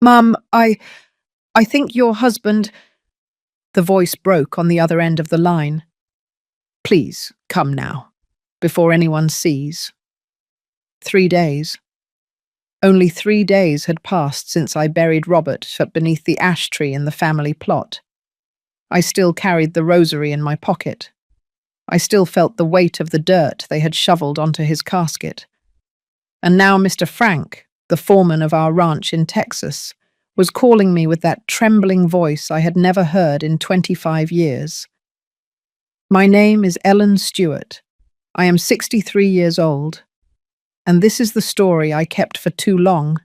Mum, I think your husband. The voice broke on the other end of the line. Please, come now, before anyone sees. 3 days. Only 3 days had passed since I buried Robert beneath the ash tree in the family plot. I still carried the rosary in my pocket. I still felt the weight of the dirt they had shoveled onto his casket. And now Mr. Frank, the foreman of our ranch in Texas, was calling me with that trembling voice I had never heard in 25 years. My name is Ellen Stewart. I am 63 years old. And this is the story I kept for too long,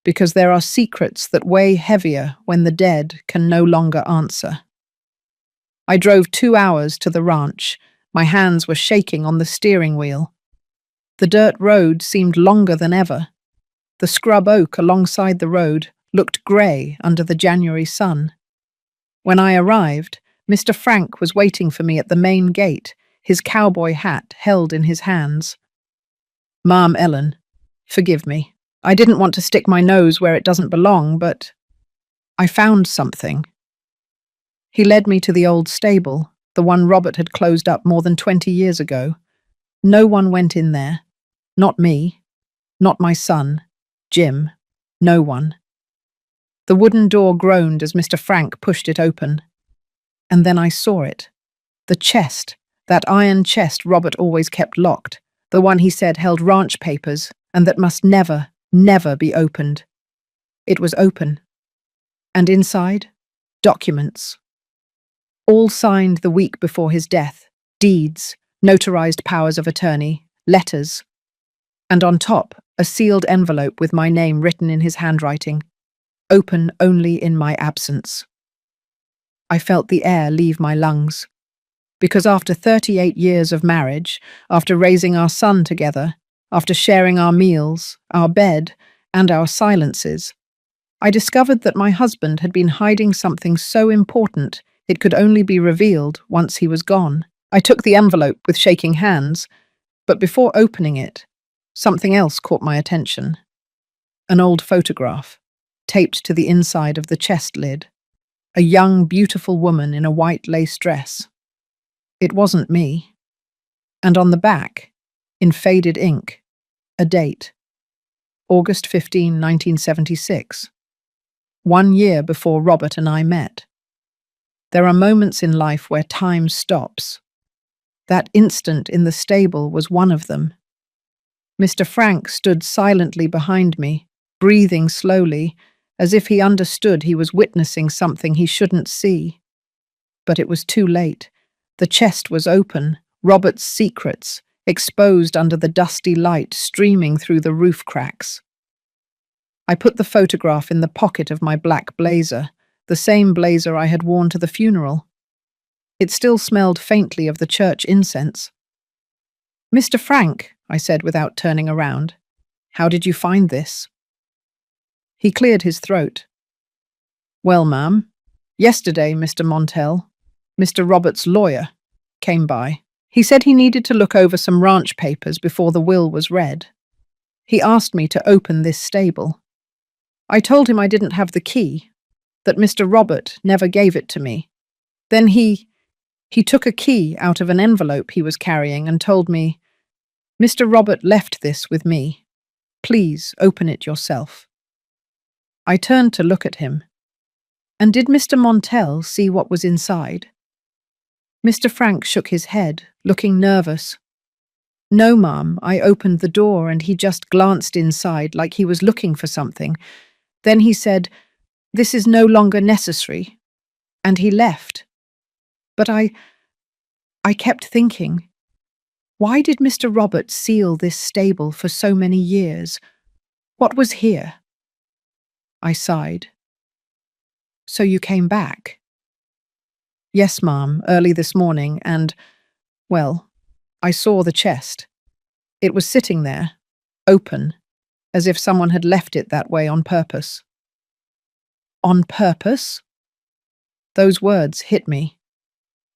because there are secrets that weigh heavier when the dead can no longer answer. I drove 2 hours to the ranch. My hands were shaking on the steering wheel. The dirt road seemed longer than ever. The scrub oak alongside the road looked grey under the January sun. When I arrived, Mr. Frank was waiting for me at the main gate, his cowboy hat held in his hands. Ma'am Ellen, forgive me. I didn't want to stick my nose where it doesn't belong, but I found something. He led me to the old stable, the one Robert had closed up more than 20 years ago. No one went in there. Not me. Not my son. Jim. No one. The wooden door groaned as Mr. Frank pushed it open. And then I saw it. The chest, that iron chest Robert always kept locked, the one he said held ranch papers and that must never, never be opened. It was open. And inside, documents. All signed the week before his death, deeds, notarized powers of attorney, letters. And on top, a sealed envelope with my name written in his handwriting. Open only in my absence. I felt the air leave my lungs. Because after 38 years of marriage, after raising our son together, after sharing our meals, our bed, and our silences, I discovered that my husband had been hiding something so important it could only be revealed once he was gone. I took the envelope with shaking hands, but before opening it, something else caught my attention. An old photograph, taped to the inside of the chest lid. A young, beautiful woman in a white lace dress. It wasn't me. And on the back, in faded ink, a date. August 15, 1976. 1 year before Robert and I met. There are moments in life where time stops. That instant in the stable was one of them. Mr. Frank stood silently behind me, breathing slowly, as if he understood he was witnessing something he shouldn't see. But it was too late. The chest was open, Robert's secrets, exposed under the dusty light streaming through the roof cracks. I put the photograph in the pocket of my black blazer, the same blazer I had worn to the funeral. It still smelled faintly of the church incense. Mr. Frank, I said without turning around, how did you find this? He cleared his throat. Well, ma'am, yesterday Mr. Montell, Mr. Robert's lawyer, came by. He said he needed to look over some ranch papers before the will was read. He asked me to open this stable. I told him I didn't have the key, that Mr. Robert never gave it to me. Then he took a key out of an envelope he was carrying and told me, Mr. Robert left this with me. Please open it yourself. I turned to look at him. And did Mr. Montell see what was inside? Mr. Frank shook his head, looking nervous. No, ma'am, I opened the door and he just glanced inside like he was looking for something. Then he said, this is no longer necessary. And he left. But I kept thinking, why did Mr. Robert seal this stable for so many years? What was here? I sighed. So you came back? Yes, ma'am, early this morning, and, well, I saw the chest. It was sitting there, open, as if someone had left it that way on purpose. On purpose? Those words hit me.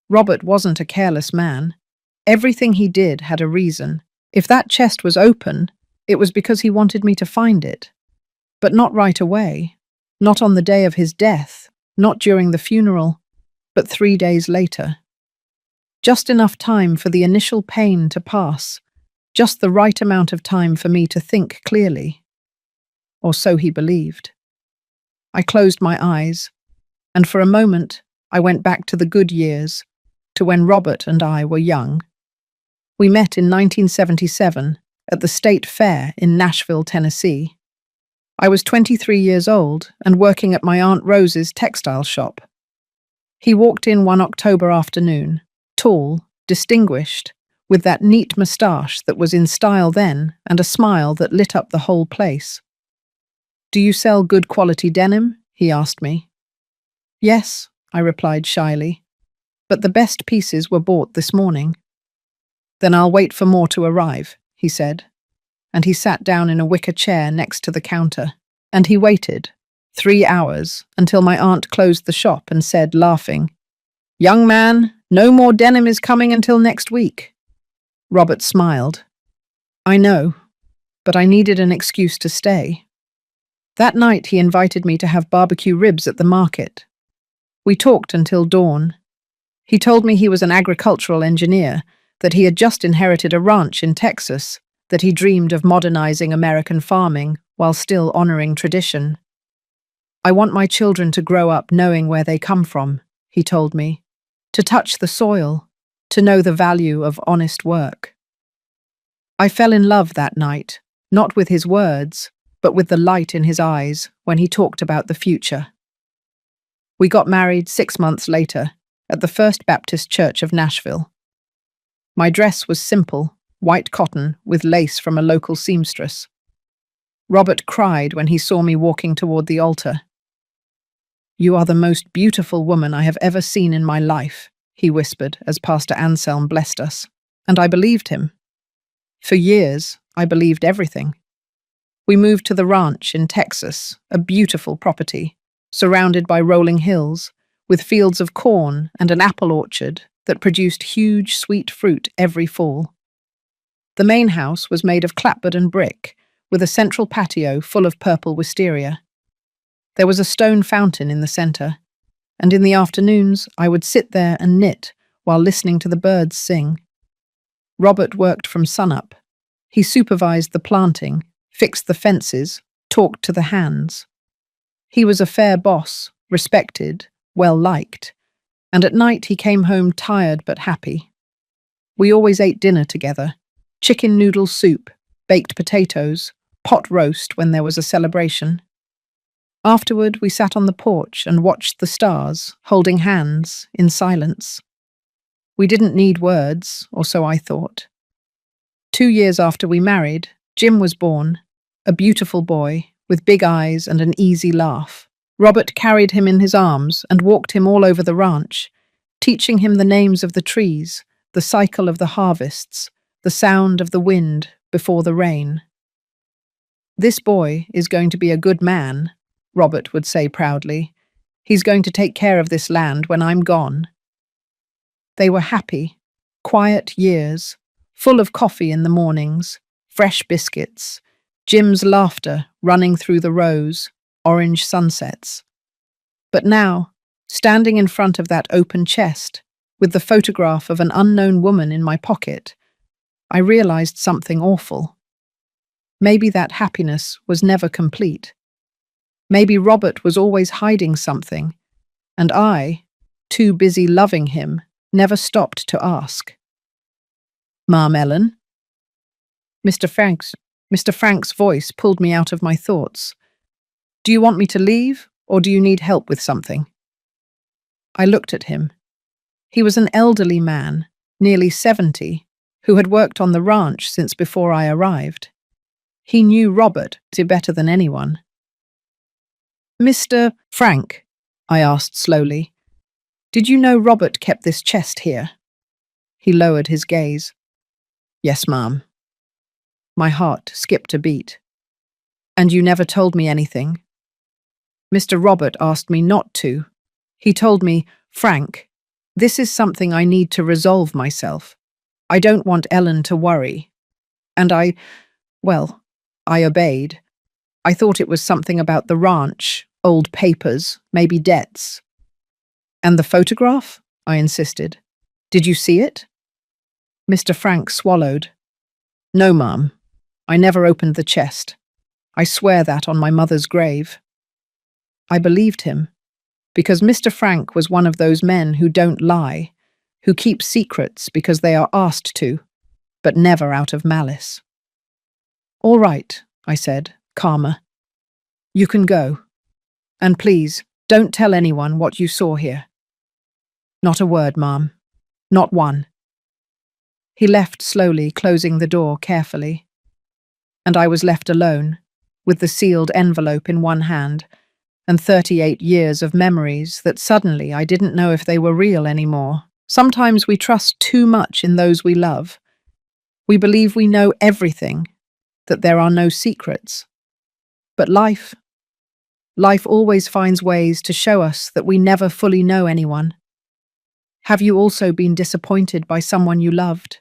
Robert wasn't a careless man. Everything he did had a reason. If that chest was open, it was because he wanted me to find it. But not right away. Not on the day of his death, not during the funeral, but 3 days later. Just enough time for the initial pain to pass, just the right amount of time for me to think clearly. Or so he believed. I closed my eyes, and for a moment I went back to the good years, to when Robert and I were young. We met in 1977 at the State Fair in Nashville, Tennessee. I was 23 years old and working at my Aunt Rose's textile shop. He walked in one October afternoon, tall, distinguished, with that neat moustache that was in style then and a smile that lit up the whole place. "Do you sell good quality denim?" he asked me. "Yes," I replied shyly, "but the best pieces were bought this morning." "Then I'll wait for more to arrive," he said, and he sat down in a wicker chair next to the counter. And he waited, 3 hours, until my aunt closed the shop and said, laughing, "Young man, no more denim is coming until next week." Robert smiled. "I know, but I needed an excuse to stay." That night he invited me to have barbecue ribs at the market. We talked until dawn. He told me he was an agricultural engineer, that he had just inherited a ranch in Texas, that he dreamed of modernizing American farming while still honoring tradition. "I want my children to grow up knowing where they come from," he told me, "to touch the soil, to know the value of honest work." I fell in love that night, not with his words, but with the light in his eyes when he talked about the future. We got married 6 months later at the First Baptist Church of Nashville. My dress was simple, white cotton with lace from a local seamstress. Robert cried when he saw me walking toward the altar. "You are the most beautiful woman I have ever seen in my life," he whispered as Pastor Anselm blessed us, and I believed him. For years, I believed everything. We moved to the ranch in Texas, a beautiful property, surrounded by rolling hills, with fields of corn and an apple orchard that produced huge sweet fruit every fall. The main house was made of clapboard and brick, with a central patio full of purple wisteria. There was a stone fountain in the center, and in the afternoons I would sit there and knit while listening to the birds sing. Robert worked from sunup. He supervised the planting, fixed the fences, talked to the hands. He was a fair boss, respected, well-liked, and at night he came home tired but happy. We always ate dinner together, chicken noodle soup, baked potatoes, pot roast when there was a celebration. Afterward, we sat on the porch and watched the stars, holding hands, in silence. We didn't need words, or so I thought. 2 years after we married, Jim was born, a beautiful boy, with big eyes and an easy laugh. Robert carried him in his arms and walked him all over the ranch, teaching him the names of the trees, the cycle of the harvests, the sound of the wind before the rain. "This boy is going to be a good man," Robert would say proudly. "He's going to take care of this land when I'm gone." They were happy, quiet years, full of coffee in the mornings, fresh biscuits, Jim's laughter running through the rows, orange sunsets. But now, standing in front of that open chest, with the photograph of an unknown woman in my pocket, I realized something awful. Maybe that happiness was never complete. Maybe Robert was always hiding something, and I, too busy loving him, never stopped to ask. "Ma'am Ellen?" Mr. Frank's voice pulled me out of my thoughts. "Do you want me to leave, or do you need help with something?" I looked at him. He was an elderly man, nearly 70, who had worked on the ranch since before I arrived. He knew Robert better than anyone. "Mr. Frank," I asked slowly, "did you know Robert kept this chest here?" He lowered his gaze. "Yes, ma'am." My heart skipped a beat. "And you never told me anything?" "Mr. Robert asked me not to. He told me, 'Frank, this is something I need to resolve myself. I don't want Ellen to worry.' And I obeyed. I thought it was something about the ranch, Old papers, maybe debts. And the photograph? I insisted. Did you see it? Mr. Frank swallowed. No, ma'am. I never opened the chest. I swear that on my mother's grave. I believed him, because Mr. Frank was one of those men who don't lie, who keep secrets because they are asked to, but never out of malice. All right, I said, calmer. You can go. And please, don't tell anyone what you saw here. Not a word, ma'am. Not one. He left slowly, closing the door carefully. And I was left alone, with the sealed envelope in one hand, and 38 years of memories that suddenly I didn't know if they were real anymore. Sometimes we trust too much in those we love. We believe we know everything, that there are no secrets. But life always finds ways to show us that we never fully know anyone. Have you also been disappointed by someone you loved?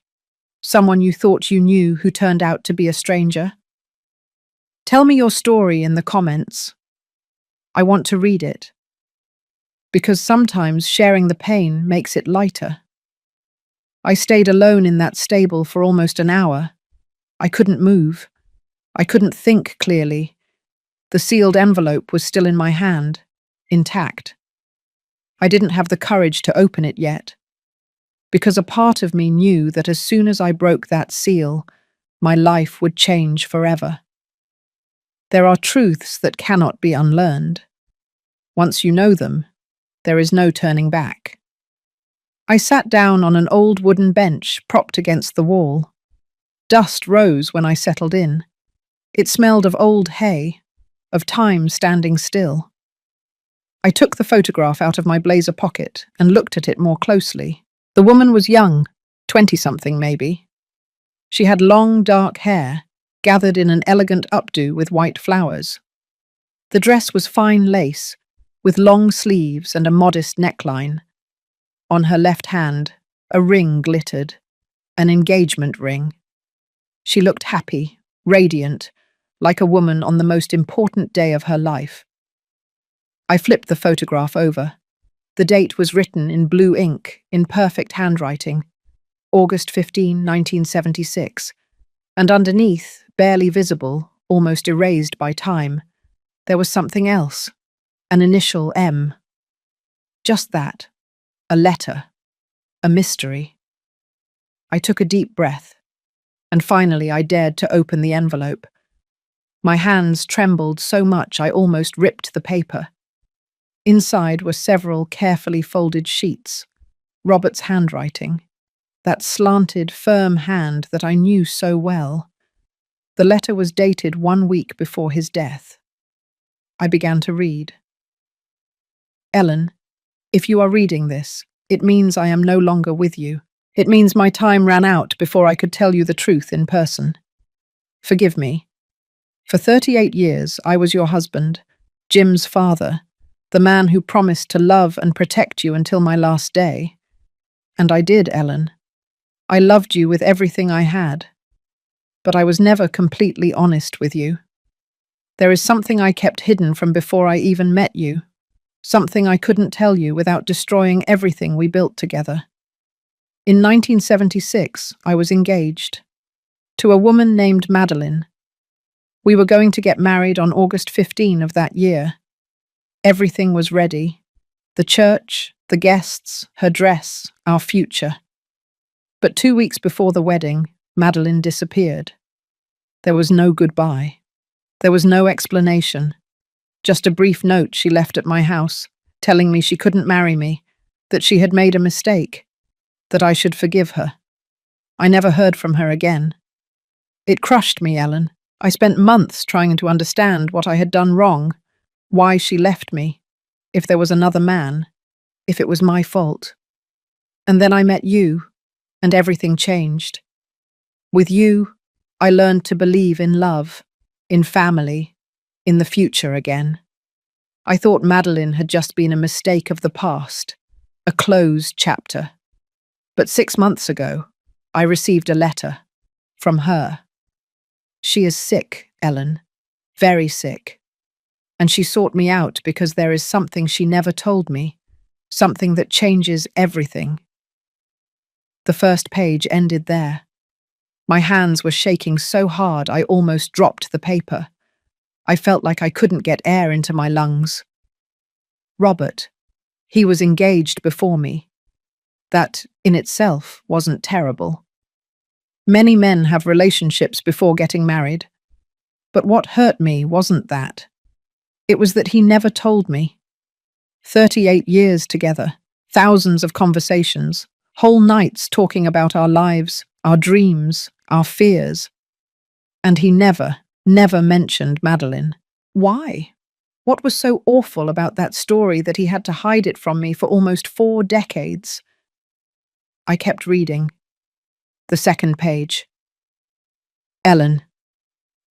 Someone you thought you knew who turned out to be a stranger? Tell me your story in the comments. I want to read it. Because sometimes sharing the pain makes it lighter. I stayed alone in that stable for almost an hour. I couldn't move. I couldn't think clearly. The sealed envelope was still in my hand, intact. I didn't have the courage to open it yet, because a part of me knew that as soon as I broke that seal, my life would change forever. There are truths that cannot be unlearned. Once you know them, there is no turning back. I sat down on an old wooden bench propped against the wall. Dust rose when I settled in. It smelled of old hay, of time standing still. I took the photograph out of my blazer pocket and looked at it more closely. The woman was young, 20-something maybe. She had long, dark hair, gathered in an elegant updo with white flowers. The dress was fine lace, with long sleeves and a modest neckline. On her left hand, a ring glittered, an engagement ring. She looked happy, radiant, like a woman on the most important day of her life. I flipped the photograph over. The date was written in blue ink, in perfect handwriting, August 15, 1976, and underneath, barely visible, almost erased by time, there was something else, an initial M. Just that, a letter, a mystery. I took a deep breath, and finally I dared to open the envelope. My hands trembled so much I almost ripped the paper. Inside were several carefully folded sheets, Robert's handwriting, that slanted, firm hand that I knew so well. The letter was dated 1 week before his death. I began to read. Ellen, if you are reading this, it means I am no longer with you. It means my time ran out before I could tell you the truth in person. Forgive me. For 38 years, I was your husband, Jim's father, the man who promised to love and protect you until my last day. And I did, Ellen. I loved you with everything I had. But I was never completely honest with you. There is something I kept hidden from before I even met you. Something I couldn't tell you without destroying everything we built together. In 1976, I was engaged to a woman named Madeline. We were going to get married on August 15 of that year. Everything was ready. The church, the guests, her dress, our future. But 2 weeks before the wedding, Madeline disappeared. There was no goodbye. There was no explanation. Just a brief note she left at my house, telling me she couldn't marry me, that she had made a mistake, that I should forgive her. I never heard from her again. It crushed me, Ellen. I spent months trying to understand what I had done wrong, why she left me, if there was another man, if it was my fault. And then I met you, and everything changed. With you, I learned to believe in love, in family, in the future again. I thought Madeline had just been a mistake of the past, a closed chapter. But 6 months ago, I received a letter from her. She is sick, Ellen, very sick. And she sought me out because there is something she never told me, something that changes everything. The first page ended there. My hands were shaking so hard I almost dropped the paper. I felt like I couldn't get air into my lungs. Robert. He was engaged before me. That, in itself, wasn't terrible. Many men have relationships before getting married. But what hurt me wasn't that. It was that he never told me. 38 years together, thousands of conversations, whole nights talking about our lives, our dreams, our fears. And he never mentioned Madeline. Why? What was so awful about that story that he had to hide it from me for almost 4 decades? I kept reading. The second page. Ellen,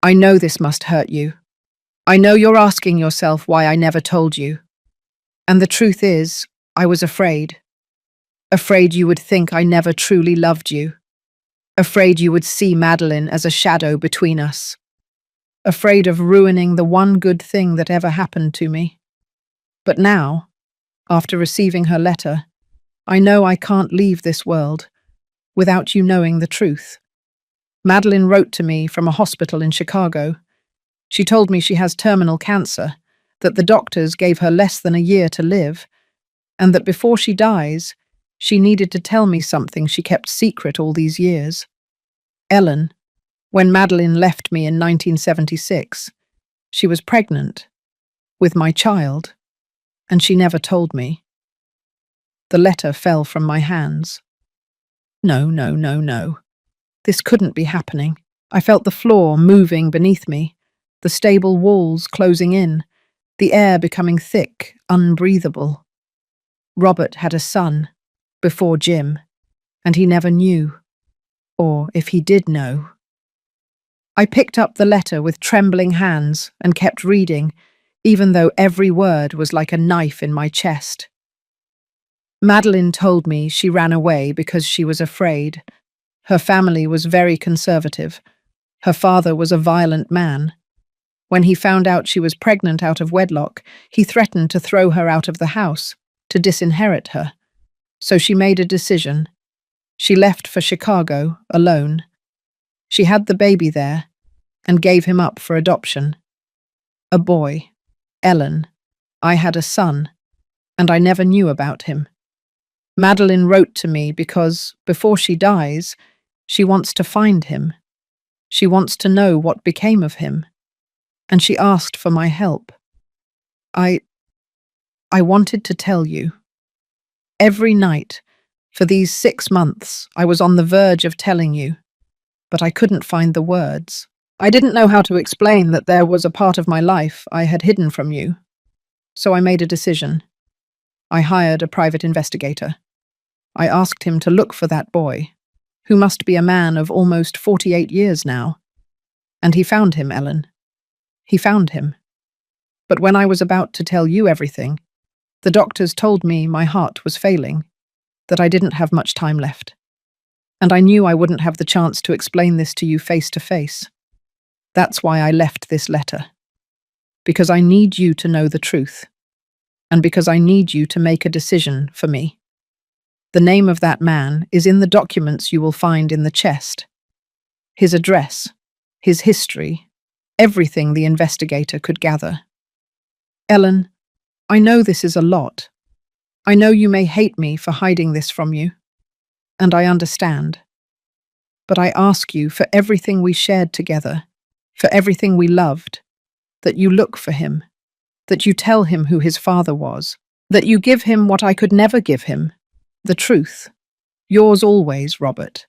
I know this must hurt you. I know you're asking yourself why I never told you. And the truth is, I was afraid. Afraid you would think I never truly loved you. Afraid you would see Madeline as a shadow between us. Afraid of ruining the one good thing that ever happened to me. But now, after receiving her letter, I know I can't leave this world without you knowing the truth. Madeline wrote to me from a hospital in Chicago. She told me she has terminal cancer, that the doctors gave her less than a year to live, and that before she dies, she needed to tell me something she kept secret all these years. Ellen, when Madeline left me in 1976, she was pregnant with my child, and she never told me. The letter fell from my hands. No, no, no, no. This couldn't be happening. I felt the floor moving beneath me, the stable walls closing in, the air becoming thick, unbreathable. Robert had a son, before Jim, and he never knew. Or if he did know. I picked up the letter with trembling hands and kept reading, even though every word was like a knife in my chest. Madeline told me she ran away because she was afraid. Her family was very conservative. Her father was a violent man. When he found out she was pregnant out of wedlock, he threatened to throw her out of the house, to disinherit her. So she made a decision. She left for Chicago, alone. She had the baby there, and gave him up for adoption. A boy, Ellen. I had a son, and I never knew about him. Madeline wrote to me because, before she dies, she wants to find him. She wants to know what became of him. And she asked for my help. I wanted to tell you. Every night, for these 6 months, I was on the verge of telling you, but I couldn't find the words. I didn't know how to explain that there was a part of my life I had hidden from you. So I made a decision. I hired a private investigator. I asked him to look for that boy, who must be a man of almost 48 years now. And he found him, Ellen. He found him. But when I was about to tell you everything, the doctors told me my heart was failing, that I didn't have much time left. And I knew I wouldn't have the chance to explain this to you face to face. That's why I left this letter. Because I need you to know the truth. And because I need you to make a decision for me. The name of that man is in the documents you will find in the chest. His address, his history, everything the investigator could gather. Ellen, I know this is a lot. I know you may hate me for hiding this from you. And I understand. But I ask you for everything we shared together, for everything we loved, that you look for him, that you tell him who his father was, that you give him what I could never give him, the truth. Yours always, Robert.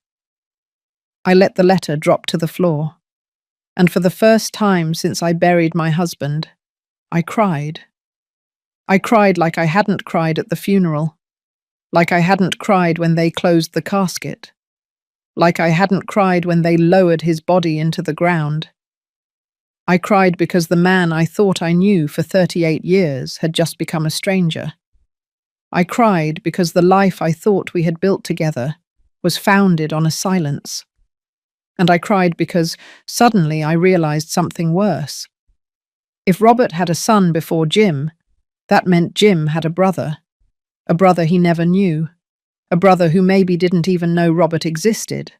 I let the letter drop to the floor, and for the first time since I buried my husband, I cried. I cried like I hadn't cried at the funeral, like I hadn't cried when they closed the casket, like I hadn't cried when they lowered his body into the ground. I cried because the man I thought I knew for 38 years had just become a stranger. I cried because the life I thought we had built together was founded on a silence. And I cried because suddenly I realized something worse. If Robert had a son before Jim, that meant Jim had a brother he never knew, a brother who maybe didn't even know Robert existed.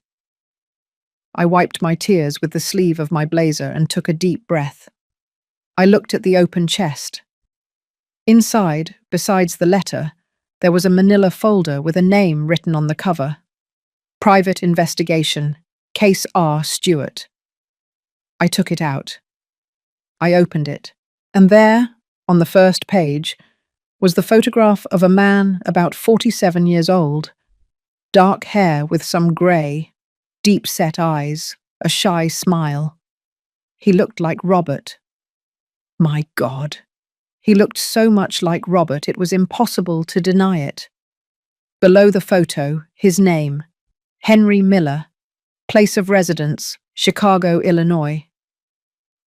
I wiped my tears with the sleeve of my blazer and took a deep breath. I looked at the open chest. Inside, besides the letter, there was a manila folder with a name written on the cover. Private Investigation, Case R. Stewart. I took it out. I opened it, and there, on the first page, was the photograph of a man about 47 years old, dark hair with some grey, deep-set eyes, a shy smile. He looked like Robert. My God. He looked so much like Robert it was impossible to deny it. Below the photo, his name, Henry Miller, place of residence, Chicago, Illinois.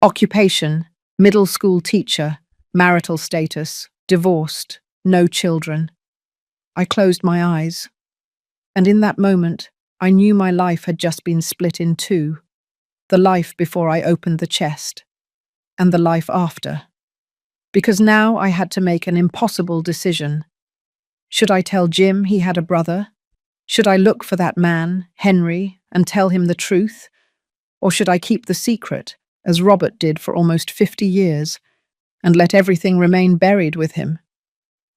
Occupation, middle school teacher, marital status, divorced, no children. I closed my eyes, and in that moment, I knew my life had just been split in two, the life before I opened the chest, and the life after. Because now I had to make an impossible decision. Should I tell Jim he had a brother? Should I look for that man, Henry, and tell him the truth? Or should I keep the secret, as Robert did for almost 50 years, and let everything remain buried with him?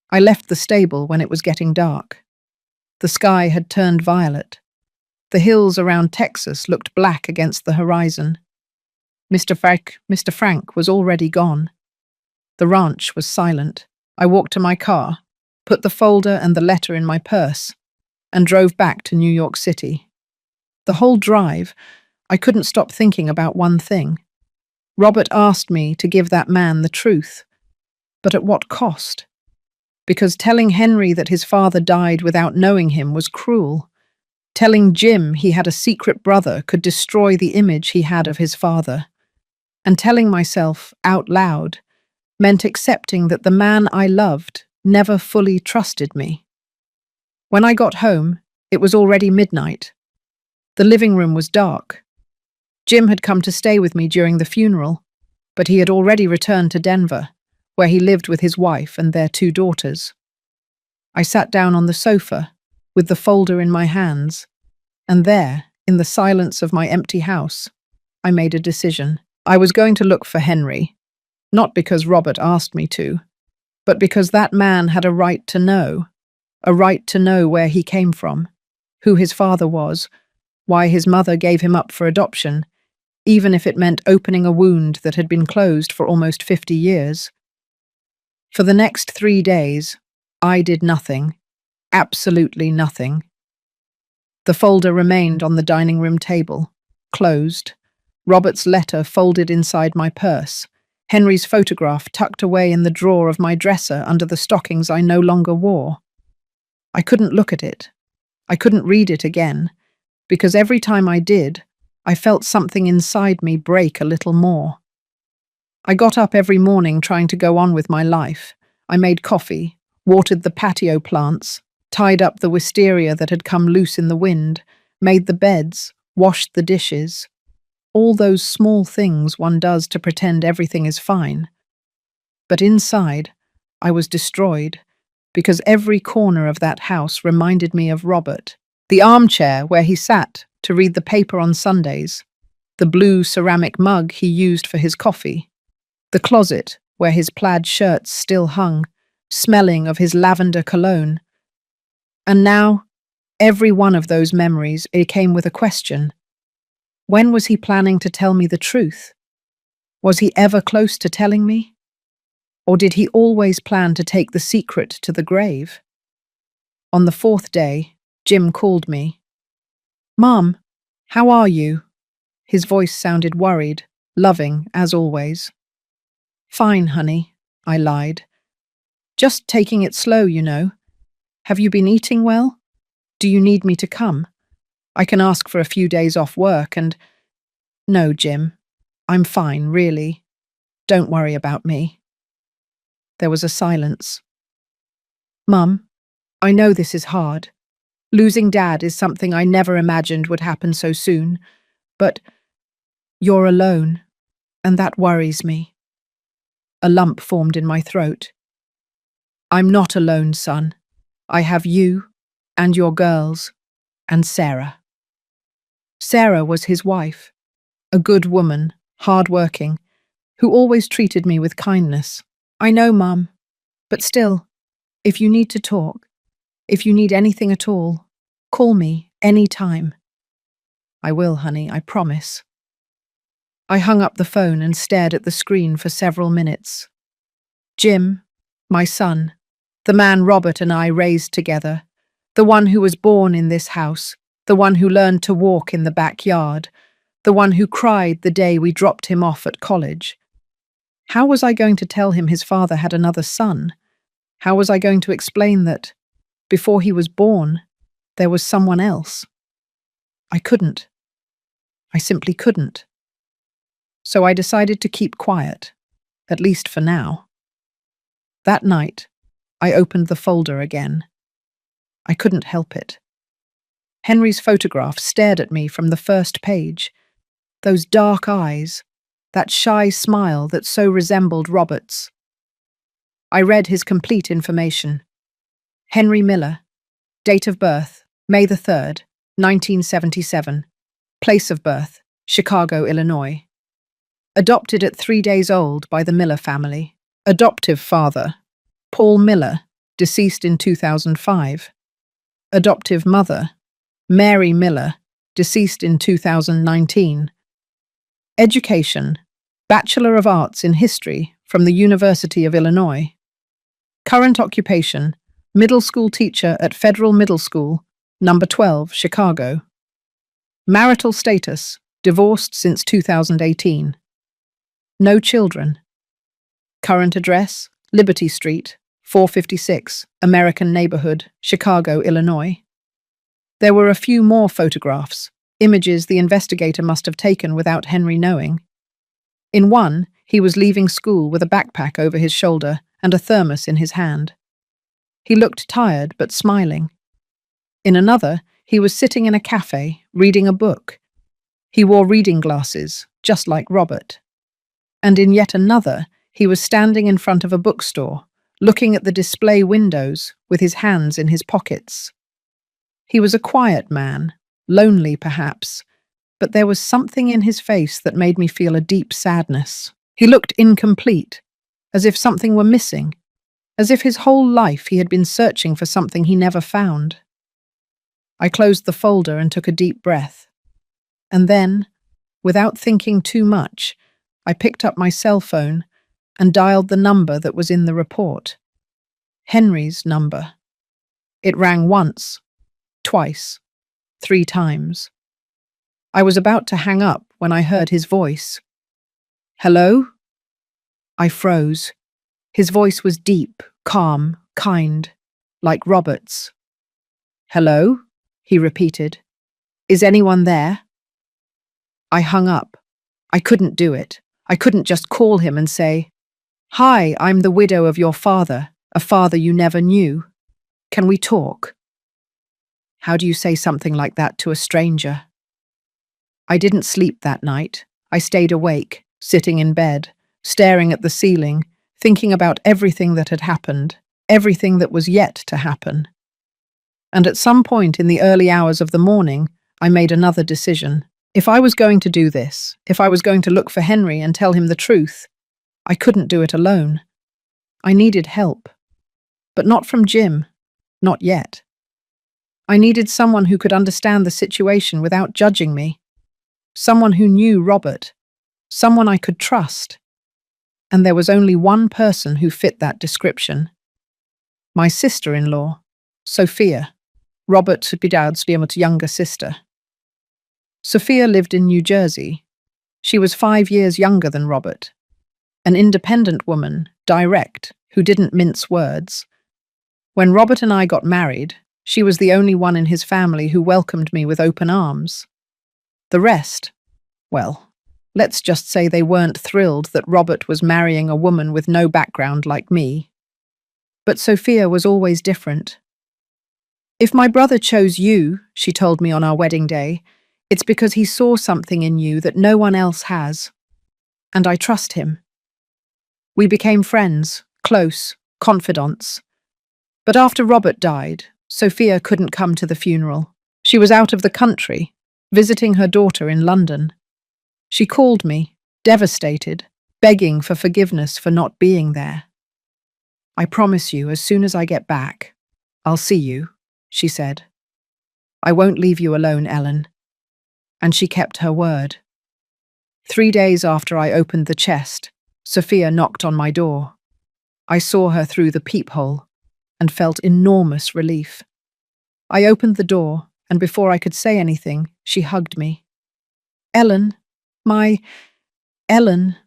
I left the stable when it was getting dark. The sky had turned violet. The hills around Texas looked black against the horizon. Mr. Frank was already gone. The ranch was silent. I walked to my car, put the folder and the letter in my purse, and drove back to New York City. The whole drive, I couldn't stop thinking about one thing. Robert asked me to give that man the truth, but at what cost? Because telling Henry that his father died without knowing him was cruel. Telling Jim he had a secret brother could destroy the image he had of his father. And telling myself, out loud, meant accepting that the man I loved never fully trusted me. When I got home, it was already midnight. The living room was dark. Jim had come to stay with me during the funeral, but he had already returned to Denver, where he lived with his wife and their 2 daughters. I sat down on the sofa, with the folder in my hands, and there, in the silence of my empty house, I made a decision. I was going to look for Henry, not because Robert asked me to, but because that man had a right to know where he came from, who his father was, why his mother gave him up for adoption, even if it meant opening a wound that had been closed for almost 50 years. For the next 3 days, I did nothing, absolutely nothing. The folder remained on the dining room table, closed, Robert's letter folded inside my purse, Henry's photograph tucked away in the drawer of my dresser under the stockings I no longer wore. I couldn't look at it. I couldn't read it again, because every time I did, I felt something inside me break a little more. I got up every morning trying to go on with my life. I made coffee, watered the patio plants, tied up the wisteria that had come loose in the wind, made the beds, washed the dishes. All those small things one does to pretend everything is fine. But inside, I was destroyed, because every corner of that house reminded me of Robert. The armchair where he sat to read the paper on Sundays, the blue ceramic mug he used for his coffee, the closet where his plaid shirts still hung, smelling of his lavender cologne. And now, every one of those memories came with a question. When was he planning to tell me the truth? Was he ever close to telling me? Or did he always plan to take the secret to the grave? On the 4th day, Jim called me. "Mom, how are you?" His voice sounded worried, loving, as always. "Fine, honey," I lied. "Just taking it slow, you know. Have you been eating well? Do you need me to come? I can ask for a few days off work and—" "No, Jim. I'm fine, really. Don't worry about me." There was a silence. "Mum, I know this is hard. Losing Dad is something I never imagined would happen so soon, but you're alone, and that worries me." A lump formed in my throat. I'm not alone, son. I have you, and your girls, and Sarah. Sarah was his wife, a good woman, hard-working, who always treated me with kindness. I know, Mum, but still, if you need to talk, if you need anything at all, call me any time. I will, honey, I promise. I hung up the phone and stared at the screen for several minutes. Jim, my son, the man Robert and I raised together, the one who was born in this house, the one who learned to walk in the backyard, the one who cried the day we dropped him off at college. How was I going to tell him his father had another son? How was I going to explain that, before he was born, there was someone else? I couldn't. I simply couldn't. So I decided to keep quiet, at least for now. That night, I opened the folder again. I couldn't help it. Henry's photograph stared at me from the first page. Those dark eyes, that shy smile that so resembled Robert's. I read his complete information. Henry Miller, date of birth, May the 3rd, 1977. Place of birth, Chicago, Illinois. Adopted at 3 days old by the Miller family. Adoptive father, Paul Miller, deceased in 2005. Adoptive mother, Mary Miller, deceased in 2019. Education, Bachelor of Arts in History from the University of Illinois. Current occupation, middle school teacher at Federal Middle School, number 12, Chicago. Marital status, divorced since 2018. No children. Current address, Liberty Street, 456, American Neighborhood, Chicago, Illinois. There were a few more photographs, images the investigator must have taken without Henry knowing. In one, he was leaving school with a backpack over his shoulder and a thermos in his hand. He looked tired but smiling. In another, he was sitting in a cafe, reading a book. He wore reading glasses, just like Robert. And in yet another, he was standing in front of a bookstore, looking at the display windows with his hands in his pockets. He was a quiet man, lonely perhaps, but there was something in his face that made me feel a deep sadness. He looked incomplete, as if something were missing, as if his whole life he had been searching for something he never found. I closed the folder and took a deep breath. And then, without thinking too much, I picked up my cell phone and dialed the number that was in the report. Henry's number. It rang once, twice, 3 times. I was about to hang up when I heard his voice. Hello? I froze. His voice was deep, calm, kind, like Robert's. Hello? He repeated. Is anyone there? I hung up. I couldn't do it. I couldn't just call him and say, Hi, I'm the widow of your father, a father you never knew. Can we talk? How do you say something like that to a stranger? I didn't sleep that night. I stayed awake, sitting in bed, staring at the ceiling, thinking about everything that had happened, everything that was yet to happen. And at some point in the early hours of the morning, I made another decision. If I was going to do this, if I was going to look for Henry and tell him the truth, I couldn't do it alone. I needed help. But not from Jim. Not yet. I needed someone who could understand the situation without judging me. Someone who knew Robert. Someone I could trust. And there was only one person who fit that description. My sister-in-law, Sophia, Robert's younger sister. Sophia lived in New Jersey. She was 5 years younger than Robert. An independent woman, direct, who didn't mince words. When Robert and I got married, she was the only one in his family who welcomed me with open arms. The rest, well, let's just say they weren't thrilled that Robert was marrying a woman with no background like me. But Sophia was always different. If my brother chose you, she told me on our wedding day, it's because he saw something in you that no one else has. And I trust him. We became friends, close, confidants. But after Robert died, Sophia couldn't come to the funeral. She was out of the country, visiting her daughter in London. She called me, devastated, begging for forgiveness for not being there. "I promise you, as soon as I get back, I'll see you," she said. "I won't leave you alone, Ellen." And she kept her word. 3 days after I opened the chest, Sophia knocked on my door. I saw her through the peephole and felt enormous relief. I opened the door, and before I could say anything, she hugged me. "Ellen, my Ellen,"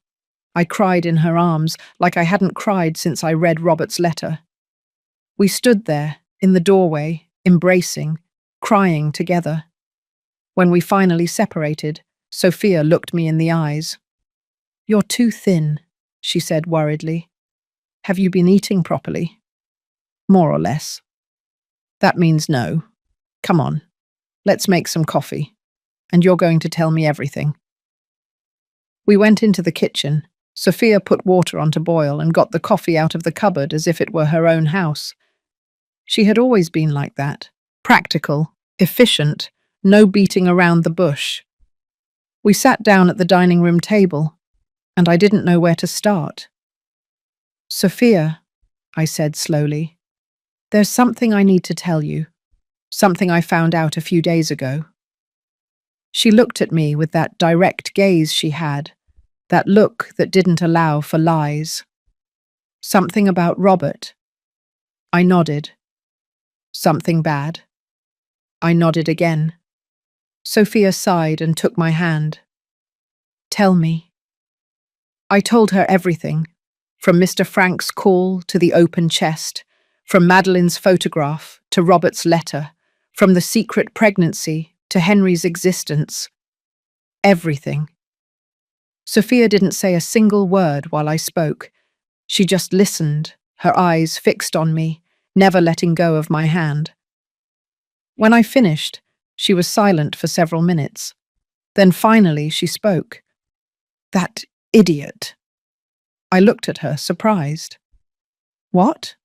I cried in her arms like I hadn't cried since I read Robert's letter. We stood there, in the doorway, embracing, crying together. When we finally separated, Sophia looked me in the eyes. "You're too thin," she said worriedly. "Have you been eating properly?" "More or less." "That means no. Come on, let's make some coffee, and you're going to tell me everything." We went into the kitchen. Sophia put water on to boil and got the coffee out of the cupboard as if it were her own house. She had always been like that, practical, efficient, no beating around the bush. We sat down at the dining room table, and I didn't know where to start. "Sophia," I said slowly, "there's something I need to tell you, something I found out a few days ago." She looked at me with that direct gaze she had, that look that didn't allow for lies. "Something about Robert?" I nodded. "Something bad?" I nodded again. Sophia sighed and took my hand. "Tell me." I told her everything, from Mr. Frank's call to the open chest, from Madeline's photograph to Robert's letter, from the secret pregnancy to Henry's existence. Everything. Sophia didn't say a single word while I spoke. She just listened, her eyes fixed on me, never letting go of my hand. When I finished, she was silent for several minutes. Then finally she spoke. "That idiot." I looked at her, surprised. "What?"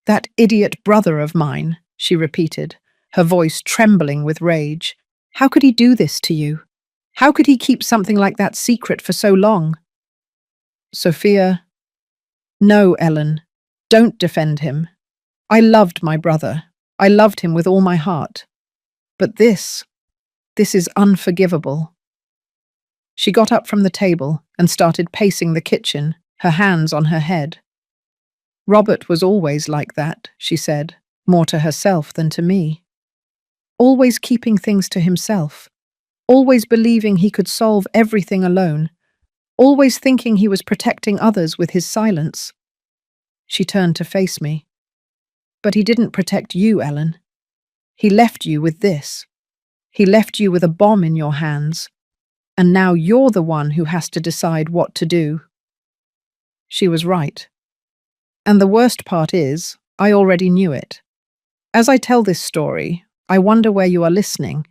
"That idiot brother of mine," she repeated, her voice trembling with rage. "How could he do this to you? How could he keep something like that secret for so long?" "Sophia, no, Ellen, don't defend him. I loved my brother. I loved him with all my heart. But this is unforgivable." She got up from the table and started pacing the kitchen, her hands on her head. "Robert was always like that," she said, more to herself than to me. "Always keeping things to himself. Always believing he could solve everything alone. Always thinking he was protecting others with his silence." She turned to face me. "But he didn't protect you, Ellen. He left you with this. He left you with a bomb in your hands. And now you're the one who has to decide what to do." She was right. And the worst part is, I already knew it. As I tell this story, I wonder where you are listening.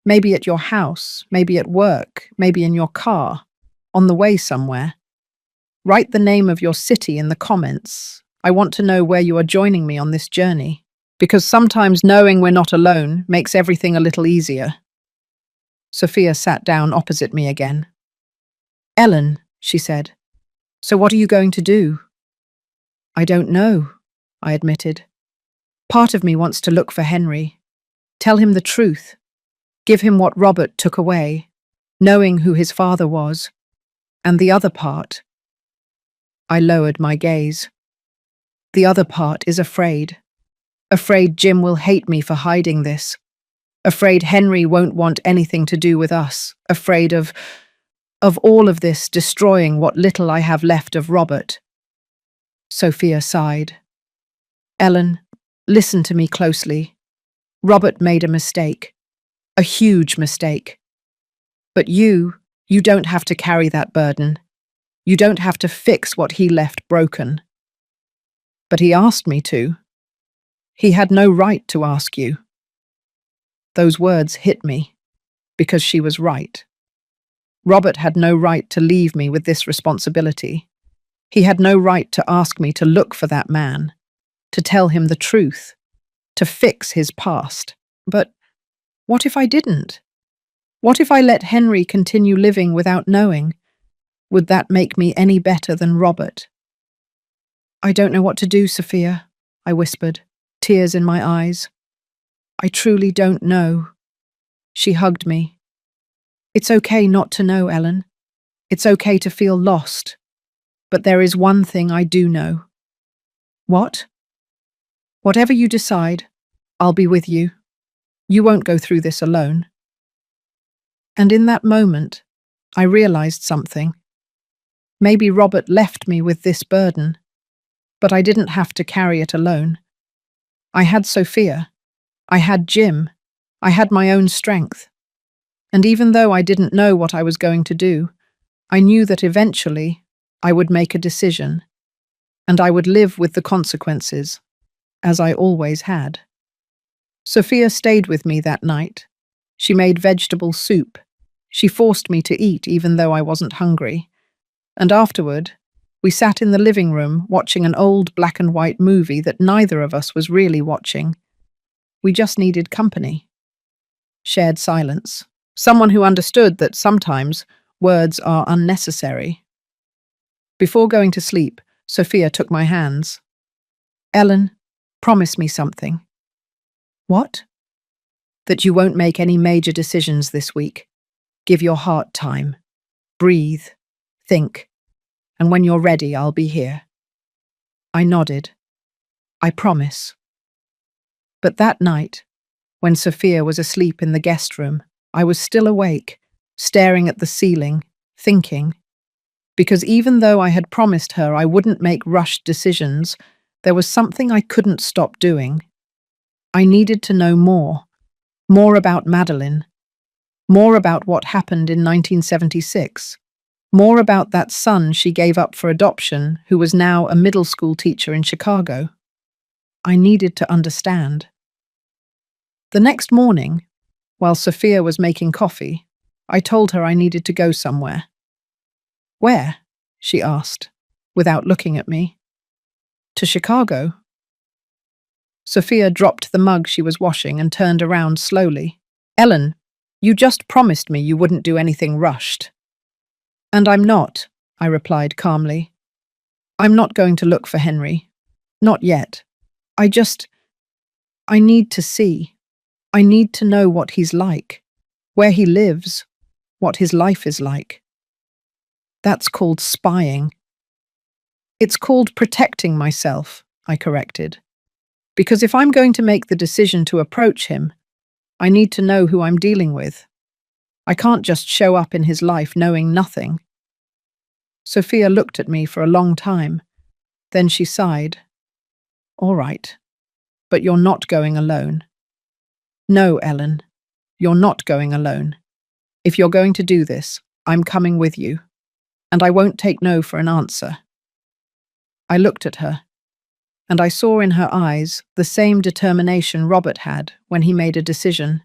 Maybe at your house, maybe at work, maybe in your car, on the way somewhere. Write the name of your city in the comments. I want to know where you are joining me on this journey, because sometimes knowing we're not alone makes everything a little easier. Sophia sat down opposite me again. "Ellen," she said, "so what are you going to do?" "I don't know," I admitted. "Part of me wants to look for Henry, tell him the truth, give him what Robert took away, knowing who his father was. And the other part—" I lowered my gaze. "The other part is afraid. Afraid Jim will hate me for hiding this. Afraid Henry won't want anything to do with us. Afraid of all of this destroying what little I have left of Robert." Sophia sighed. "Ellen, listen to me closely. Robert made a mistake. A huge mistake. But you don't have to carry that burden. You don't have to fix what he left broken." "But he asked me to." "He had no right to ask you." Those words hit me, because she was right. Robert had no right to leave me with this responsibility. He had no right to ask me to look for that man, to tell him the truth, to fix his past. But what if I didn't? What if I let Henry continue living without knowing? Would that make me any better than Robert? I don't know what to do, Sophia, I whispered, tears in my eyes. I truly don't know. She hugged me. It's okay not to know, Ellen. It's okay to feel lost. But there is one thing I do know. What? Whatever you decide, I'll be with you. You won't go through this alone. And in that moment, I realized something. Maybe Robert left me with this burden, but I didn't have to carry it alone. I had Sophia. I had Jim. I had my own strength. And even though I didn't know what I was going to do, I knew that eventually I would make a decision, and I would live with the consequences, as I always had. Sophia stayed with me that night. She made vegetable soup. She forced me to eat even though I wasn't hungry. And afterward, we sat in the living room watching an old black and white movie that neither of us was really watching. We just needed company. Shared silence. Someone who understood that sometimes words are unnecessary. Before going to sleep, Sophia took my hands. Ellen, promise me something. What? That you won't make any major decisions this week. Give your heart time. Breathe. Think. And when you're ready, I'll be here. I nodded. I promise. But that night, when Sophia was asleep in the guest room, I was still awake, staring at the ceiling, thinking. Because even though I had promised her I wouldn't make rushed decisions, there was something I couldn't stop doing. I needed to know more about Madeline, more about what happened in 1976, more about that son she gave up for adoption who was now a middle school teacher in Chicago. I needed to understand. The next morning, while Sophia was making coffee, I told her I needed to go somewhere. Where? She asked, without looking at me. To Chicago. Sophia dropped the mug she was washing and turned around slowly. Ellen, you just promised me you wouldn't do anything rushed. And I'm not, I replied calmly. I'm not going to look for Henry. Not yet. I need to see. I need to know what he's like, where he lives, what his life is like. That's called spying. It's called protecting myself, I corrected. Because if I'm going to make the decision to approach him, I need to know who I'm dealing with. I can't just show up in his life knowing nothing. Sophia looked at me for a long time. Then she sighed. All right, but you're not going alone. No, Ellen, you're not going alone. If you're going to do this, I'm coming with you. And I won't take no for an answer. I looked at her, and I saw in her eyes the same determination Robert had when he made a decision.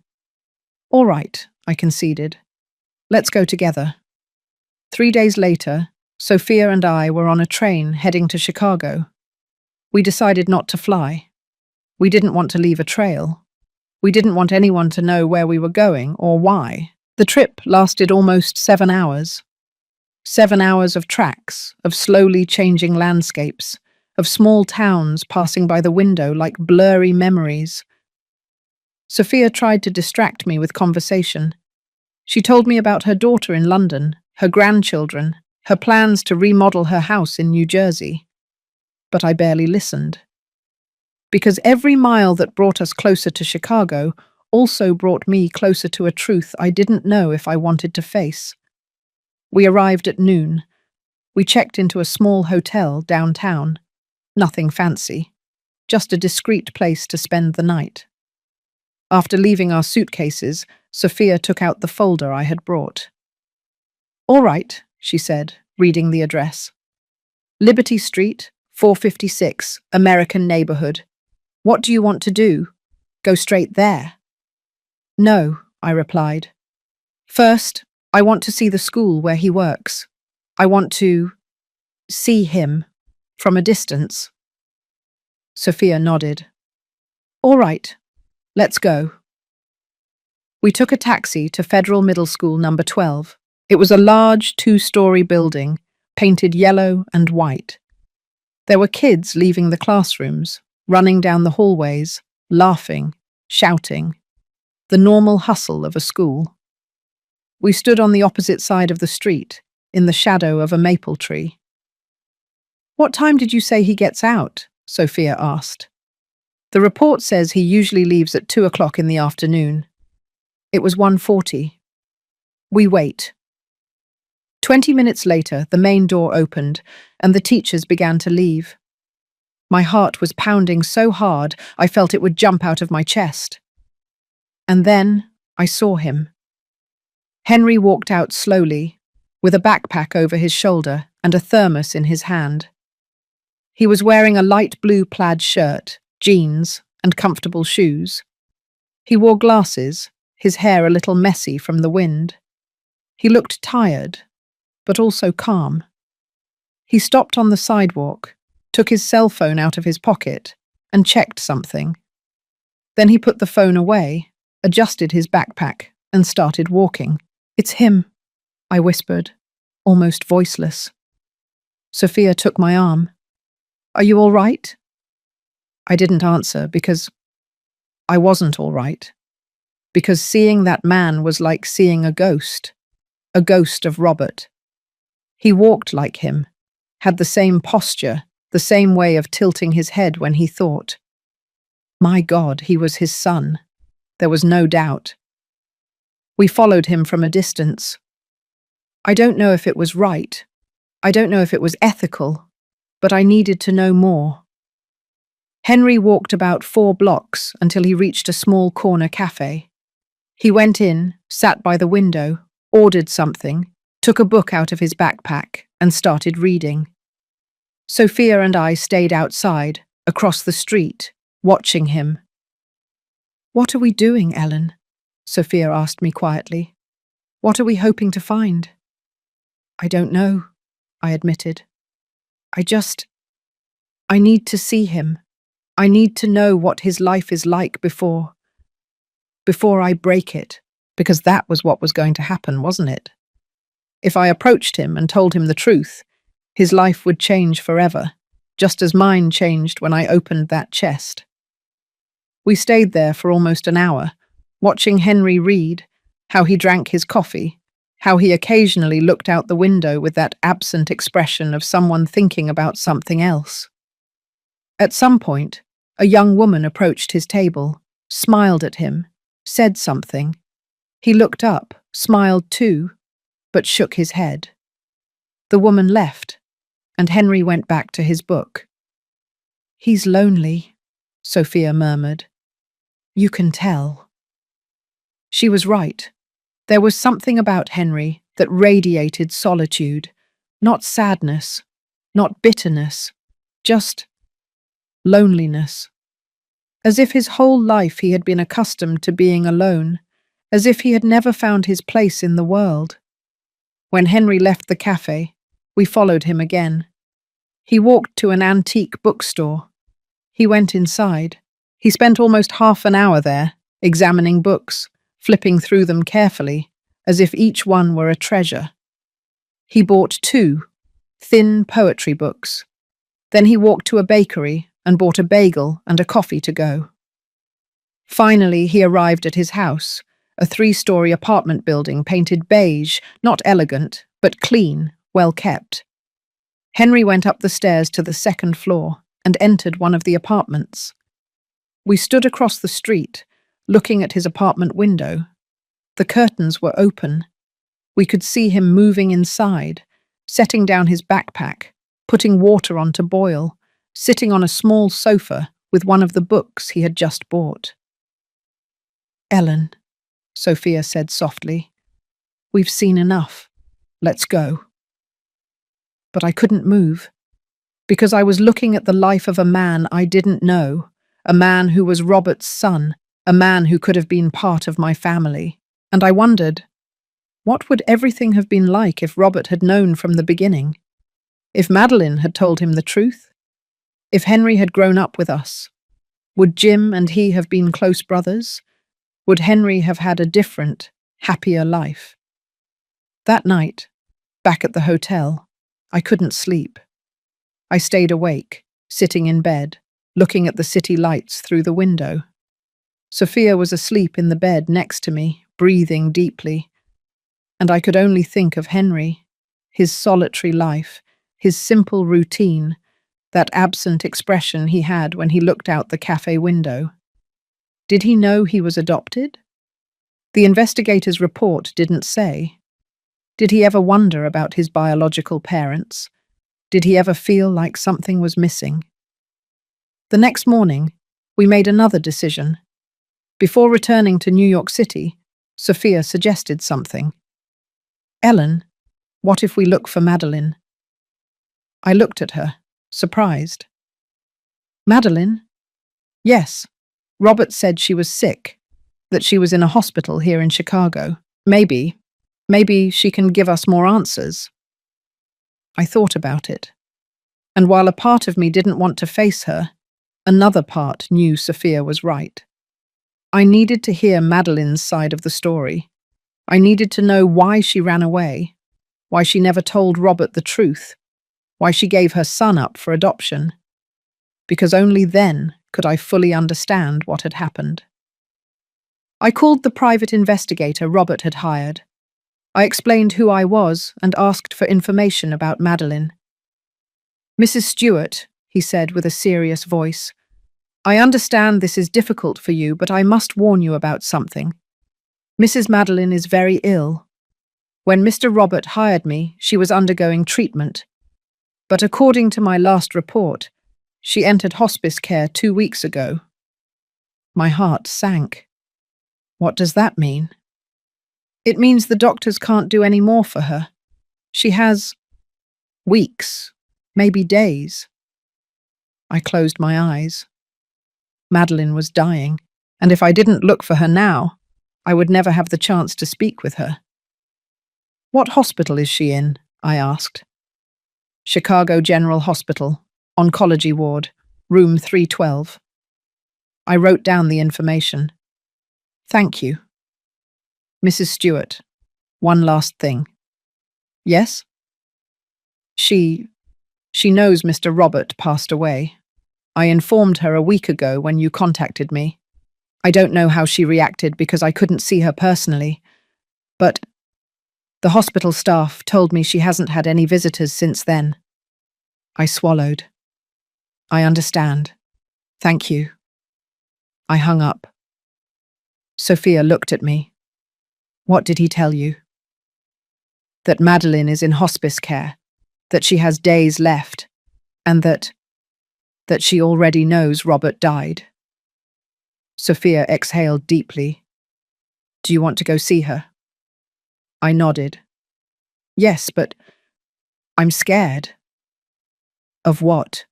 All right, I conceded. Let's go together. 3 days later, Sophia and I were on a train heading to Chicago. We decided not to fly. We didn't want to leave a trail. We didn't want anyone to know where we were going or why. The trip lasted almost 7 hours. 7 hours of tracks, of slowly changing landscapes, of small towns passing by the window like blurry memories. Sophia tried to distract me with conversation. She told me about her daughter in London, her grandchildren, her plans to remodel her house in New Jersey. But I barely listened. Because every mile that brought us closer to Chicago also brought me closer to a truth I didn't know if I wanted to face. We arrived at noon. We checked into a small hotel downtown. Nothing fancy, just a discreet place to spend the night. After leaving our suitcases, Sophia took out the folder I had brought. All right, she said, reading the address. Liberty Street, 456, American Neighborhood. What do you want to do? Go straight there? No, I replied. First, I want to see the school where he works. I want to... See him from a distance. Sophia nodded. All right, let's go. We took a taxi to Federal Middle School number 12. It was a large two-story building, painted yellow and white. There were kids leaving the classrooms, running down the hallways, laughing, shouting. The normal hustle of a school. We stood on the opposite side of the street, in the shadow of a maple tree. What time did you say he gets out? Sophia asked. The report says he usually leaves at 2 o'clock in the afternoon. It was 1:40. We wait. 20 minutes later, the main door opened, and the teachers began to leave. My heart was pounding so hard, I felt it would jump out of my chest. And then I saw him. Henry walked out slowly, with a backpack over his shoulder and a thermos in his hand. He was wearing a light blue plaid shirt, jeans, and comfortable shoes. He wore glasses, his hair a little messy from the wind. He looked tired, but also calm. He stopped on the sidewalk, took his cell phone out of his pocket, and checked something. Then he put the phone away, adjusted his backpack, and started walking. It's him, I whispered, almost voiceless. Sophia took my arm. Are you all right? I didn't answer because I wasn't all right. Because seeing that man was like seeing a ghost of Robert. He walked like him, had the same posture, the same way of tilting his head when he thought. My God, he was his son. There was no doubt. We followed him from a distance. I don't know if it was right. I don't know if it was ethical, but I needed to know more. Henry walked about 4 blocks until he reached a small corner cafe. He went in, sat by the window, ordered something, took a book out of his backpack, and started reading. Sophia and I stayed outside, across the street, watching him. What are we doing, Ellen? Sophia asked me quietly. What are we hoping to find? I don't know, I admitted. I need to see him. I need to know what his life is like before I break it, because that was what was going to happen, wasn't it? If I approached him and told him the truth, his life would change forever, just as mine changed when I opened that chest. We stayed there for almost an hour, watching Henry read, how he drank his coffee, how he occasionally looked out the window with that absent expression of someone thinking about something else. At some point, a young woman approached his table, smiled at him, said something. He looked up, smiled too, but shook his head. The woman left, and Henry went back to his book. He's lonely, Sophia murmured. You can tell. She was right. There was something about Henry that radiated solitude, not sadness, not bitterness, just loneliness. As if his whole life he had been accustomed to being alone, as if he had never found his place in the world. When Henry left the cafe, we followed him again. He walked to an antique bookstore. He went inside. He spent almost half an hour there, examining books, flipping through them carefully, as if each one were a treasure. He bought 2 thin poetry books. Then he walked to a bakery and bought a bagel and a coffee to go. Finally, he arrived at his house, a 3-story apartment building painted beige, not elegant, but clean, well kept. Henry went up the stairs to the 2nd floor and entered one of the apartments. We stood across the street, looking at his apartment window. The curtains were open. We could see him moving inside, setting down his backpack, putting water on to boil, sitting on a small sofa with one of the books he had just bought. Ellen, Sophia said softly, we've seen enough. Let's go. But I couldn't move, because I was looking at the life of a man I didn't know, a man who was Robert's son, a man who could have been part of my family. And I wondered, what would everything have been like if Robert had known from the beginning? If Madeline had told him the truth? If Henry had grown up with us? Would Jim and he have been close brothers? Would Henry have had a different, happier life? That night, back at the hotel, I couldn't sleep. I stayed awake, sitting in bed, looking at the city lights through the window. Sophia was asleep in the bed next to me, breathing deeply, and I could only think of Henry, his solitary life, his simple routine, that absent expression he had when he looked out the cafe window. Did he know he was adopted? The investigator's report didn't say. Did he ever wonder about his biological parents? Did he ever feel like something was missing? The next morning, we made another decision. Before returning to New York City, Sophia suggested something. "Ellen, what if we look for Madeline?" I looked at her, surprised. "Madeline?" "Yes. Robert said she was sick, that she was in a hospital here in Chicago. Maybe she can give us more answers." I thought about it, and while a part of me didn't want to face her, another part knew Sophia was right. I needed to hear Madeline's side of the story. I needed to know why she ran away, why she never told Robert the truth, why she gave her son up for adoption, because only then could I fully understand what had happened. I called the private investigator Robert had hired. I explained who I was and asked for information about Madeline. "Mrs. Stewart," he said with a serious voice, "I understand this is difficult for you, but I must warn you about something. Mrs. Madeline is very ill. When Mr. Robert hired me, she was undergoing treatment. But according to my last report, she entered hospice care 2 weeks ago." My heart sank. What does that mean? "It means the doctors can't do any more for her. She has weeks, maybe days." I closed my eyes. Madeline was dying, and if I didn't look for her now, I would never have the chance to speak with her. "What hospital is she in?" I asked. "Chicago General Hospital, Oncology Ward, room 312. I wrote down the information. "Thank you." "Mrs. Stewart, one last thing." "Yes?" She knows Mr. Robert passed away. I informed her a week ago when you contacted me. I don't know how she reacted because I couldn't see her personally, but the hospital staff told me she hasn't had any visitors since then." I swallowed. "I understand. Thank you." I hung up. Sophia looked at me. "What did he tell you?" "That Madeline is in hospice care, that she has days left, and that she already knows Robert died." Sophia exhaled deeply. "Do you want to go see her?" I nodded. "Yes, but I'm scared." "Of what?"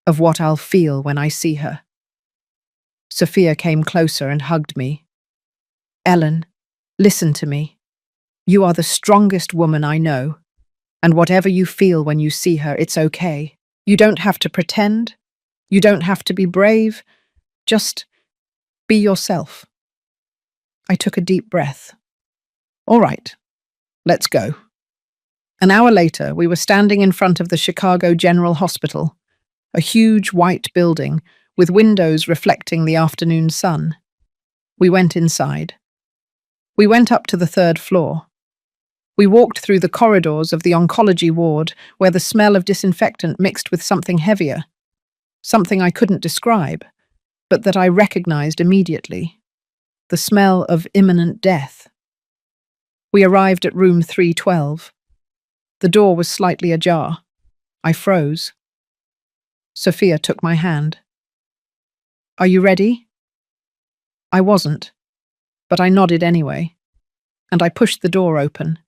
"Of what I'll feel when I see her." Sophia came closer and hugged me. "Ellen, listen to me. You are the strongest woman I know, and whatever you feel when you see her, it's okay. You don't have to pretend. You don't have to be brave. Just be yourself." I took a deep breath. "All right, let's go." An hour later, we were standing in front of the Chicago General Hospital, a huge white building with windows reflecting the afternoon sun. We went inside. We went up to the 3rd floor. We walked through the corridors of the oncology ward where the smell of disinfectant mixed with something heavier, something I couldn't describe, but that I recognized immediately. The smell of imminent death. We arrived at room 312. The door was slightly ajar. I froze. Sophia took my hand. "Are you ready?" I wasn't, but I nodded anyway, and I pushed the door open.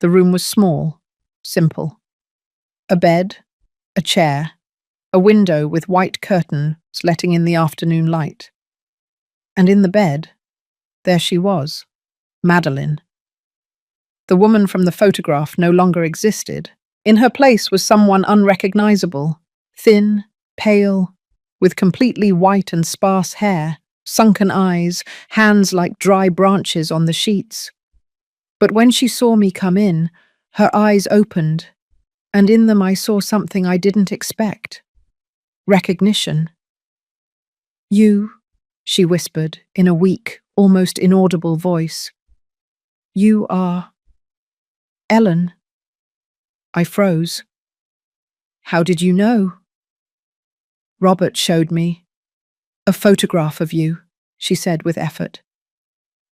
The room was small, simple. A bed, a chair, a window with white curtains letting in the afternoon light. And in the bed, there she was, Madeline. The woman from the photograph no longer existed, In her place was someone unrecognizable, thin, pale, with completely white and sparse hair, sunken eyes, hands like dry branches on the sheets. But when she saw me come in, her eyes opened, and in them I saw something I didn't expect. Recognition. "You," she whispered in a weak, almost inaudible voice. "You are Ellen." I froze. "How did you know?" "Robert showed me. A photograph of you," she said with effort.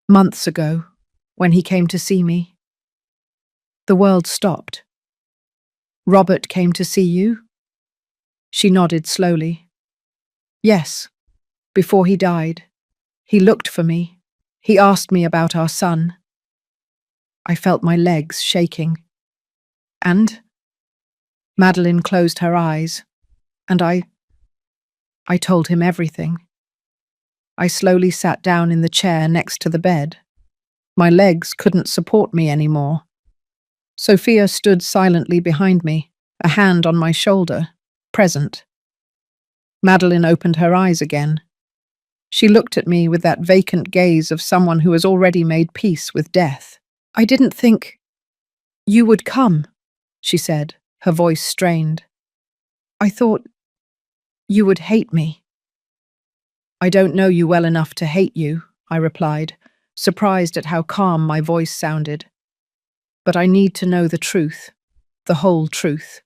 "Months ago, when he came to see me." The world stopped. "Robert came to see you?" She nodded slowly. "Yes, before he died. He looked for me. He asked me about our son." I felt my legs shaking. "And?" Madeline closed her eyes, and I told him everything. I slowly sat down in the chair next to the bed. My legs couldn't support me anymore. Sophia stood silently behind me, a hand on my shoulder, present. Madeline opened her eyes again. She looked at me with that vacant gaze of someone who has already made peace with death. "I didn't think you would come," she said, her voice strained. "I thought you would hate me." "I don't know you well enough to hate you," I replied, surprised at how calm my voice sounded. "But I need to know the truth, the whole truth."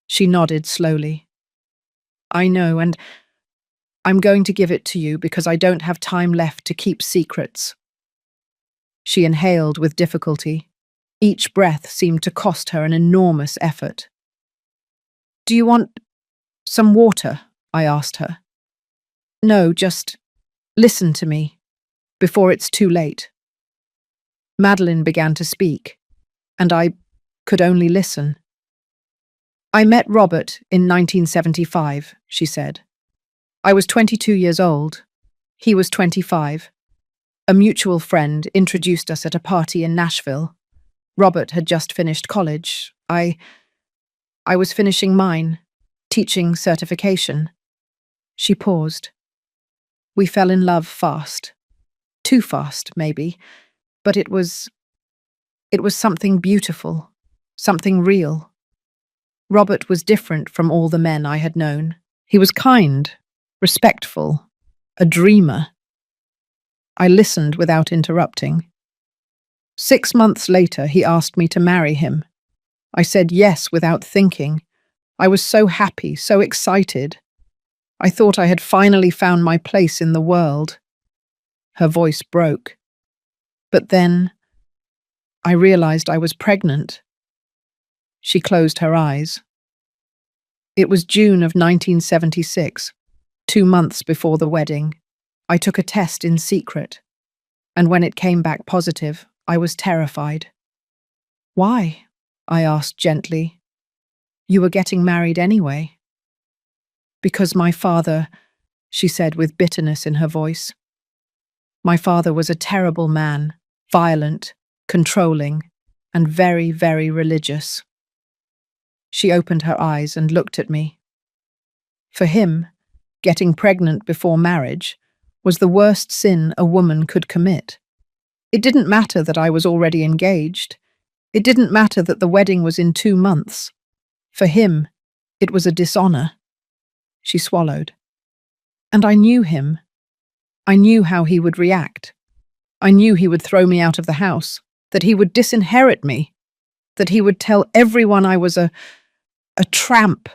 She nodded slowly. "I know, and I'm going to give it to you because I don't have time left to keep secrets." She inhaled with difficulty. Each breath seemed to cost her an enormous effort. "Do you want some water?" I asked her. "No, just listen to me, before it's too late." Madeline began to speak, and I could only listen. "I met Robert in 1975, she said. "I was 22 years old. He was 25. A mutual friend introduced us at a party in Nashville. Robert had just finished college. I was finishing mine, teaching certification." She paused. "We fell in love fast. Too fast, maybe, but it was something beautiful, something real. Robert was different from all the men I had known. He was kind, respectful, a dreamer." I listened without interrupting. 6 months later, he asked me to marry him. I said yes without thinking. I was so happy, so excited. I thought I had finally found my place in the world. Her voice broke. But then I realized I was pregnant. She closed her eyes. It was June of 1976, 2 months before the wedding. I took a test in secret, and when it came back positive, I was terrified. "Why?" I asked gently. "You were getting married anyway." "Because my father," she said with bitterness in her voice. "My father was a terrible man, violent, controlling, and very, very religious." She opened her eyes and looked at me. For him, getting pregnant before marriage was the worst sin a woman could commit. It didn't matter that I was already engaged. It didn't matter that the wedding was in 2 months. For him, it was a dishonor. She swallowed. And I knew him. I knew how he would react. I knew he would throw me out of the house, that he would disinherit me, that he would tell everyone I was a tramp.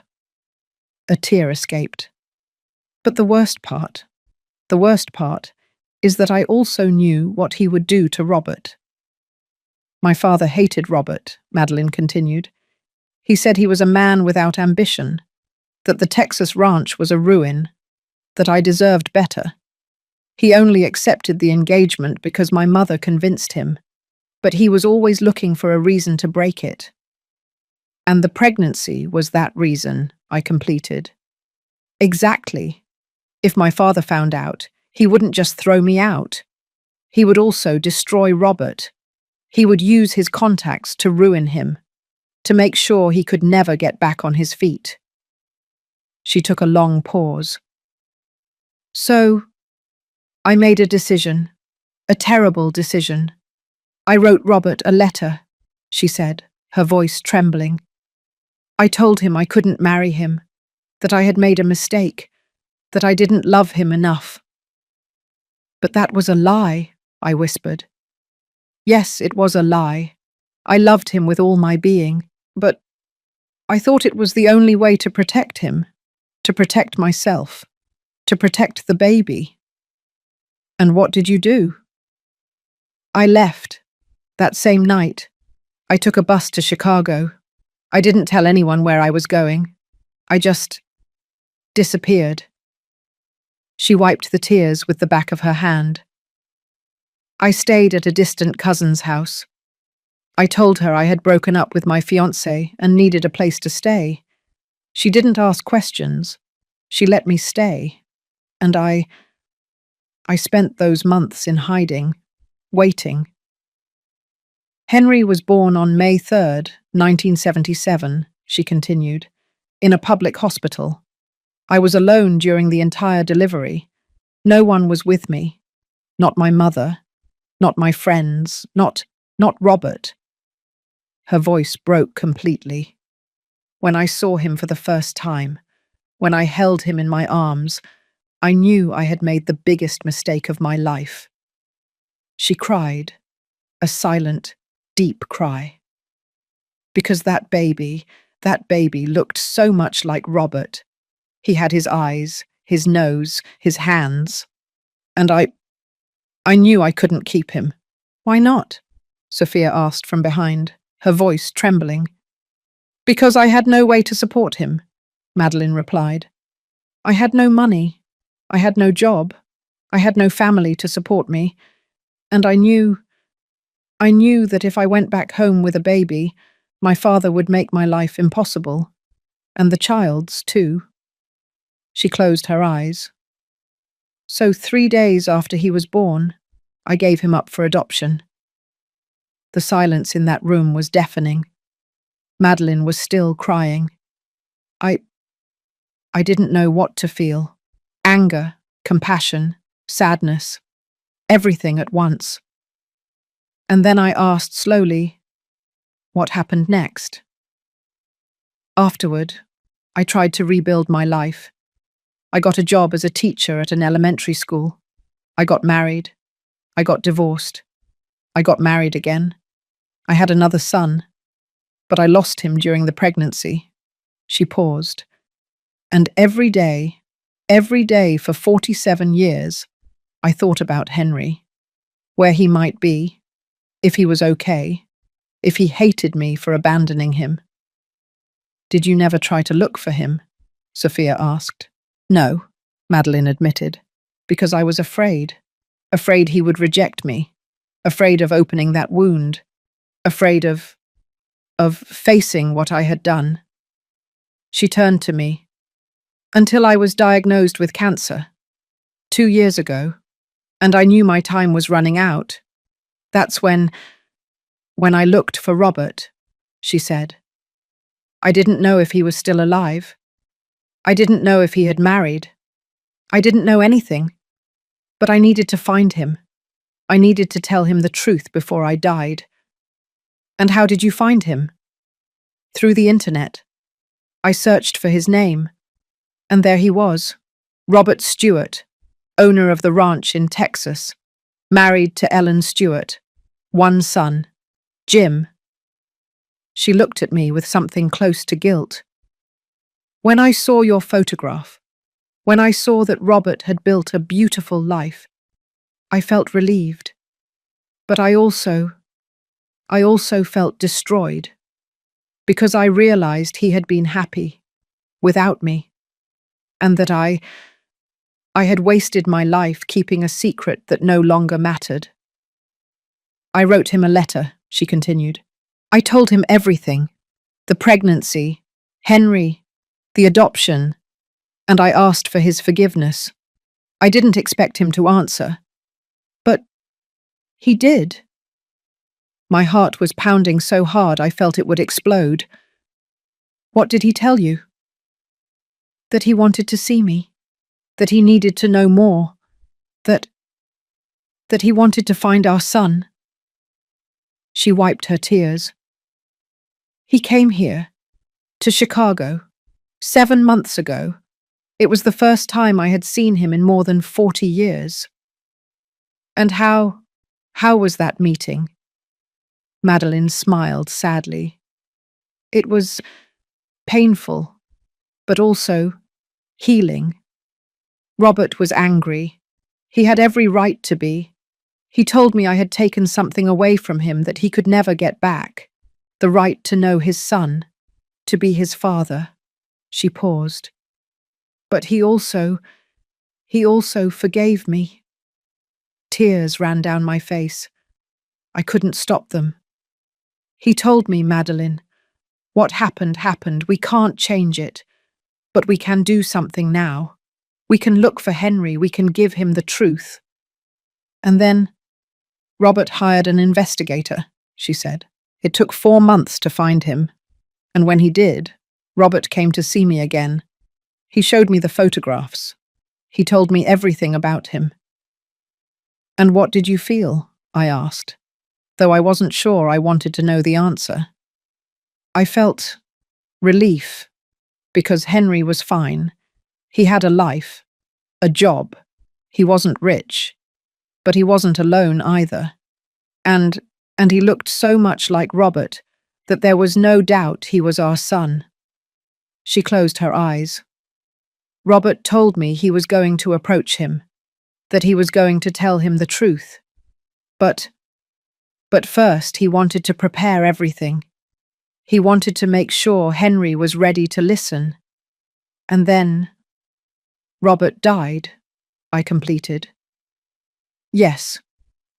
A tear escaped. But the worst part is that I also knew what he would do to Robert. "My father hated Robert," Madeline continued. "He said he was a man without ambition, that the Texas ranch was a ruin, that I deserved better. He only accepted the engagement because my mother convinced him, but he was always looking for a reason to break it. And the pregnancy was that reason," I completed. "Exactly. If my father found out, he wouldn't just throw me out. He would also destroy Robert. He would use his contacts to ruin him. to make sure he could never get back on his feet. She took a long pause. So, I made a decision, a terrible decision. I wrote Robert a letter, she said, her voice trembling. I told him I couldn't marry him, that I had made a mistake, that I didn't love him enough. But that was a lie, I whispered. Yes, it was a lie. I loved him with all my being, but I thought it was the only way to protect him, to protect myself, to protect the baby. And what did you do? I left. That same night, I took a bus to Chicago. I didn't tell anyone where I was going. I just disappeared. She wiped the tears with the back of her hand. I stayed at a distant cousin's house. I told her I had broken up with my fiancé and needed a place to stay. She didn't ask questions. She let me stay. And I spent those months in hiding, waiting. Henry was born on May 3rd, 1977, she continued, in a public hospital. I was alone during the entire delivery. No one was with me. Not my mother, not my friends, not Robert. Her voice broke completely. When I saw him for the first time, when I held him in my arms, I knew I had made the biggest mistake of my life. She cried, a silent, deep cry. Because that baby looked so much like Robert. He had his eyes, his nose, his hands. And I knew I couldn't keep him. Why not? Sophia asked from behind, her voice trembling. Because I had no way to support him, Madeline replied. I had no money. I had no job. I had no family to support me. And I knew that if I went back home with a baby, my father would make my life impossible. And the child's, too. She closed her eyes. So 3 days after he was born, I gave him up for adoption. The silence in that room was deafening. Madeline was still crying. I didn't know what to feel. Anger, compassion, sadness, everything at once. And then I asked slowly, what happened next? Afterward, I tried to rebuild my life. I got a job as a teacher at an elementary school. I got married. I got divorced. I got married again. I had another son, but I lost him during the pregnancy. She paused. And every day for 47 years, I thought about Henry, where he might be, if he was okay, if he hated me for abandoning him. Did you never try to look for him? Sophia asked. No, Madeline admitted, because I was afraid he would reject me, afraid of opening that wound, afraid of facing what I had done. She turned to me. Until I was diagnosed with cancer, 2 years ago, and I knew my time was running out. That's when I looked for Robert, she said. I didn't know if he was still alive. I didn't know if he had married. I didn't know anything. But I needed to find him. I needed to tell him the truth before I died. And how did you find him? Through the internet. I searched for his name. And there he was, Robert Stewart, owner of the ranch in Texas, married to Ellen Stewart, one son, Jim. She looked at me with something close to guilt. When I saw your photograph, when I saw that Robert had built a beautiful life, I felt relieved. But I also felt destroyed, because I realized he had been happy, without me. And that I had wasted my life keeping a secret that no longer mattered. I wrote him a letter, she continued. I told him everything, the pregnancy, Henry, the adoption, and I asked for his forgiveness. I didn't expect him to answer, but he did. My heart was pounding so hard I felt it would explode. What did he tell you? That he wanted to see me. That he needed to know more. That he wanted to find our son. She wiped her tears. He came here, to Chicago, 7 months ago. It was the first time I had seen him in more than 40 years. And how was that meeting? Madeline smiled sadly. It was painful, but also healing. Robert was angry. He had every right to be. He told me I had taken something away from him that he could never get back. The right to know his son, to be his father. She paused. But he also forgave me. Tears ran down my face. I couldn't stop them. He told me, Madeline, what happened happened. We can't change it. But we can do something now. We can look for Henry. We can give him the truth. And then Robert hired an investigator, she said. It took 4 months to find him. And when he did, Robert came to see me again. He showed me the photographs. He told me everything about him. And what did you feel? I asked, though I wasn't sure I wanted to know the answer. I felt relief, because Henry was fine. He had a life, a job. He wasn't rich, but he wasn't alone either. And he looked so much like Robert that there was no doubt he was our son. She closed her eyes. Robert told me he was going to approach him, that he was going to tell him the truth. But first he wanted to prepare everything. He wanted to make sure Henry was ready to listen. And then Robert died, I completed. Yes,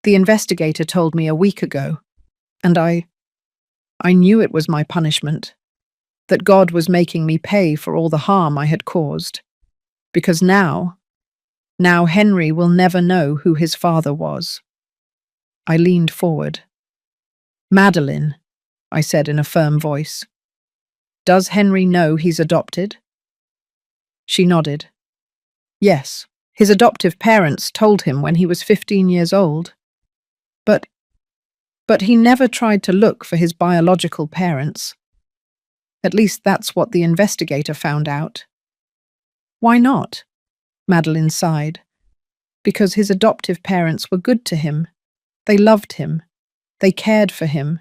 the investigator told me a week ago, and I knew it was my punishment, that God was making me pay for all the harm I had caused, because now Henry will never know who his father was. I leaned forward. Madeline, I said in a firm voice, does Henry know he's adopted? She nodded. Yes, his adoptive parents told him when he was 15 years old. But he never tried to look for his biological parents. At least that's what the investigator found out. Why not? Madeline sighed. Because his adoptive parents were good to him. They loved him. They cared for him.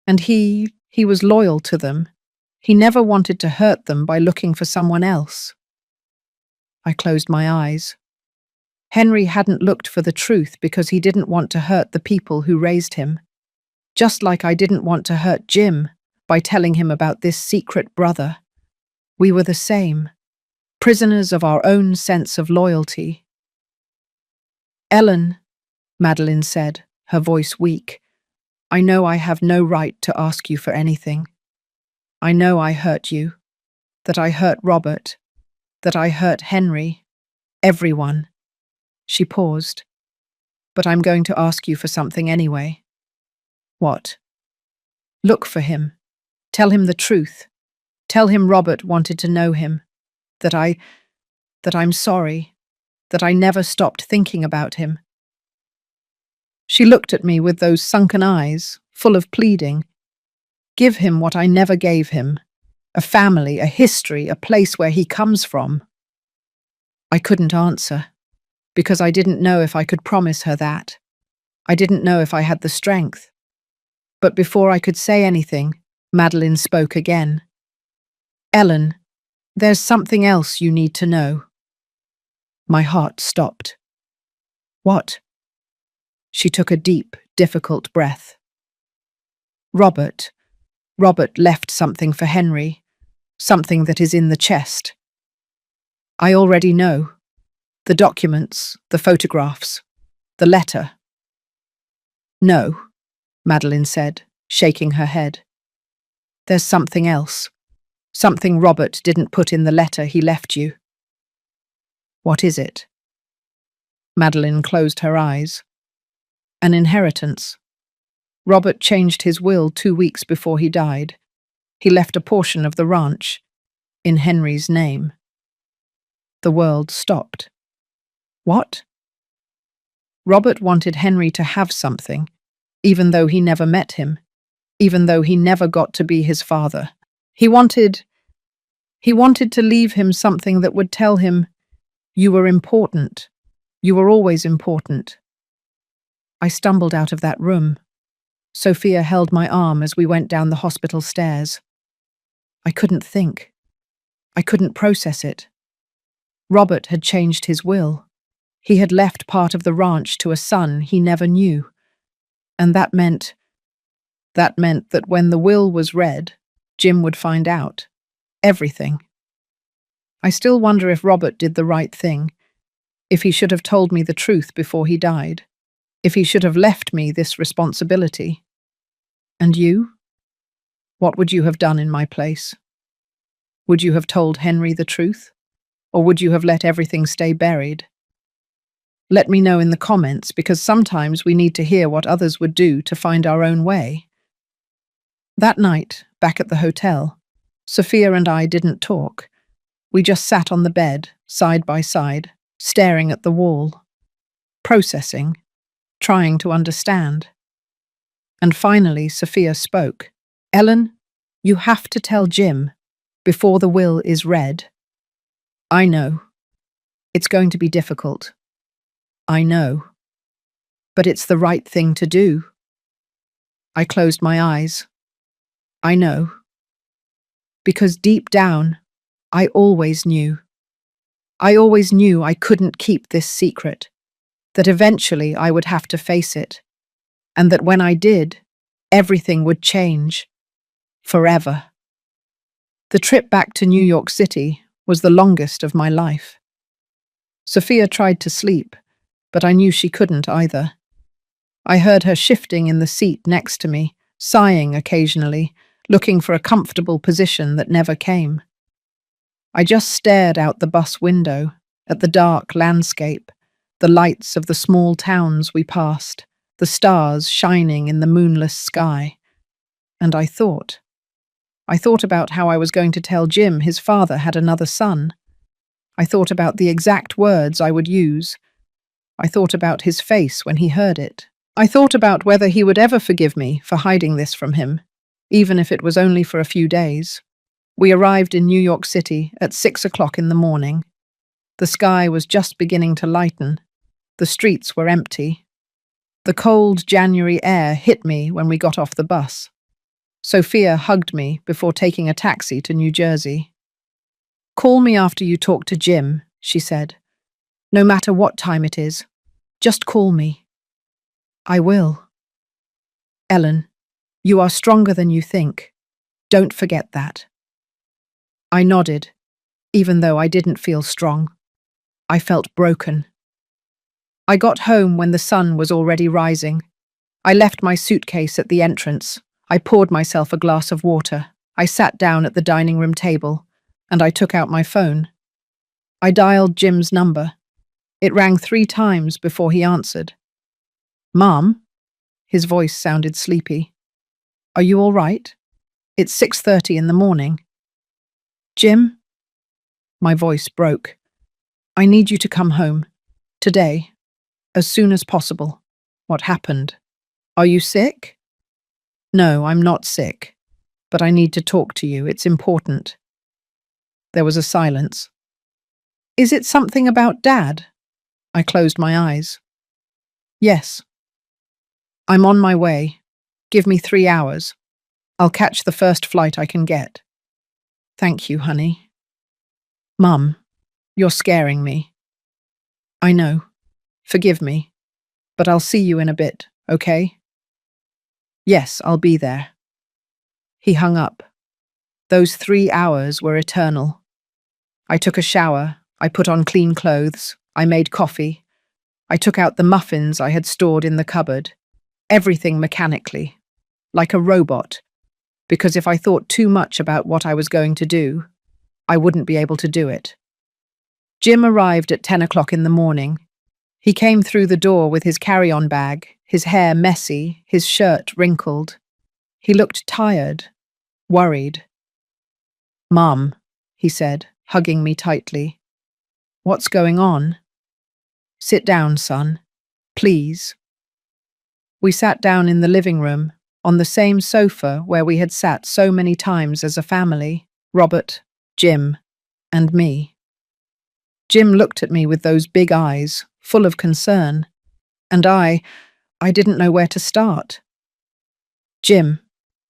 And he was loyal to them. He never wanted to hurt them by looking for someone else. I closed my eyes. Henry hadn't looked for the truth because he didn't want to hurt the people who raised him. Just like I didn't want to hurt Jim by telling him about this secret brother. We were the same, prisoners of our own sense of loyalty. Ellen, Madeline said, her voice weak, I know I have no right to ask you for anything. I know I hurt you, that I hurt Robert, that I hurt Henry, everyone. She paused. But I'm going to ask you for something anyway. What? Look for him. Tell him the truth. Tell him Robert wanted to know him. That I'm sorry. That I never stopped thinking about him. She looked at me with those sunken eyes, full of pleading. Give him what I never gave him. A family, a history, a place where he comes from. I couldn't answer, because I didn't know if I could promise her that. I didn't know if I had the strength. But before I could say anything, Madeline spoke again. Ellen, there's something else you need to know. My heart stopped. What? She took a deep, difficult breath. Robert left something for Henry, something that is in the chest. I already know. The documents, the photographs, the letter. No, Madeline said, shaking her head. There's something else. Something Robert didn't put in the letter he left you. What is it? Madeline closed her eyes. An inheritance. Robert changed his will 2 weeks before he died. He left a portion of the ranch in Henry's name. The world stopped. What? Robert wanted Henry to have something, even though he never met him, even though he never got to be his father. He wanted to leave him something that would tell him, "You were important. You were always important." I stumbled out of that room. Sophia held my arm as we went down the hospital stairs. I couldn't think. I couldn't process it. Robert had changed his will. He had left part of the ranch to a son he never knew. And that meant that when the will was read, Jim would find out. Everything. I still wonder if Robert did the right thing, if he should have told me the truth before he died, if he should have left me this responsibility. And you? What would you have done in my place? Would you have told Henry the truth? Or would you have let everything stay buried? Let me know in the comments, because sometimes we need to hear what others would do to find our own way. That night, back at the hotel, Sophia and I didn't talk. We just sat on the bed, side by side, staring at the wall, processing, trying to understand. And finally, Sophia spoke. "Ellen, you have to tell Jim before the will is read." "I know. It's going to be difficult. I know. But it's the right thing to do." I closed my eyes. "I know. Because deep down, I always knew. I always knew I couldn't keep this secret, that eventually I would have to face it, and that when I did, everything would change. Forever." The trip back to New York City was the longest of my life. Sophia tried to sleep, but I knew she couldn't either. I heard her shifting in the seat next to me, sighing occasionally, looking for a comfortable position that never came. I just stared out the bus window, at the dark landscape, the lights of the small towns we passed, the stars shining in the moonless sky. And I thought about how I was going to tell Jim his father had another son. I thought about the exact words I would use. I thought about his face when he heard it. I thought about whether he would ever forgive me for hiding this from him, even if it was only for a few days. We arrived in New York City at 6 o'clock in the morning. The sky was just beginning to lighten. The streets were empty. The cold January air hit me when we got off the bus. Sophia hugged me before taking a taxi to New Jersey. "Call me after you talk to Jim," she said. "No matter what time it is, just call me." "I will." "Ellen, you are stronger than you think. Don't forget that." I nodded, even though I didn't feel strong. I felt broken. I got home when the sun was already rising. I left my suitcase at the entrance. I poured myself a glass of water. I sat down at the dining room table, and I took out my phone. I dialed Jim's number. It rang 3 times before he answered. "Mom?" His voice sounded sleepy. "Are you all right? It's 6:30 in the morning." "Jim?" My voice broke. "I need you to come home. Today. As soon as possible." "What happened? Are you sick?" "No, I'm not sick. But I need to talk to you. It's important." There was a silence. "Is it something about Dad?" I closed my eyes. "Yes." "I'm on my way. Give me 3 hours. I'll catch the first flight I can get." "Thank you, honey." "Mum, you're scaring me." "I know. Forgive me. But I'll see you in a bit, okay?" "Yes, I'll be there." He hung up. Those 3 hours were eternal. I took a shower. I put on clean clothes. I made coffee. I took out the muffins I had stored in the cupboard. Everything mechanically, like a robot, because if I thought too much about what I was going to do, I wouldn't be able to do it. Jim arrived at 10 o'clock in the morning. He came through the door with his carry-on bag, his hair messy, his shirt wrinkled. He looked tired, worried. "Mum," he said, hugging me tightly. "What's going on?" "Sit down, son. Please." We sat down in the living room, on the same sofa where we had sat so many times as a family, Robert, Jim, and me. Jim looked at me with those big eyes, full of concern, and I didn't know where to start. "Jim,"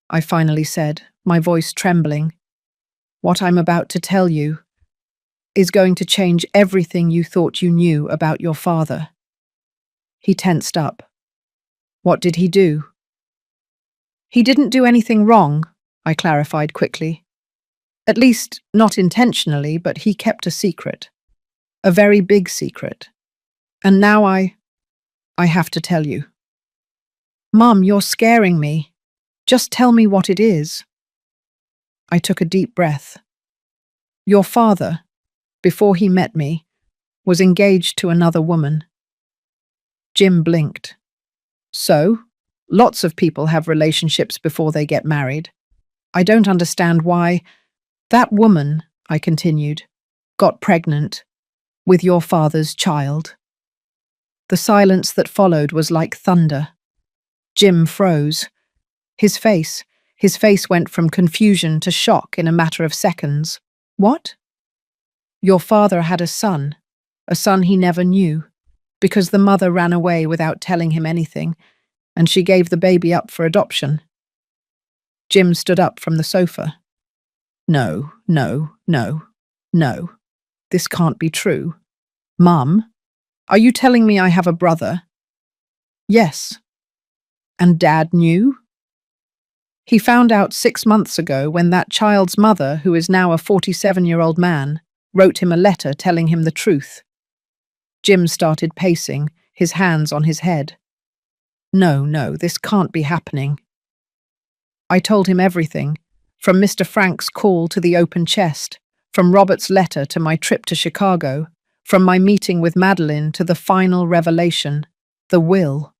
I finally said, my voice trembling, "what I'm about to tell you is going to change everything you thought you knew about your father." He tensed up. "What did he do?" "He didn't do anything wrong," I clarified quickly. "At least, not intentionally, but he kept a secret. A very big secret. And now I have to tell you." "Mum, you're scaring me. Just tell me what it is." I took a deep breath. "Your father, before he met me, was engaged to another woman." Jim blinked. "So? Lots of people have relationships before they get married. I don't understand why—" "That woman," I continued, "got pregnant with your father's child." The silence that followed was like thunder. Jim froze. His face went from confusion to shock in a matter of seconds. "What?" "Your father had a son he never knew, because the mother ran away without telling him anything, and she gave the baby up for adoption." Jim stood up from the sofa. "No, no, no, no. This can't be true. Mum, are you telling me I have a brother?" "Yes." "And Dad knew?" "He found out 6 months ago when that child's mother, who is now a 47-year-old man, wrote him a letter telling him the truth." Jim started pacing, his hands on his head. No, this can't be happening." I told him everything, from Mr. Frank's call to the open chest, from Robert's letter to my trip to Chicago, from my meeting with Madeline to the final revelation, the will.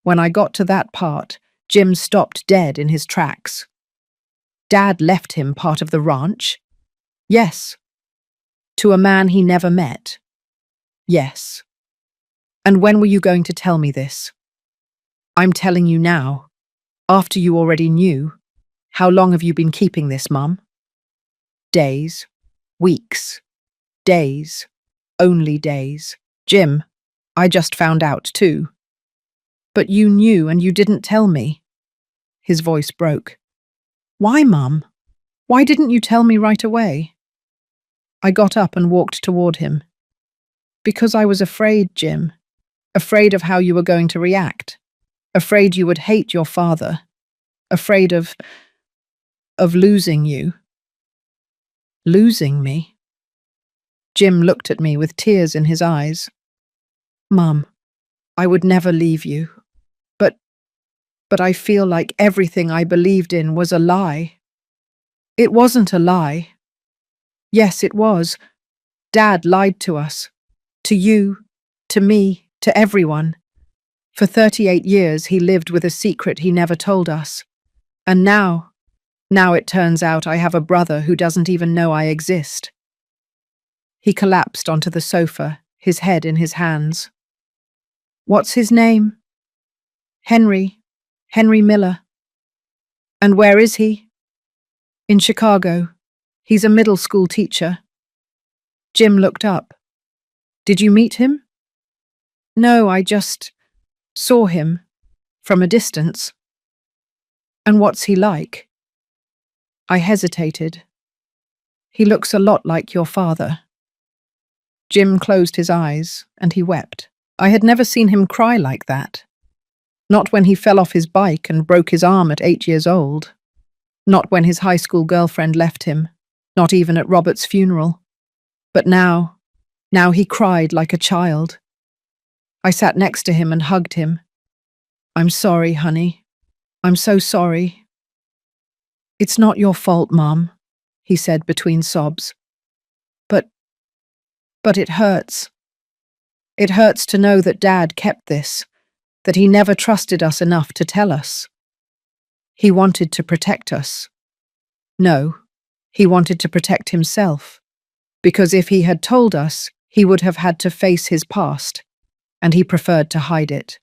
When I got to that part, Jim stopped dead in his tracks. "Dad left him part of the ranch?" "Yes." "To a man he never met?" "Yes." "And when were you going to tell me this?" "I'm telling you now. After you already knew. How long have you been keeping this, Mum?" "Days. Weeks. Days. Only days." "Jim, I just found out too." "But you knew and you didn't tell me." His voice broke. "Why, Mum? Why didn't you tell me right away?" I got up and walked toward him. "Because I was afraid, Jim. Afraid of how you were going to react. Afraid you would hate your father. Afraid of losing you." "Losing me?" Jim looked at me with tears in his eyes. "Mum, I would never leave you. But I feel like everything I believed in was a lie." "It wasn't a lie." "Yes, it was. Dad lied to us. To you, to me, to everyone. For 38 years he lived with a secret he never told us. And now it turns out I have a brother who doesn't even know I exist." He collapsed onto the sofa, his head in his hands. "What's his name?" Henry Miller." "And where is he?" "In Chicago. He's a middle school teacher." Jim looked up. "Did you meet him?" "No, I just saw him. From a distance." "And what's he like?" I hesitated. "He looks a lot like your father." Jim closed his eyes, and he wept. I had never seen him cry like that. Not when he fell off his bike and broke his arm at 8 years old. Not when his high school girlfriend left him. Not even at Robert's funeral. But now he cried like a child. I sat next to him and hugged him. "I'm sorry, honey. I'm so sorry." "It's not your fault, Mom," he said between sobs. But it hurts. It hurts to know that Dad kept this that he never trusted us enough to tell us. He wanted to protect us. No, he wanted to protect himself, because if he had told us, he would have had to face his past, and he preferred to hide it.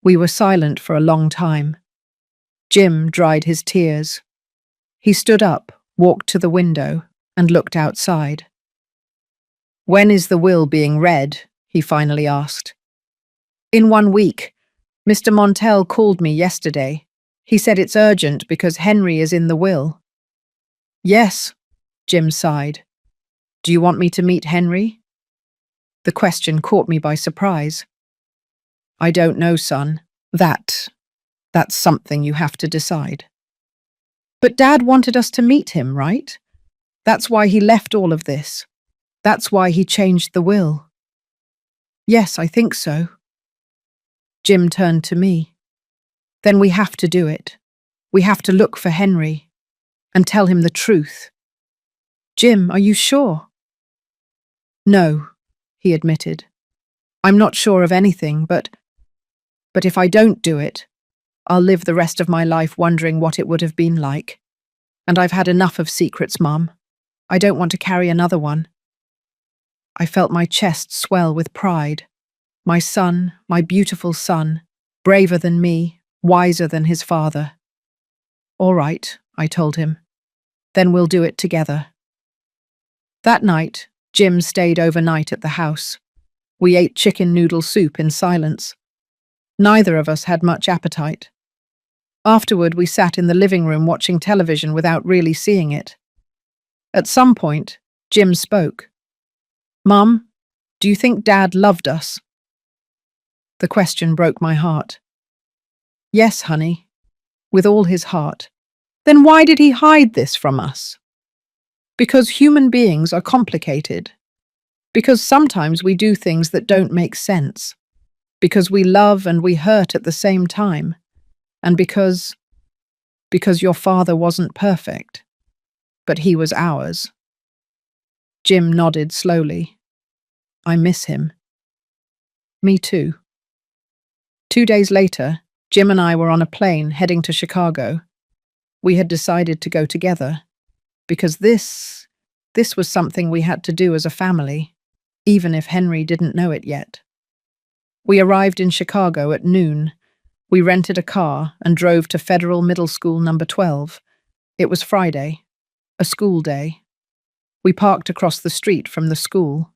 We were silent for a long time. Jim dried his tears. He stood up, walked to the window, and looked outside. "When is the will being read?" he finally asked. "In 1 week. Mr. Montell called me yesterday. He said it's urgent because Henry is in the will." "Yes," Jim sighed. "Do you want me to meet Henry?" The question caught me by surprise. "I don't know, son. That's something you have to decide." "But Dad wanted us to meet him, right? That's why he left all of this. That's why he changed the will." "Yes, I think so." Jim turned to me. "Then we have to do it. We have to look for Henry and tell him the truth." "Jim, are you sure?" "No," he admitted. "I'm not sure of anything, but if I don't do it, I'll live the rest of my life wondering what it would have been like. And I've had enough of secrets, Mum. I don't want to carry another one." I felt my chest swell with pride. My son, my beautiful son, braver than me, wiser than his father. "All right," I told him. "Then we'll do it together." That night, Jim stayed overnight at the house. We ate chicken noodle soup in silence. Neither of us had much appetite. Afterward, we sat in the living room watching television without really seeing it. At some point, Jim spoke. "Mum, do you think Dad loved us?" The question broke my heart. "Yes, honey, with all his heart." "Then why did he hide this from us?" "Because human beings are complicated. Because sometimes we do things that don't make sense. Because we love and we hurt at the same time. And because your father wasn't perfect. But he was ours." Jim nodded slowly. "I miss him." "Me too." 2 days later, Jim and I were on a plane heading to Chicago. We had decided to go together, because this was something we had to do as a family, even if Henry didn't know it yet. We arrived in Chicago at noon. We rented a car and drove to Federal Middle School number 12. It was Friday, a school day. We parked across the street from the school,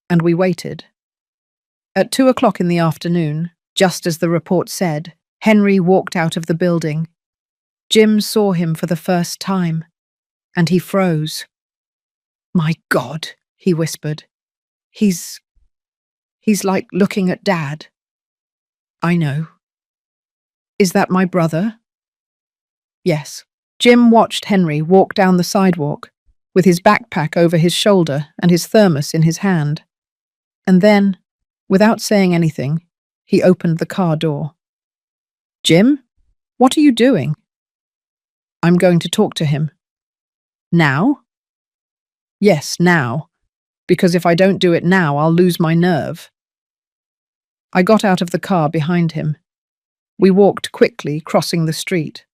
and we waited. At 2 o'clock in the afternoon, just as the report said, Henry walked out of the building. Jim saw him for the first time, and he froze. "My God," he whispered. He's like looking at Dad." "I know." "Is that my brother?" "Yes." Jim watched Henry walk down the sidewalk, with his backpack over his shoulder and his thermos in his hand. And then, without saying anything, he opened the car door. "Jim, what are you doing?" "I'm going to talk to him." "Now?" "Yes, now. Because if I don't do it now, I'll lose my nerve." I got out of the car behind him. We walked quickly, crossing the street.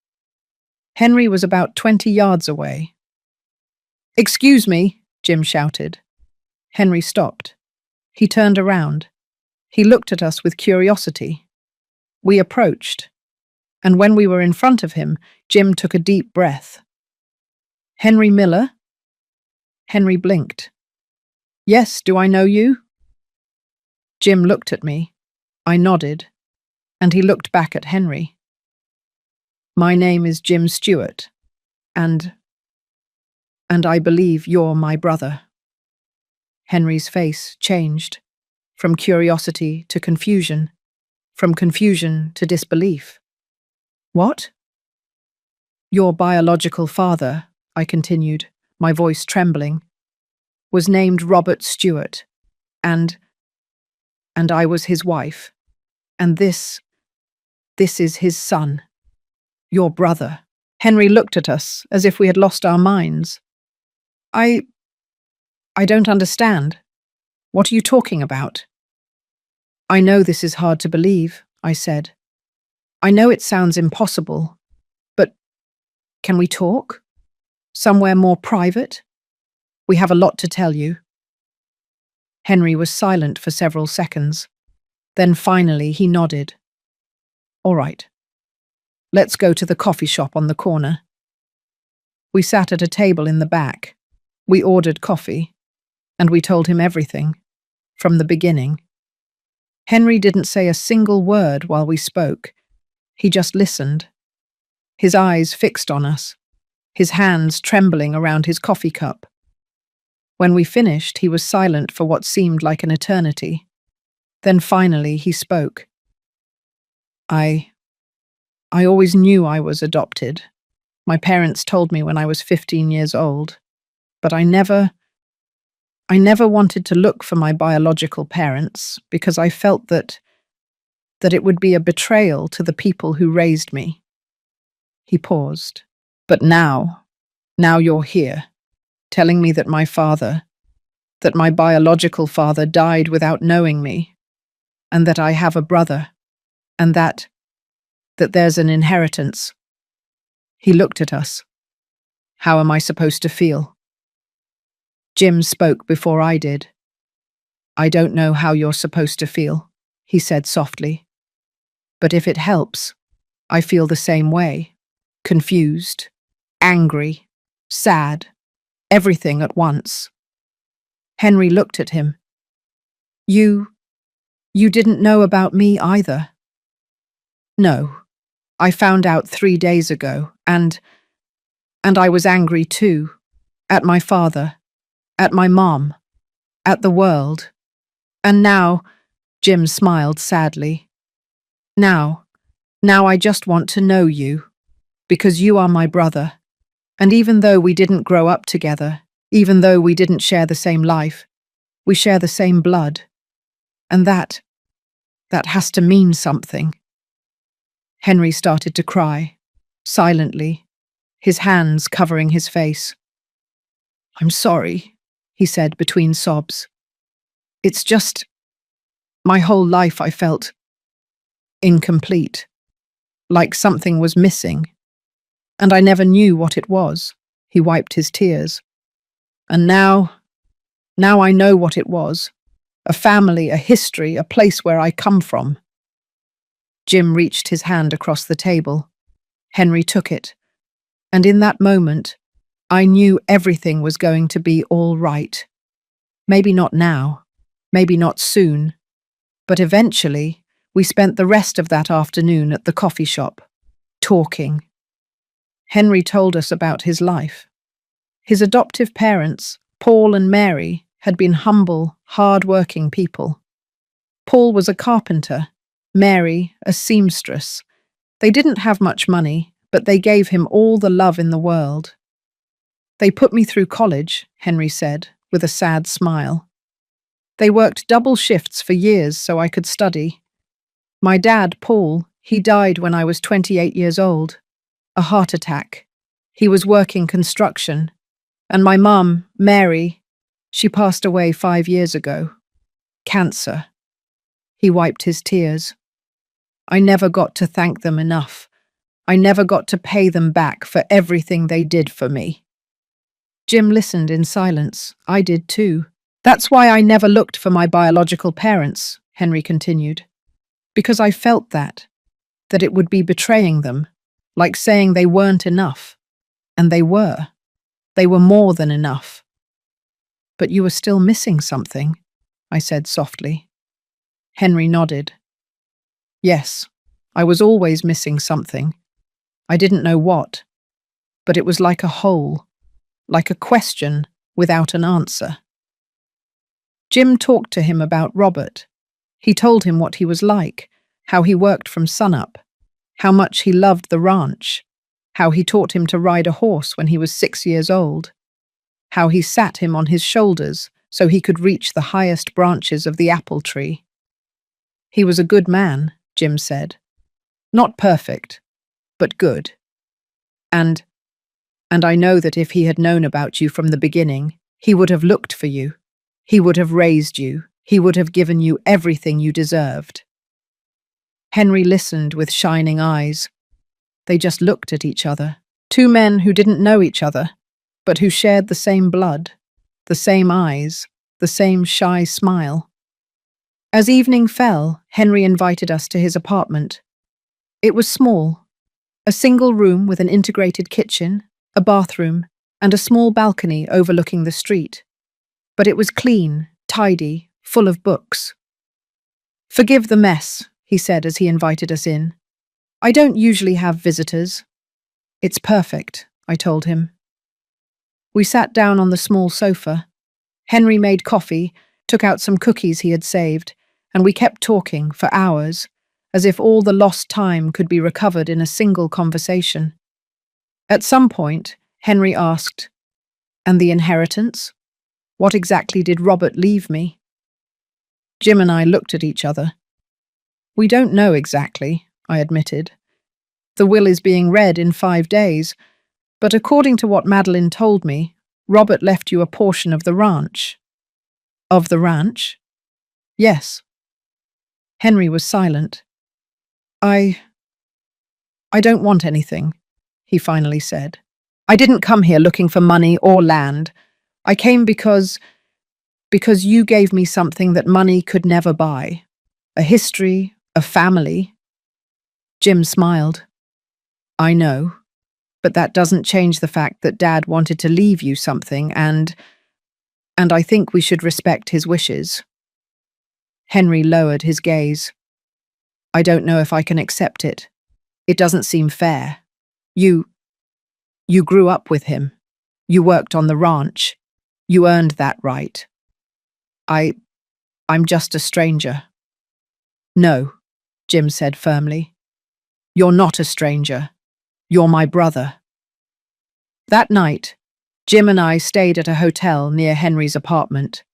Henry was about 20 yards away. "Excuse me," Jim shouted. Henry stopped. He turned around. He looked at us with curiosity. We approached, and when we were in front of him, Jim took a deep breath. "Henry Miller?" Henry blinked. "Yes, do I know you?" Jim looked at me. I nodded, and he looked back at Henry. "My name is Jim Stewart, and I believe you're my brother." Henry's face changed, from curiosity to confusion, from confusion to disbelief. "What?" "Your biological father," I continued, my voice trembling, "was named Robert Stewart, and I was his wife. And this is his son, your brother." Henry looked at us as if we had lost our minds. I don't understand. What are you talking about?" "I know this is hard to believe," I said. I know it sounds impossible, but can we talk? Somewhere more private? We have a lot to tell you. Henry was silent for several seconds. Then finally he nodded. All right. Let's go to the coffee shop on the corner. We sat at a table in the back. We ordered coffee, and we told him everything, from the beginning. Henry didn't say a single word while we spoke. He just listened, his eyes fixed on us, his hands trembling around his coffee cup. When we finished, he was silent for what seemed like an eternity. Then finally he spoke. I always knew I was adopted. My parents told me when I was 15 years old, but I never wanted to look for my biological parents because I felt that it would be a betrayal to the people who raised me. He paused. But now you're here, telling me that that my biological father died without knowing me, and that I have a brother, and that there's an inheritance. He looked at us. How am I supposed to feel? Jim spoke before I did. I don't know how you're supposed to feel, he said softly. But if it helps, I feel the same way. Confused, angry, sad, everything at once. Henry looked at him. You didn't know about me either? No. I found out 3 days ago, and I was angry too. At my father, at my mom, at the world. And now, Jim smiled sadly. Now I just want to know you, because you are my brother. And even though we didn't grow up together, even though we didn't share the same life, we share the same blood. And that has to mean something. Henry started to cry, silently, his hands covering his face. I'm sorry, he said between sobs. It's just, my whole life I felt incomplete, like something was missing, and I never knew what it was. He wiped his tears. And now I know what it was. A family, a history, a place where I come from. Jim reached his hand across the table. Henry took it. And in that moment, I knew everything was going to be all right. Maybe not now, maybe not soon, but eventually we spent the rest of that afternoon at the coffee shop, talking. Henry told us about his life. His adoptive parents, Paul and Mary, had been humble, hard-working people. Paul was a carpenter, Mary a seamstress. They didn't have much money, but they gave him all the love in the world. They put me through college, Henry said, with a sad smile. They worked double shifts for years so I could study. My dad, Paul, he died when I was 28 years old. A heart attack. He was working construction. And my mum, Mary, she passed away 5 years ago. Cancer. He wiped his tears. I never got to thank them enough. I never got to pay them back for everything they did for me. Jim listened in silence. I did too. That's why I never looked for my biological parents, Henry continued. Because I felt that it would be betraying them, like saying they weren't enough. And they were. They were more than enough. But you were still missing something, I said softly. Henry nodded. Yes, I was always missing something. I didn't know what, but it was like a hole, like a question without an answer. Jim talked to him about Robert. He told him what he was like, how he worked from sunup, how much he loved the ranch, how he taught him to ride a horse when he was 6 years old, how he sat him on his shoulders so he could reach the highest branches of the apple tree. He was a good man, Jim said. Not perfect, but good. And I know that if he had known about you from the beginning, he would have looked for you. He would have raised you. He would have given you everything you deserved. Henry listened with shining eyes. They just looked at each other. Two men who didn't know each other, but who shared the same blood, the same eyes, the same shy smile. As evening fell, Henry invited us to his apartment. It was small, a single room with an integrated kitchen, a bathroom, and a small balcony overlooking the street. But it was clean, tidy, full of books. "Forgive the mess," he said as he invited us in. "I don't usually have visitors." "It's perfect," I told him. We sat down on the small sofa. Henry made coffee, took out some cookies he had saved, and we kept talking for hours, as if all the lost time could be recovered in a single conversation. At some point, Henry asked, "And the inheritance? What exactly did Robert leave me?" Jim and I looked at each other. "We don't know exactly," I admitted. "The will is being read in 5 days, but according to what Madeline told me, Robert left you a portion of the ranch." "Of the ranch?" "Yes." Henry was silent. I don't want anything," he finally said. "I didn't come here looking for money or land. I came because you gave me something that money could never buy. A history, a family." Jim smiled. "I know, but that doesn't change the fact that Dad wanted to leave you something, and I think we should respect his wishes." Henry lowered his gaze. "I don't know if I can accept it. It doesn't seem fair. You grew up with him. You worked on the ranch. You earned that right. I'm just a stranger." "No," Jim said firmly. "You're not a stranger. You're my brother." That night, Jim and I stayed at a hotel near Henry's apartment.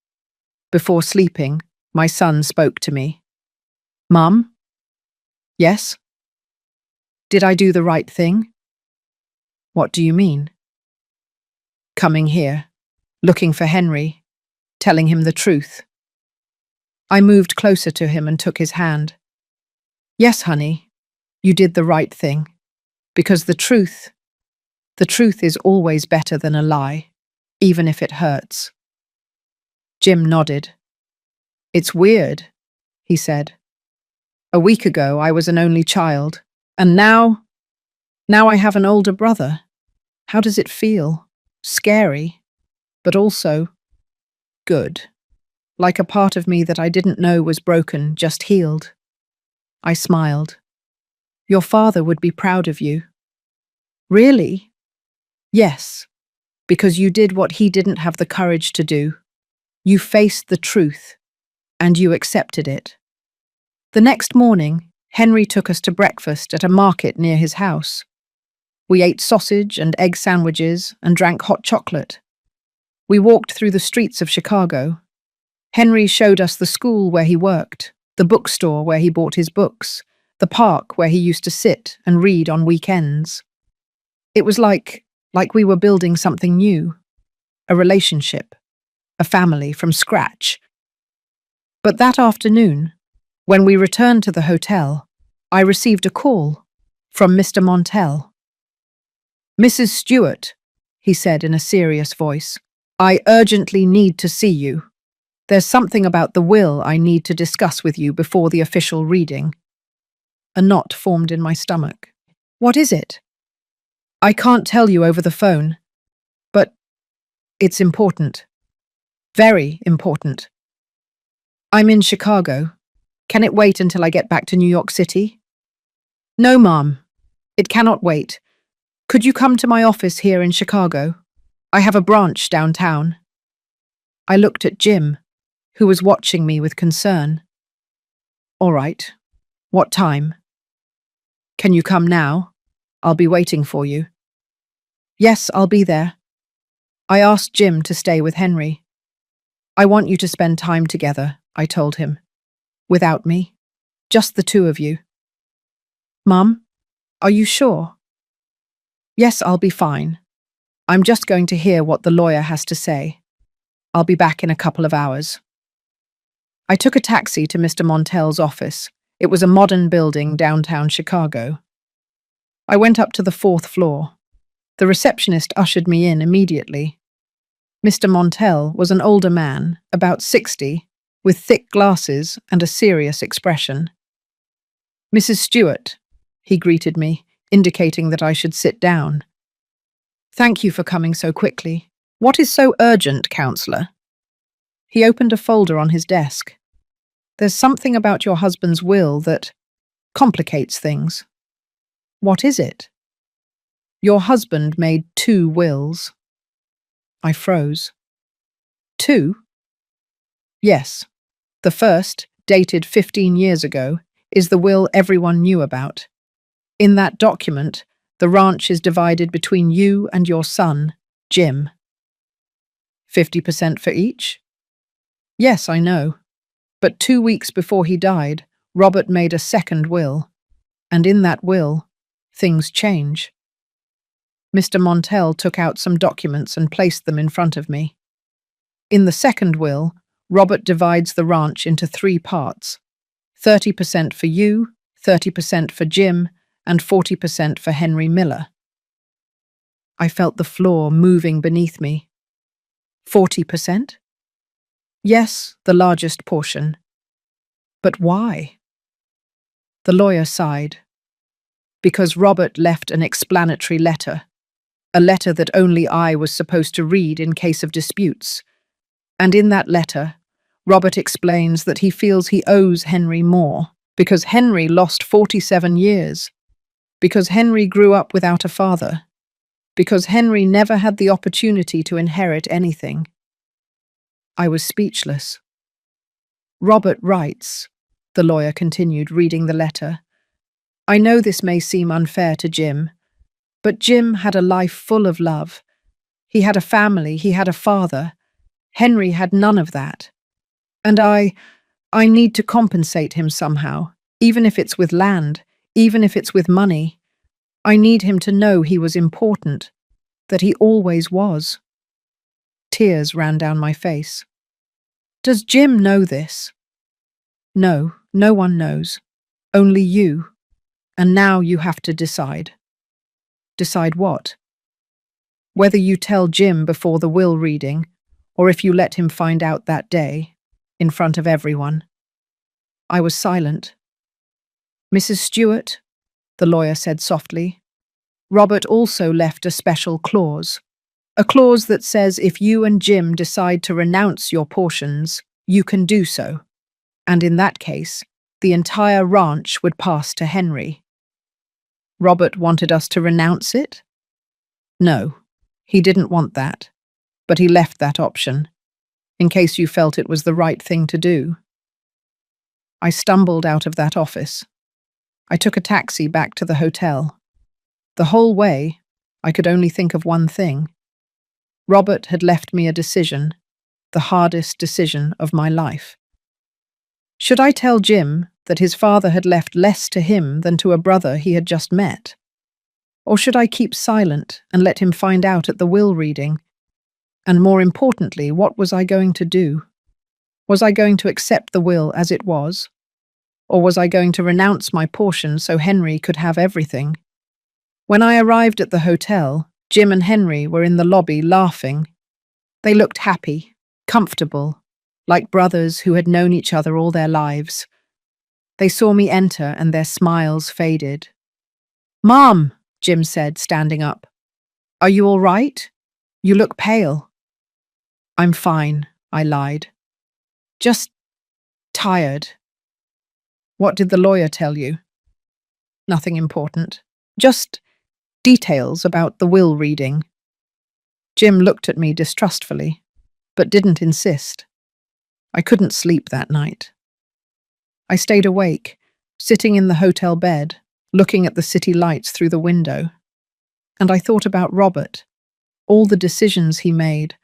Before sleeping, my son spoke to me. "Mum?" "Yes?" "Did I do the right thing?" "What do you mean?" "Coming here, looking for Henry, telling him the truth." I moved closer to him and took his hand. "Yes, honey, you did the right thing. Because the truth is always better than a lie, even if it hurts." Jim nodded. "It's weird," he said. "A week ago I was an only child, and now I have an older brother. How does it feel? Scary, but also good. Like a part of me that I didn't know was broken, just healed." I smiled. "Your father would be proud of you." "Really?" "Yes, because you did what he didn't have the courage to do. You faced the truth, and you accepted it." The next morning, Henry took us to breakfast at a market near his house. We ate sausage and egg sandwiches and drank hot chocolate. We walked through the streets of Chicago. Henry showed us the school where he worked, the bookstore where he bought his books, the park where he used to sit and read on weekends. It was like we were building something new, a relationship, a family from scratch. But that afternoon, when we returned to the hotel, I received a call from Mr. Montell. "Mrs. Stewart," he said in a serious voice, "I urgently need to see you. There's something about the will I need to discuss with you before the official reading." A knot formed in my stomach. "What is it?" "I can't tell you over the phone, but it's important. Very important. I'm in Chicago. Can it wait until I get back to New York City?" "No, Mom. It cannot wait. Could you come to my office here in Chicago? I have a branch downtown." I looked at Jim, who was watching me with concern. "All right. What time?" "Can you come now? I'll be waiting for you." "Yes, I'll be there." I asked Jim to stay with Henry. "I want you to spend time together," I told him. "Without me. Just the two of you." "Mum, are you sure?" "Yes, I'll be fine. I'm just going to hear what the lawyer has to say. I'll be back in a couple of hours." I took a taxi to Mr. Montell's office. It was a modern building downtown Chicago. I went up to the fourth floor. The receptionist ushered me in immediately. Mr. Montell was an older man, about 60, with thick glasses and a serious expression. "Mrs. Stewart," he greeted me, indicating that I should sit down. "Thank you for coming so quickly. What is so urgent, Counselor?" He opened a folder on his desk. "There's something about your husband's will that complicates things." "What is it?" "Your husband made 2 wills." I froze. 2? "Yes. The first, dated 15 years ago, is the will everyone knew about. In that document, the ranch is divided between you and your son, Jim." 50% for each? "Yes, I know. But 2 weeks before he died, Robert made a second will. And in that will, things change." Mr. Montell took out some documents and placed them in front of me. In the second will, Robert divides the ranch into 3 parts: 30% for you, 30% for Jim, and 40% for Henry Miller. I felt the floor moving beneath me. 40%? Yes, the largest portion. But why? The lawyer sighed. Because Robert left an explanatory letter, a letter that only I was supposed to read in case of disputes. And in that letter, Robert explains that he feels he owes Henry more, because Henry lost 47 years, because Henry grew up without a father, because Henry never had the opportunity to inherit anything. I was speechless. "Robert writes," the lawyer continued, reading the letter, "I know this may seem unfair to Jim, but Jim had a life full of love. He had a family, he had a father. Henry had none of that. And I need to compensate him somehow, even if it's with land, even if it's with money. I need him to know he was important, that he always was." Tears ran down my face. "Does Jim know this?" "No, no one knows. Only you. And now you have to decide." "Decide what?" "Whether you tell Jim before the will reading, or if you let him find out that day, in front of everyone." I was silent. "Mrs. Stewart," the lawyer said softly, "Robert also left a special clause. A clause that says if you and Jim decide to renounce your portions, you can do so. And in that case, the entire ranch would pass to Henry." "Robert wanted us to renounce it?" "No, he didn't want that. But he left that option, in case you felt it was the right thing to do." I stumbled out of that office. I took a taxi back to the hotel. The whole way, I could only think of one thing. Robert had left me a decision, the hardest decision of my life. Should I tell Jim that his father had left less to him than to a brother he had just met? Or should I keep silent and let him find out at the will reading? And more importantly, what was I going to do? Was I going to accept the will as it was? Or was I going to renounce my portion so Henry could have everything? When I arrived at the hotel, Jim and Henry were in the lobby laughing. They looked happy, comfortable, like brothers who had known each other all their lives. They saw me enter and their smiles faded. "Mom," Jim said, standing up. "Are you all right? You look pale." "I'm fine," I lied. "Just tired." "What did the lawyer tell you?" "Nothing important. Just details about the will reading." Jim looked at me distrustfully, but didn't insist. I couldn't sleep that night. I stayed awake, sitting in the hotel bed, looking at the city lights through the window. And I thought about Robert, all the decisions he made,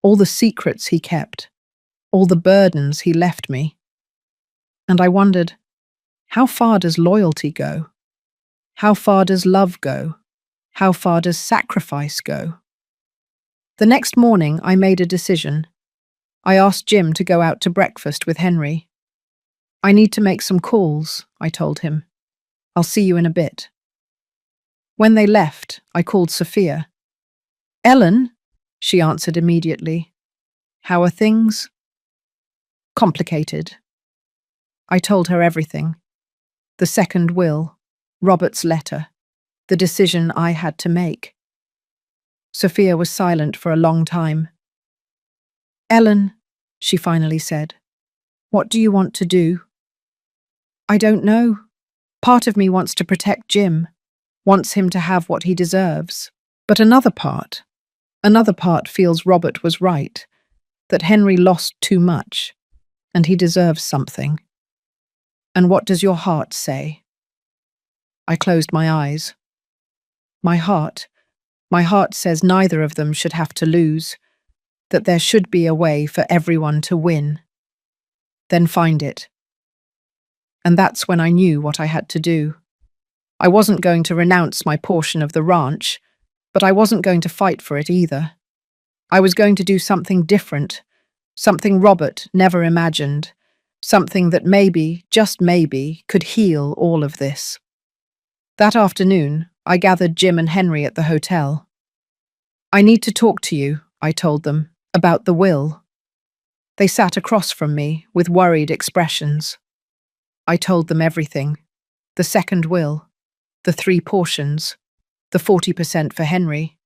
all the secrets he kept, all the burdens he left me. And I wondered, how far does loyalty go? How far does love go? How far does sacrifice go? The next morning, I made a decision. I asked Jim to go out to breakfast with Henry. I need to make some calls, I told him. I'll see you in a bit. When they left, I called Sophia. Ellen, she answered immediately. How are things? Complicated. I told her everything. The second will, Robert's letter, the decision I had to make. Sophia was silent for a long time. Ellen, she finally said, what do you want to do? I don't know. Part of me wants to protect Jim, wants him to have what he deserves. But another part feels Robert was right, that Henry lost too much, and he deserves something. And what does your heart say? I closed my eyes. My heart says neither of them should have to lose, that there should be a way for everyone to win. Then find it. And that's when I knew what I had to do. I wasn't going to renounce my portion of the ranch, but I wasn't going to fight for it either. I was going to do something different, something Robert never imagined, something that maybe, just maybe, could heal all of this. That afternoon, I gathered Jim and Henry at the hotel. I need to talk to you, I told them, about the will. They sat across from me with worried expressions. I told them everything. The second will, the 3 portions, the 40% for Henry.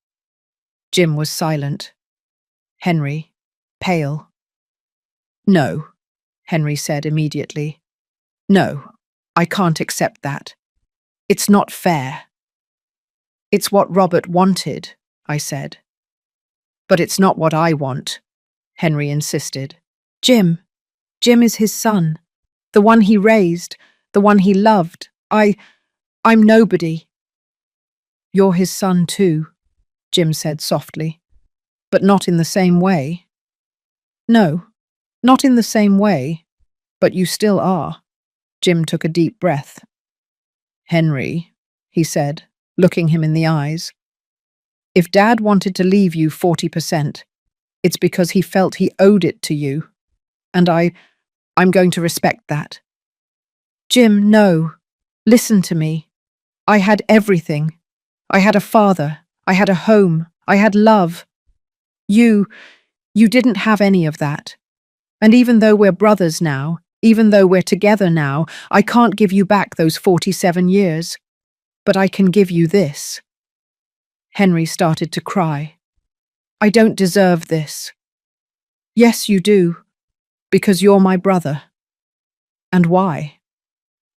Jim was silent. Henry, pale. No, Henry said immediately. No, I can't accept that. It's not fair. It's what Robert wanted, I said. But it's not what I want, Henry insisted. Jim is his son, the one he raised, the one he loved. I'm nobody. You're his son too, Jim said softly, but not in the same way. No, not in the same way, but you still are. Jim took a deep breath. Henry, he said, looking him in the eyes, if Dad wanted to leave you 40%, it's because he felt he owed it to you, and I'm going to respect that. Jim, no. Listen to me. I had everything. I had a father. I had a home. I had love. You didn't have any of that. And even though we're brothers now, even though we're together now, I can't give you back those 47 years. But I can give you this. Henry started to cry. I don't deserve this. Yes, you do. Because you're my brother. And why?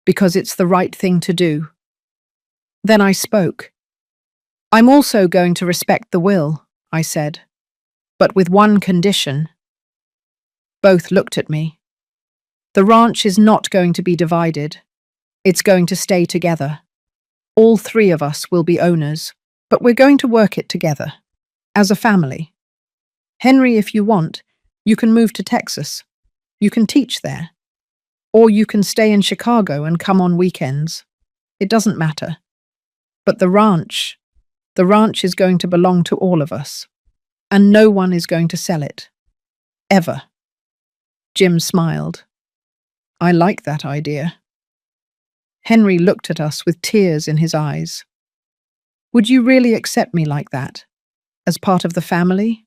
Because it's the right thing to do. Then I spoke. I'm also going to respect the will, I said, but with one condition. Both looked at me. The ranch is not going to be divided. It's going to stay together. All 3 of us will be owners, but we're going to work it together, as a family. Henry, if you want, you can move to Texas. You can teach there. Or you can stay in Chicago and come on weekends. It doesn't matter. But the ranch is going to belong to all of us. And no one is going to sell it. Ever. Jim smiled. I like that idea. Henry looked at us with tears in his eyes. Would you really accept me like that? As part of the family?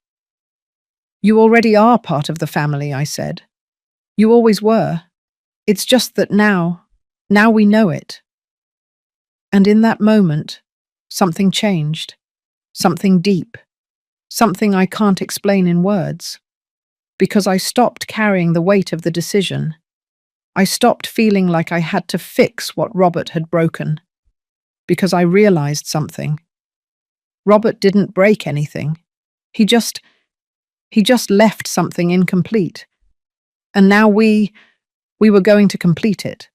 You already are part of the family, I said. You always were. It's just that now we know it. And in that moment, something changed. Something deep. Something I can't explain in words. Because I stopped carrying the weight of the decision. I stopped feeling like I had to fix what Robert had broken. Because I realized something. Robert didn't break anything. He just left something incomplete. And now we were going to complete it.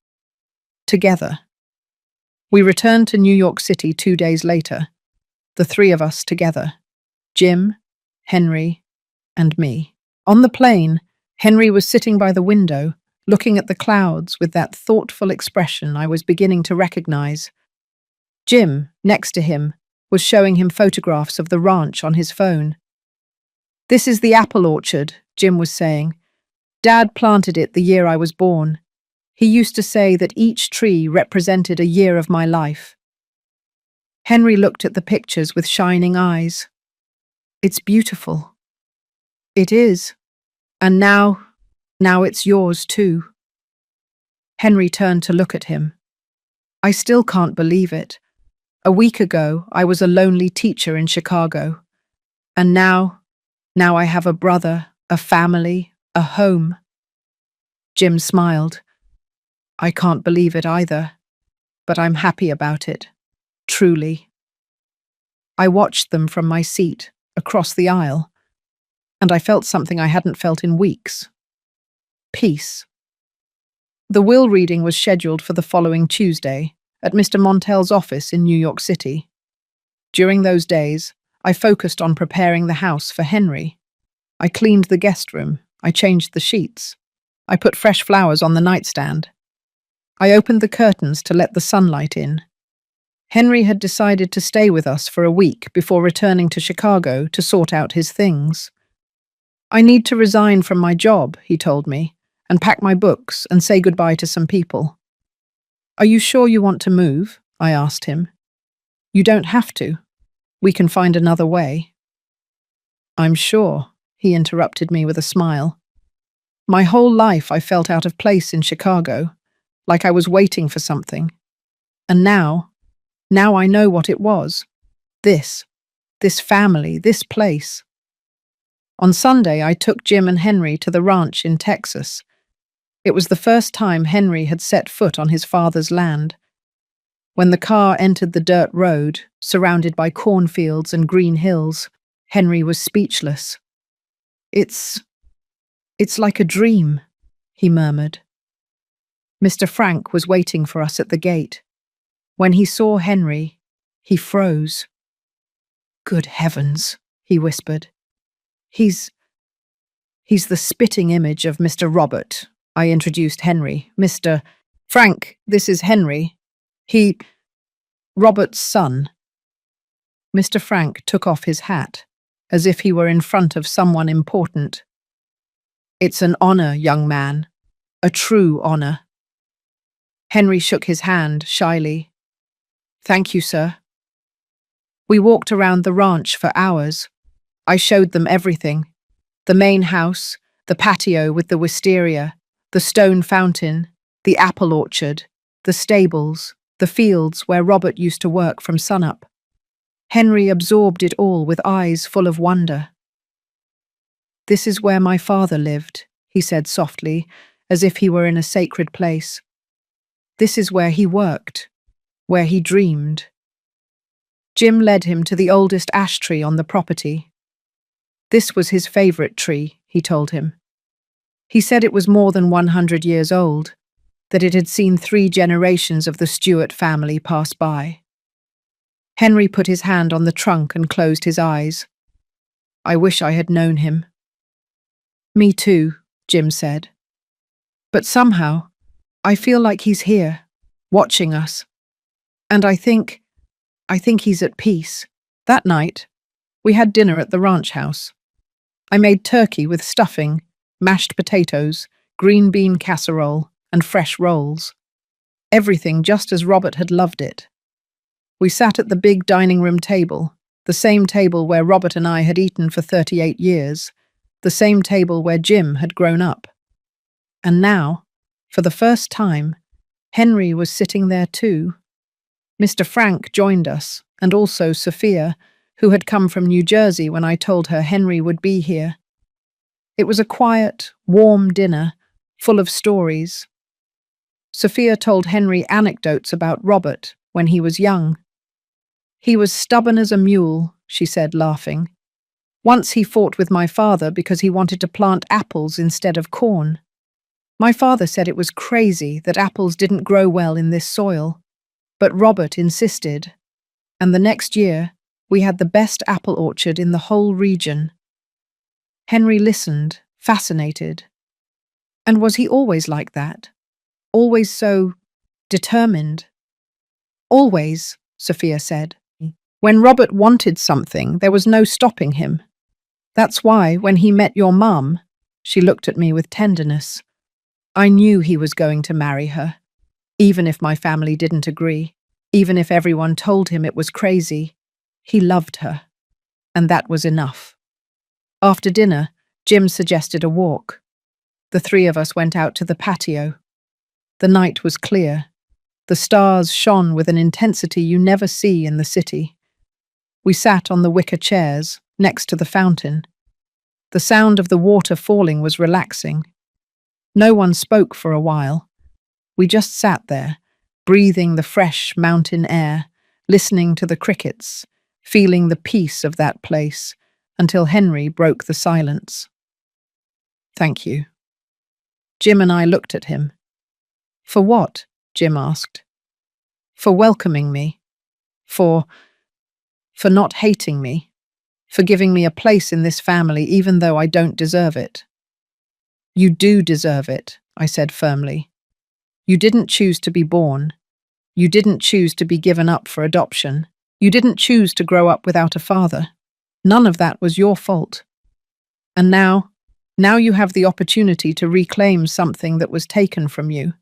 Together. We returned to New York City 2 days later. The 3 of us together. Jim, Henry, and me. On the plane, Henry was sitting by the window, looking at the clouds with that thoughtful expression I was beginning to recognize. Jim, next to him, was showing him photographs of the ranch on his phone. This is the apple orchard, Jim was saying. Dad planted it the year I was born. He used to say that each tree represented a year of my life. Henry looked at the pictures with shining eyes. It's beautiful. It is. And now it's yours too. Henry turned to look at him. I still can't believe it. A week ago, I was a lonely teacher in Chicago. And now I have a brother, a family, a home. Jim smiled. I can't believe it either, but I'm happy about it. Truly. I watched them from my seat, across the aisle, and I felt something I hadn't felt in weeks. Peace. The will reading was scheduled for the following Tuesday at Mr. Montell's office in New York City. During those days, I focused on preparing the house for Henry. I cleaned the guest room. I changed the sheets. I put fresh flowers on the nightstand. I opened the curtains to let the sunlight in. Henry had decided to stay with us for a week before returning to Chicago to sort out his things. I need to resign from my job, he told me, and pack my books and say goodbye to some people. Are you sure you want to move? I asked him. You don't have to. We can find another way. I'm sure, he interrupted me with a smile. My whole life I felt out of place in Chicago, like I was waiting for something. And now I know what it was. This family, this place. On Sunday, I took Jim and Henry to the ranch in Texas. It was the first time Henry had set foot on his father's land. When the car entered the dirt road, surrounded by cornfields and green hills, Henry was speechless. It's like a dream, he murmured. Mr. Frank was waiting for us at the gate. When he saw Henry, he froze. Good heavens, he whispered. He's the spitting image of Mr. Robert, I introduced Henry. Mr. Frank, this is Henry. Robert's son. Mr. Frank took off his hat, as if he were in front of someone important. It's an honor, young man. A true honor. Henry shook his hand shyly. Thank you, sir. We walked around the ranch for hours. I showed them everything. The main house, the patio with the wisteria, the stone fountain, the apple orchard, the stables, the fields where Robert used to work from sunup. Henry absorbed it all with eyes full of wonder. This is where my father lived, he said softly, as if he were in a sacred place. This is where he worked, where he dreamed. Jim led him to the oldest ash tree on the property. This was his favorite tree, he told him. He said it was more than 100 years old, that it had seen 3 generations of the Stewart family pass by. Henry put his hand on the trunk and closed his eyes. I wish I had known him. Me too, Jim said. But somehow, I feel like he's here, watching us. And I think he's at peace. That night, we had dinner at the ranch house. I made turkey with stuffing, mashed potatoes, green bean casserole, and fresh rolls. Everything just as Robert had loved it. We sat at the big dining room table, the same table where Robert and I had eaten for 38 years, the same table where Jim had grown up. And now, for the first time, Henry was sitting there too. Mr. Frank joined us, and also Sophia, who had come from New Jersey when I told her Henry would be here. It was a quiet, warm dinner, full of stories. Sophia told Henry anecdotes about Robert when he was young. He was stubborn as a mule, she said, laughing. Once he fought with my father because he wanted to plant apples instead of corn. My father said it was crazy that apples didn't grow well in this soil, but Robert insisted, and the next year we had the best apple orchard in the whole region. Henry listened, fascinated. And was he always like that? Always so determined? Always, Sophia said. When Robert wanted something, there was no stopping him. That's why, when he met your mum, she looked at me with tenderness. I knew he was going to marry her, even if my family didn't agree, even if everyone told him it was crazy. He loved her, and that was enough. After dinner, Jim suggested a walk. The three of us went out to the patio. The night was clear. The stars shone with an intensity you never see in the city. We sat on the wicker chairs, next to the fountain. The sound of the water falling was relaxing. No one spoke for a while. We just sat there, breathing the fresh mountain air, listening to the crickets, feeling the peace of that place, until Henry broke the silence. "Thank you." Jim and I looked at him. "For what?" Jim asked. "For welcoming me. For not hating me. For giving me a place in this family even though I don't deserve it." "You do deserve it," I said firmly. "You didn't choose to be born. You didn't choose to be given up for adoption. You didn't choose to grow up without a father. None of that was your fault. And now you have the opportunity to reclaim something that was taken from you.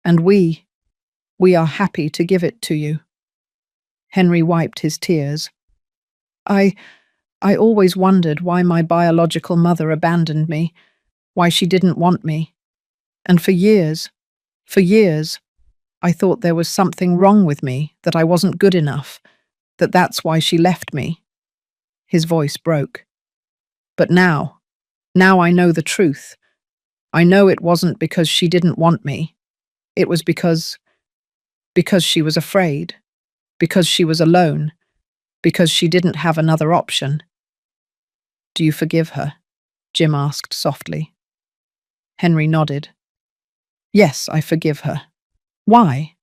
And we are happy to give it to you." Henry wiped his tears. I always wondered why my biological mother abandoned me, why she didn't want me. And for years, I thought there was something wrong with me, that I wasn't good enough, that's why she left me. His voice broke. But now I know the truth. I know it wasn't because she didn't want me. It was because she was afraid, because she was alone, because she didn't have another option. "Do you forgive her?" Jim asked softly. Henry nodded. "Yes, I forgive her." "Why?"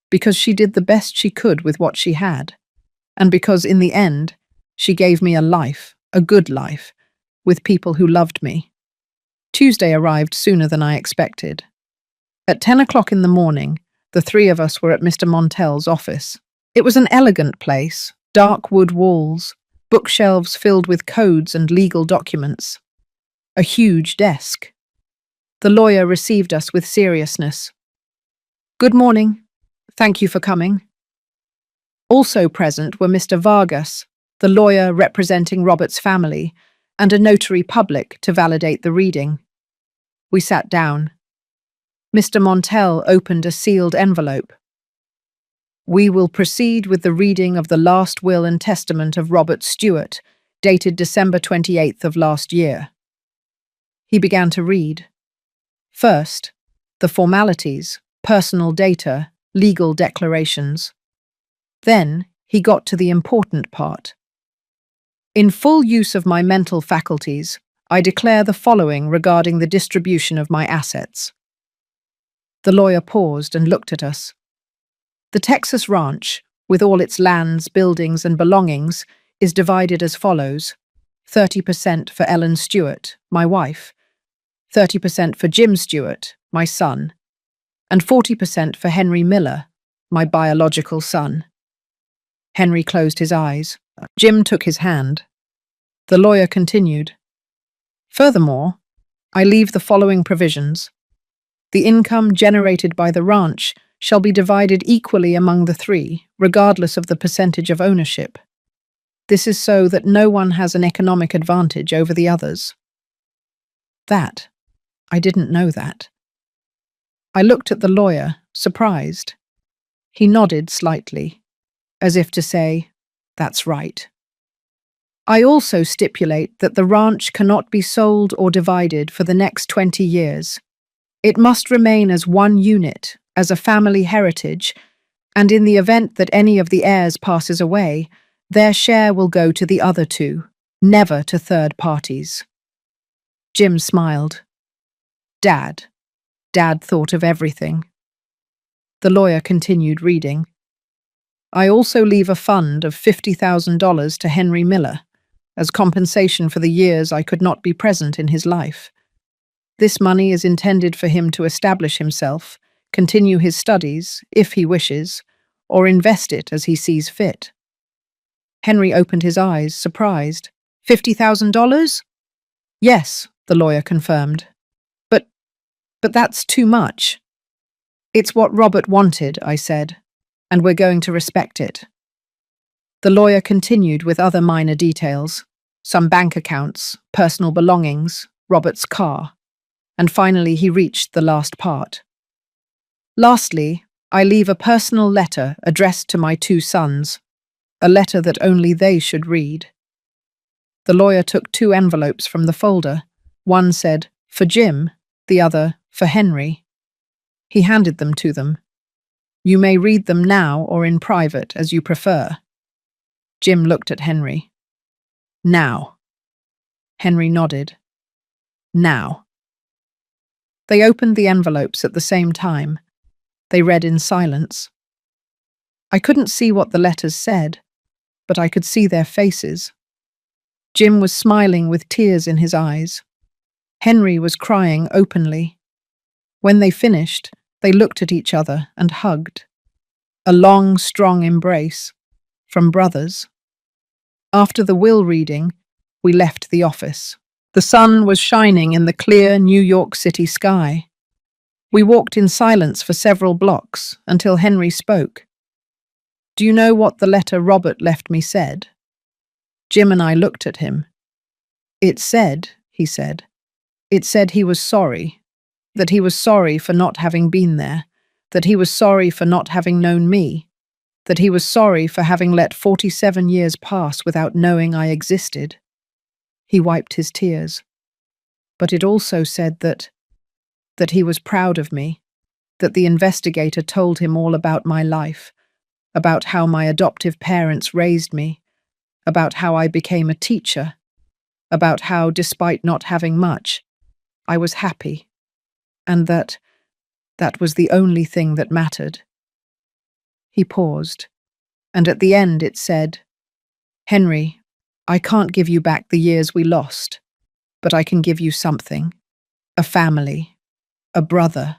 "Because she did the best she could with what she had. And because in the end, she gave me a life, a good life, with people who loved me." Tuesday arrived sooner than I expected. At 10 o'clock in the morning, the three of us were at Mr. Montell's office. It was an elegant place, dark wood walls, bookshelves filled with codes and legal documents. A huge desk. The lawyer received us with seriousness. "Good morning. Thank you for coming." Also present were Mr. Vargas, the lawyer representing Robert's family, and a notary public to validate the reading. We sat down. Mr. Montell opened a sealed envelope. "We will proceed with the reading of the last will and testament of Robert Stewart, dated December 28th of last year." He began to read. First, the formalities, personal data, legal declarations. Then, he got to the important part. "In full use of my mental faculties, I declare the following regarding the distribution of my assets." The lawyer paused and looked at us. "The Texas ranch, with all its lands, buildings, and belongings, is divided as follows: 30% for Ellen Stewart, my wife, 30% for Jim Stewart, my son, and 40% for Henry Miller, my biological son." Henry closed his eyes. Jim took his hand. The lawyer continued. "Furthermore, I leave the following provisions. The income generated by the ranch shall be divided equally among the three, regardless of the percentage of ownership. This is so that no one has an economic advantage over the others." I didn't know that. I looked at the lawyer, surprised. He nodded slightly, as if to say, "That's right." "I also stipulate that the ranch cannot be sold or divided for the next 20 years. It must remain as one unit, as a family heritage, and in the event that any of the heirs passes away, their share will go to the other two, never to third parties." Jim smiled. Dad thought of everything. The lawyer continued reading. "I also leave a fund of $50,000 to Henry Miller, as compensation for the years I could not be present in his life. This money is intended for him to establish himself, continue his studies, if he wishes, or invest it as he sees fit." Henry opened his eyes, surprised. $50,000? "Yes," the lawyer confirmed. But that's too much. It's what Robert wanted, I said, and we're going to respect it. The lawyer continued with other minor details, some bank accounts, personal belongings, Robert's car, and finally he reached the last part. Lastly, I leave a personal letter addressed to my 2 sons, a letter that only they should read. The lawyer took 2 envelopes from the folder. One said, "For Jim," the other, "For Henry." He handed them to them. "You may read them now or in private, as you prefer." Jim looked at Henry. "Now." Henry nodded. "Now." They opened the envelopes at the same time. They read in silence. I couldn't see what the letters said, but I could see their faces. Jim was smiling with tears in his eyes. Henry was crying openly. When they finished, they looked at each other and hugged. A long, strong embrace, from brothers. After the will reading, we left the office. The sun was shining in the clear New York City sky. We walked in silence for several blocks until Henry spoke. "Do you know what the letter Robert left me said?" Jim and I looked at him. "It said," he said, "it said he was sorry, that he was sorry for not having been there, that he was sorry for not having known me, that he was sorry for having let 47 years pass without knowing I existed." He wiped his tears. "But it also said that he was proud of me, that the investigator told him all about my life, about how my adoptive parents raised me, about how I became a teacher, about how, despite not having much, I was happy, and that was the only thing that mattered." He paused, and at the end it said, "Henry, I can't give you back the years we lost, but I can give you something. A family, a brother,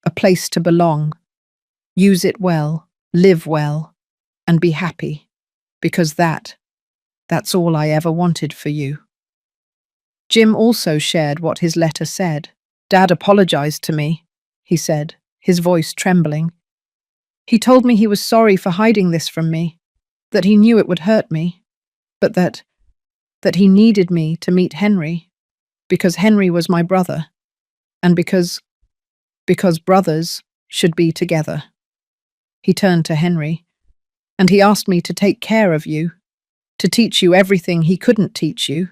a place to belong. Use it well, live well, and be happy, because that's all I ever wanted for you." Jim also shared what his letter said. "Dad apologized to me," he said, his voice trembling. "He told me he was sorry for hiding this from me, that he knew it would hurt me, but that he needed me to meet Henry, because Henry was my brother, and because brothers should be together." He turned to Henry, "And he asked me to take care of you, to teach you everything he couldn't teach you,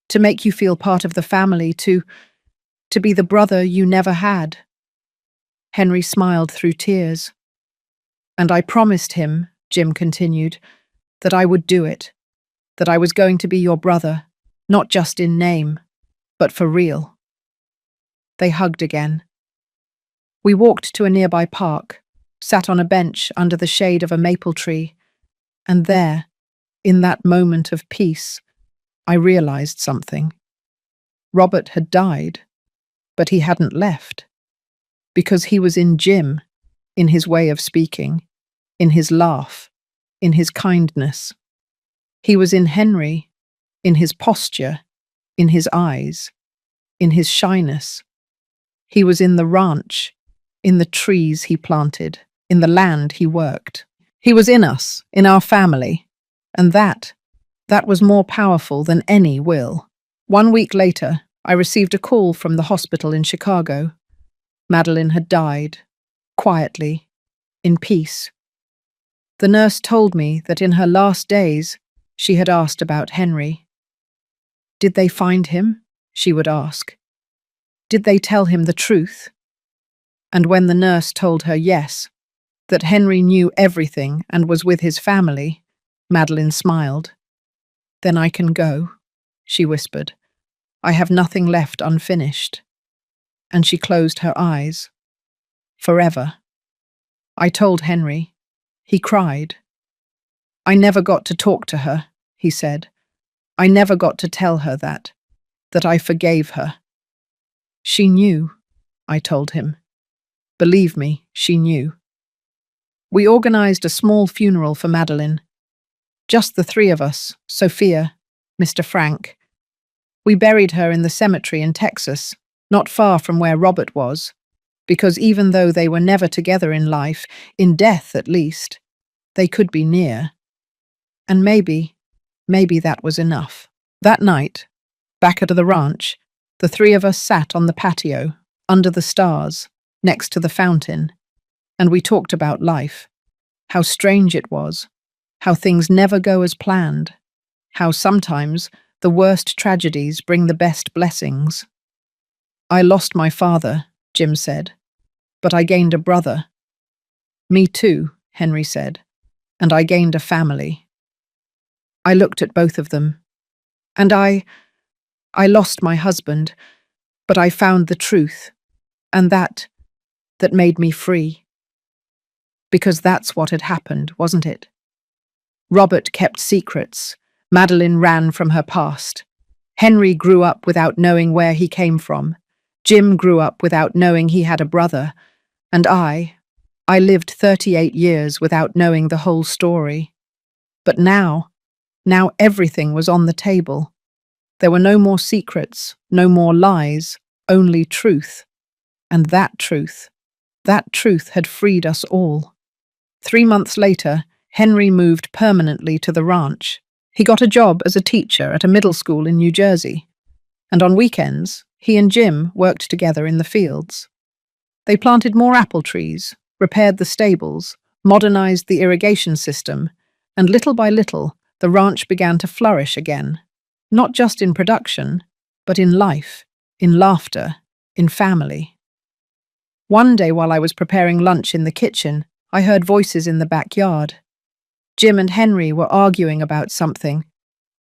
to make you feel part of the family, to be the brother you never had." Henry smiled through tears. "And I promised him," Jim continued, "that I would do it, that I was going to be your brother, not just in name, but for real." They hugged again. We walked to a nearby park, sat on a bench under the shade of a maple tree, and there, in that moment of peace, I realized something. Robert had died, but he hadn't left, because he was in Jim, in his way of speaking, in his laugh, in his kindness. He was in Henry, in his posture, in his eyes, in his shyness. He was in the ranch, in the trees he planted, in the land he worked. He was in us, in our family, and that was more powerful than any will. 1 week later, I received a call from the hospital in Chicago. Madeline had died, quietly, in peace. The nurse told me that in her last days, she had asked about Henry. "Did they find him?" she would ask. "Did they tell him the truth?" And when the nurse told her yes, that Henry knew everything and was with his family, Madeline smiled. "Then I can go," she whispered. "I have nothing left unfinished." And she closed her eyes. Forever. I told Henry. He cried. "I never got to talk to her," he said. "I never got to tell her that I forgave her." "She knew," I told him. "Believe me, she knew." We organized a small funeral for Madeline. Just the 3 of us, Sophia, Mr. Frank. We buried her in the cemetery in Texas, not far from where Robert was, because even though they were never together in life, in death at least, they could be near. And maybe that was enough. That night, back at the ranch, the three of us sat on the patio, under the stars, next to the fountain, and we talked about life, how strange it was, how things never go as planned, how sometimes the worst tragedies bring the best blessings. I lost my father, Jim said, but I gained a brother. Me too, Henry said, and I gained a family. I looked at both of them, and I lost my husband, but I found the truth, and that made me free. Because that's what had happened, wasn't it? Robert kept secrets. Madeline ran from her past. Henry grew up without knowing where he came from. Jim grew up without knowing he had a brother. And I lived 38 years without knowing the whole story. But now everything was on the table. There were no more secrets, no more lies, only truth. And that truth had freed us all. 3 months later, Henry moved permanently to the ranch. He got a job as a teacher at a middle school in New Jersey. And on weekends, he and Jim worked together in the fields. They planted more apple trees, repaired the stables, modernized the irrigation system, and little by little, the ranch began to flourish again. Not just in production, but in life, in laughter, in family. One day while I was preparing lunch in the kitchen, I heard voices in the backyard. Jim and Henry were arguing about something,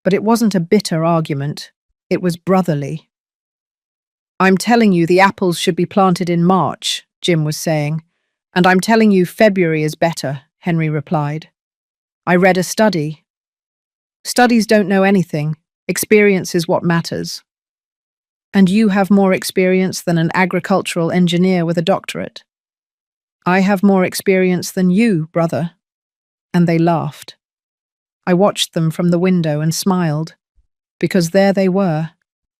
but it wasn't a bitter argument. It was brotherly. "I'm telling you the apples should be planted in March," Jim was saying. "And I'm telling you February is better," Henry replied. "I read a study. Studies don't know anything. Experience is what matters. And you have more experience than an agricultural engineer with a doctorate. I have more experience than you, brother." And they laughed. I watched them from the window and smiled, because there they were,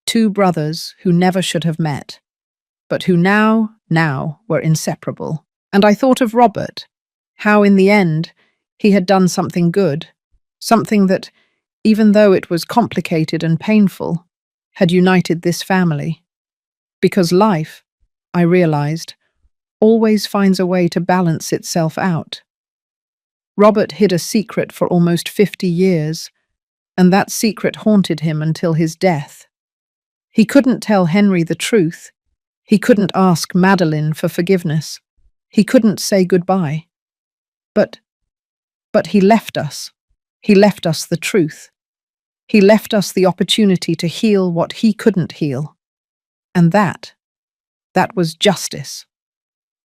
two brothers who never should have met, but who now were inseparable. And I thought of Robert, how in the end he had done something good, something that, even though it was complicated and painful, had united this family. Because life, I realized, always finds a way to balance itself out. Robert hid a secret for almost 50 years, and that secret haunted him until his death. He couldn't tell Henry the truth. He couldn't ask Madeline for forgiveness. He couldn't say goodbye. But he left us. He left us the truth. He left us the opportunity to heal what he couldn't heal. And that was justice.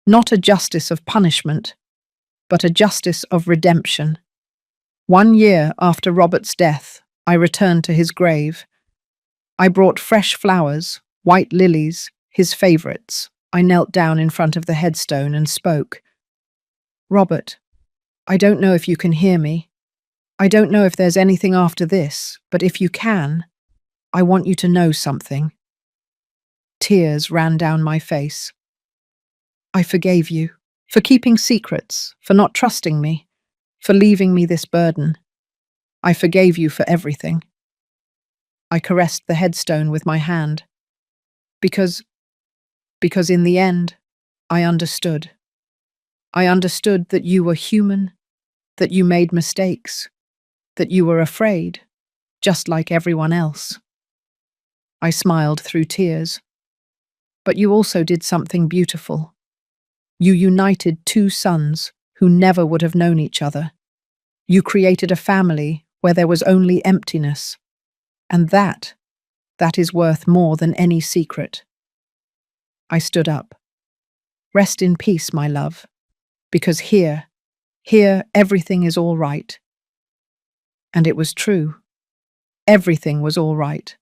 Not a justice of punishment, but a justice of redemption. 1 year after Robert's death, I returned to his grave. I brought fresh flowers, white lilies, his favorites. I knelt down in front of the headstone and spoke. "Robert, I don't know if you can hear me. I don't know if there's anything after this, but if you can, I want you to know something." Tears ran down my face. "I forgave you, for keeping secrets, for not trusting me, for leaving me this burden. I forgave you for everything." I caressed the headstone with my hand. Because in the end, I understood. I understood that you were human, that you made mistakes, that you were afraid, just like everyone else. I smiled through tears. But you also did something beautiful. You united two sons who never would have known each other. You created a family where there was only emptiness. And that is worth more than any secret. I stood up. "Rest in peace, my love, because here everything is all right." And it was true. Everything was all right.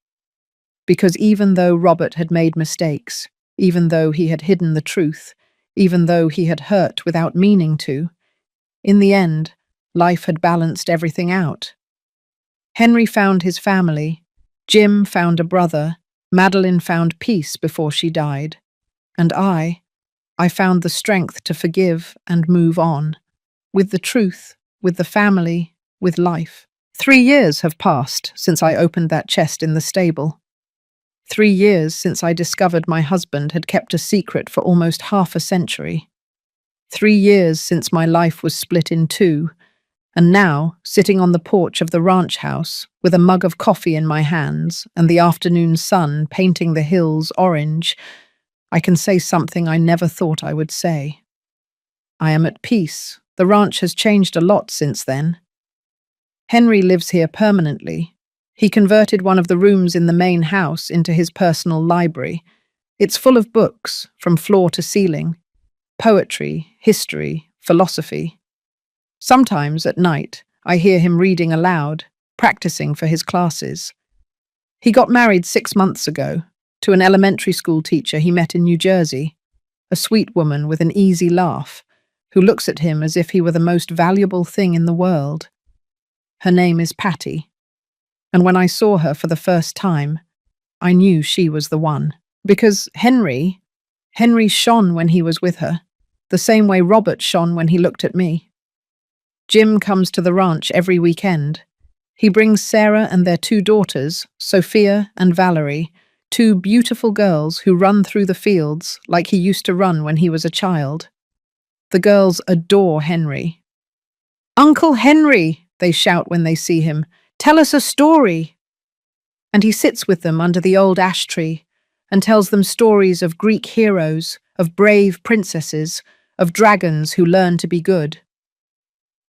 Because even though Robert had made mistakes, even though he had hidden the truth, even though he had hurt without meaning to, in the end, life had balanced everything out. Henry found his family, Jim found a brother, Madeline found peace before she died, and I found the strength to forgive and move on, with the truth, with the family, with life. 3 years have passed since I opened that chest in the stable. 3 years since I discovered my husband had kept a secret for almost half a century. 3 years since my life was split in two, and now, sitting on the porch of the ranch house, with a mug of coffee in my hands and the afternoon sun painting the hills orange, I can say something I never thought I would say. I am at peace. The ranch has changed a lot since then. Henry lives here permanently. He converted one of the rooms in the main house into his personal library. It's full of books, from floor to ceiling, poetry, history, philosophy. Sometimes, at night, I hear him reading aloud, practicing for his classes. He got married 6 months ago, to an elementary school teacher he met in New Jersey, a sweet woman with an easy laugh, who looks at him as if he were the most valuable thing in the world. Her name is Patty, and when I saw her for the first time, I knew she was the one. Because Henry shone when he was with her, the same way Robert shone when he looked at me. Jim comes to the ranch every weekend. He brings Sarah and their 2 daughters, Sophia and Valerie, 2 beautiful girls who run through the fields like he used to run when he was a child. The girls adore Henry. "Uncle Henry," they shout when they see him, "tell us a story." And he sits with them under the old ash tree and tells them stories of Greek heroes, of brave princesses, of dragons who learn to be good.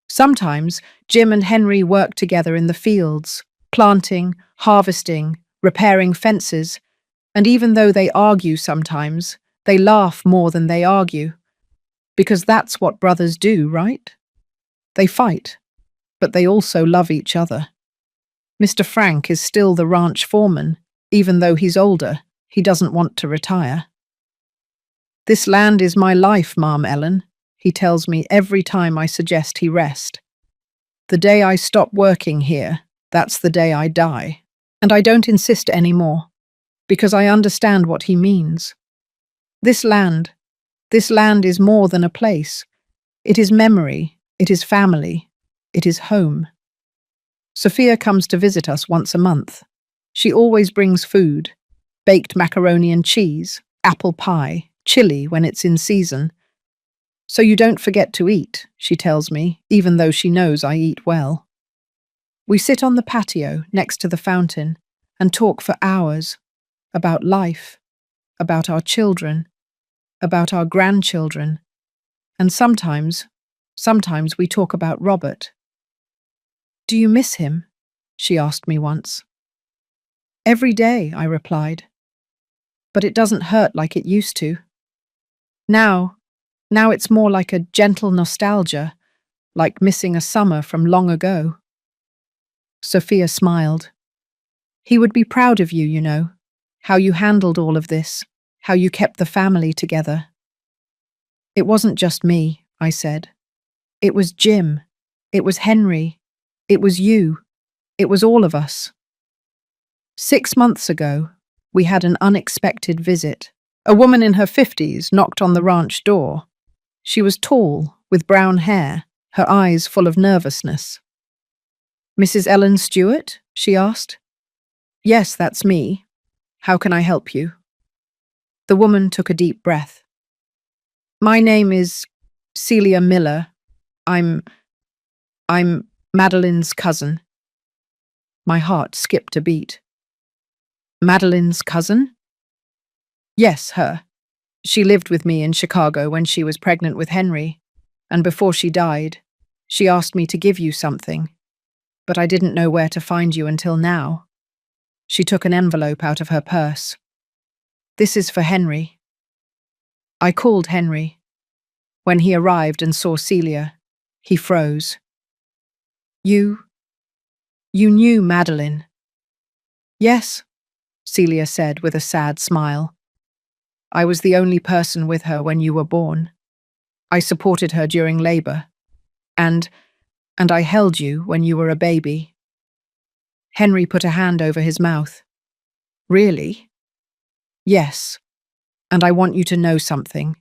Sometimes Jim and Henry work together in the fields, planting, harvesting, repairing fences, and even though they argue sometimes, they laugh more than they argue. Because that's what brothers do, right? They fight, but they also love each other. Mr. Frank is still the ranch foreman, even though he's older. He doesn't want to retire. "This land is my life, Ma'am Ellen," he tells me every time I suggest he rest. "The day I stop working here, that's the day I die." And I don't insist anymore, because I understand what he means. This land is more than a place. It is memory, it is family, it is home. Sophia comes to visit us once a month. She always brings food: baked macaroni and cheese, apple pie, chili when it's in season. "So you don't forget to eat," she tells me, even though she knows I eat well. We sit on the patio next to the fountain and talk for hours about life, about our children, about our grandchildren, and sometimes we talk about Robert. "Do you miss him?" she asked me once. "Every day," I replied. "But it doesn't hurt like it used to. Now it's more like a gentle nostalgia, like missing a summer from long ago." Sophia smiled. "He would be proud of you, you know, how you handled all of this, how you kept the family together." "It wasn't just me," I said. "It was Jim. It was Henry. It was you. It was all of us." 6 months ago, we had an unexpected visit. A woman in her 50s knocked on the ranch door. She was tall, with brown hair, her eyes full of nervousness. "Mrs. Ellen Stewart?" she asked. "Yes, that's me. How can I help you?" The woman took a deep breath. "My name is Celia Miller. I'm Madeline's cousin." My heart skipped a beat. "Madeline's cousin?" "Yes, her. She lived with me in Chicago when she was pregnant with Henry, and before she died, she asked me to give you something, but I didn't know where to find you until now." She took an envelope out of her purse. "This is for Henry." I called Henry. When he arrived and saw Celia, he froze. You knew Madeline?" "Yes," Celia said with a sad smile. "I was the only person with her when you were born. I supported her during labor, and I held you when you were a baby." Henry put a hand over his mouth. "Really?" Yes, and I want you to know something.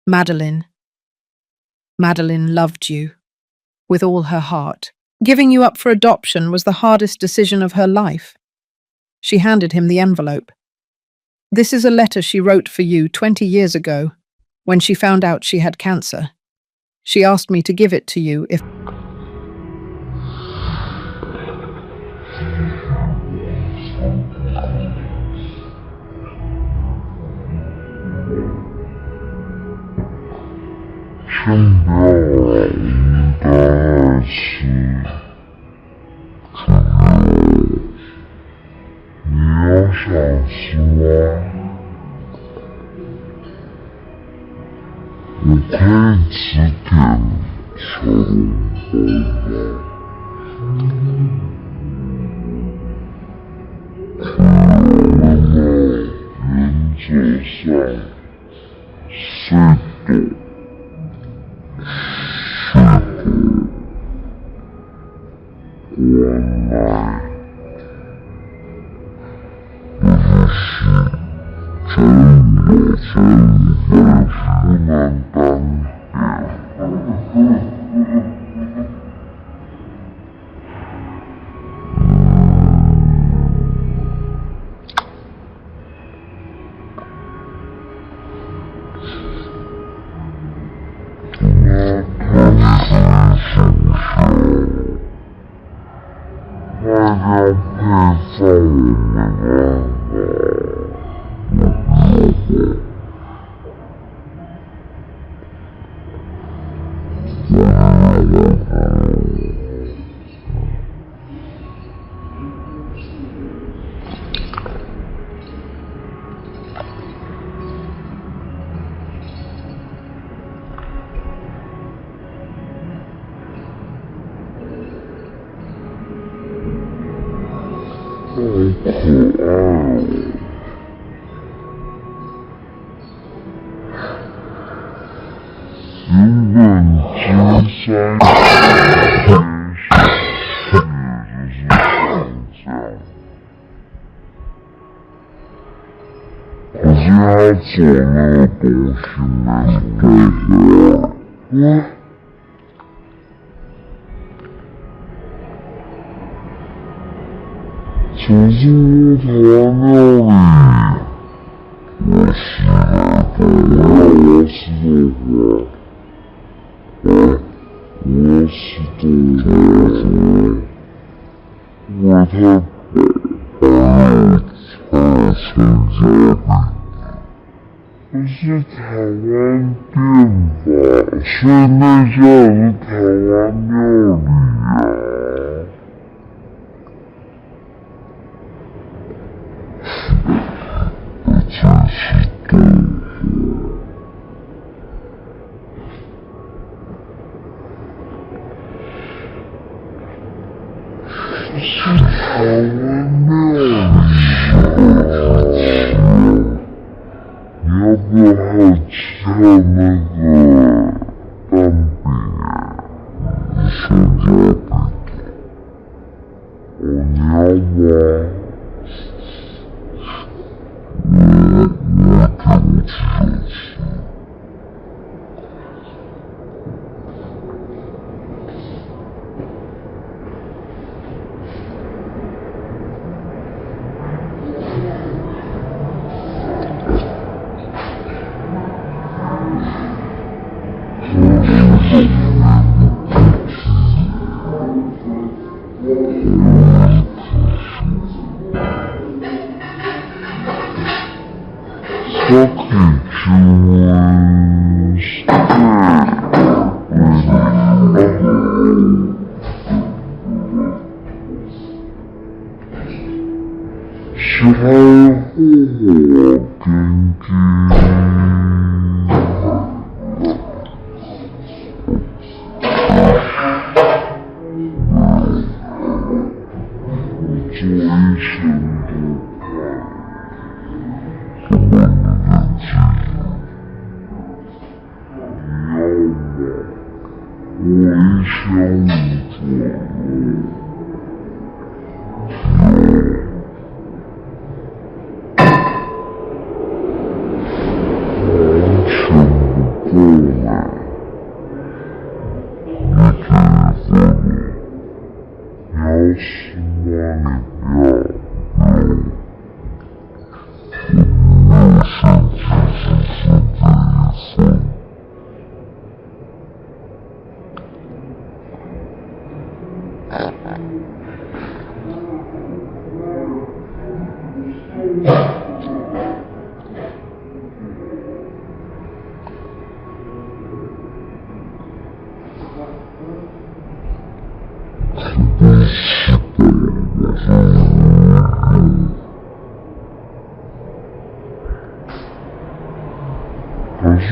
Madeline loved you with all her heart. Giving you up for adoption was the hardest decision of her life. She handed him the envelope. This is a letter she wrote for you 20 years ago, when she found out she had cancer. She asked me to give it to you if...先不要了，我们当然是你要想吃吗？我可以吃点小笼包吗？那么原则上睡懂。原来不是不能当好可爱哦！原本金山可是他做那个东西没对我。重庆台湾料理，我是那个，我是的话，我是的，我太菜成家饼，不是台湾店吧？所以那家也是台湾料理啊。真是对是台湾料理你要不要还有其他那个蛋饼香蕉饼你要吗？我挺想吃。是还我跟做一生不换，什么的记忆，你要吗？我一生无做。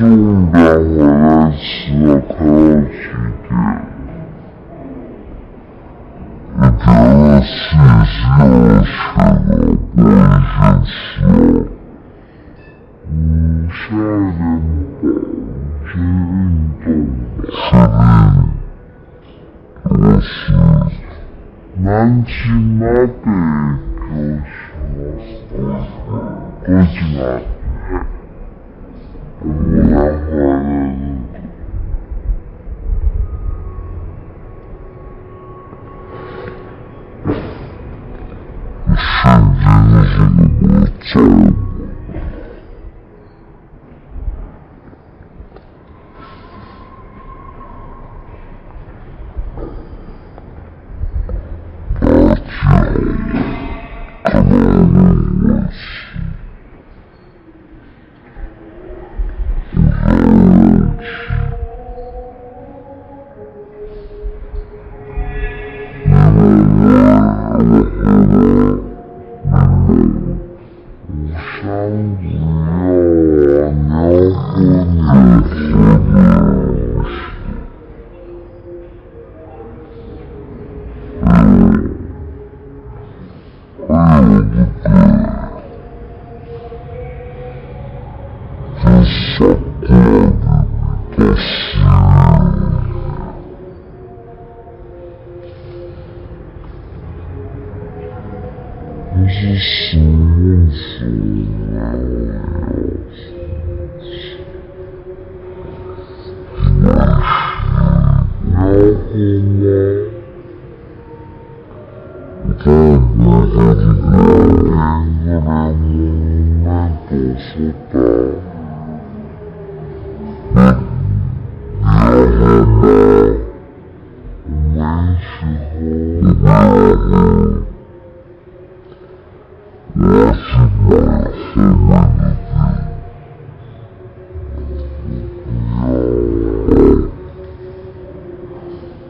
5点回来迟了，开到几点？你别的信息我去了，不会先吃了。下一点饱，先运动吧。确定。是南京马得就是马，我要回来了。瞬间就是我走。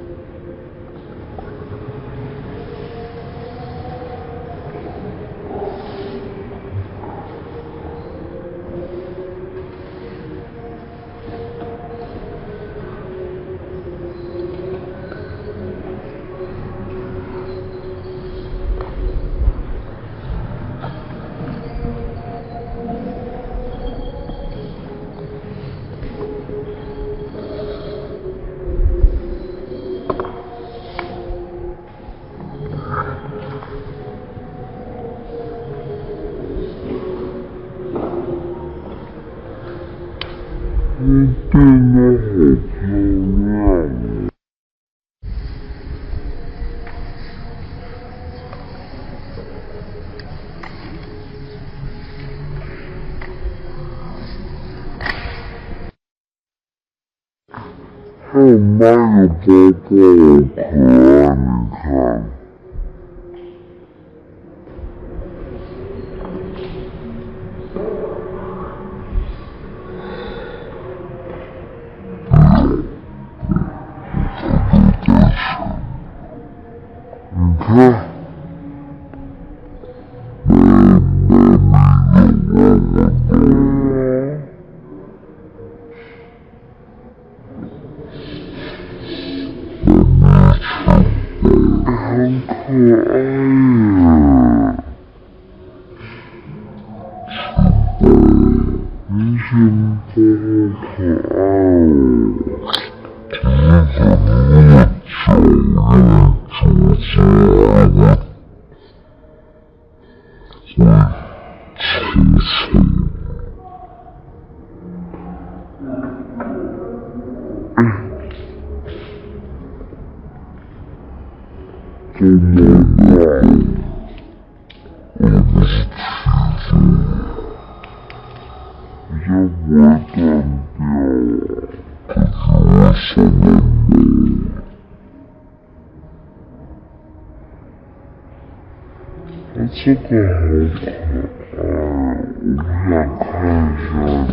是什么时变得好漂亮。还有妈的包包好可爱，你看。你看。很可爱耶！明显都好可爱哦。只是怎么脚用竹子我粗粗。怎么样？我不是吃猪，你这会断掉啊！可是我什么没？这个好可爱，我想看一下你。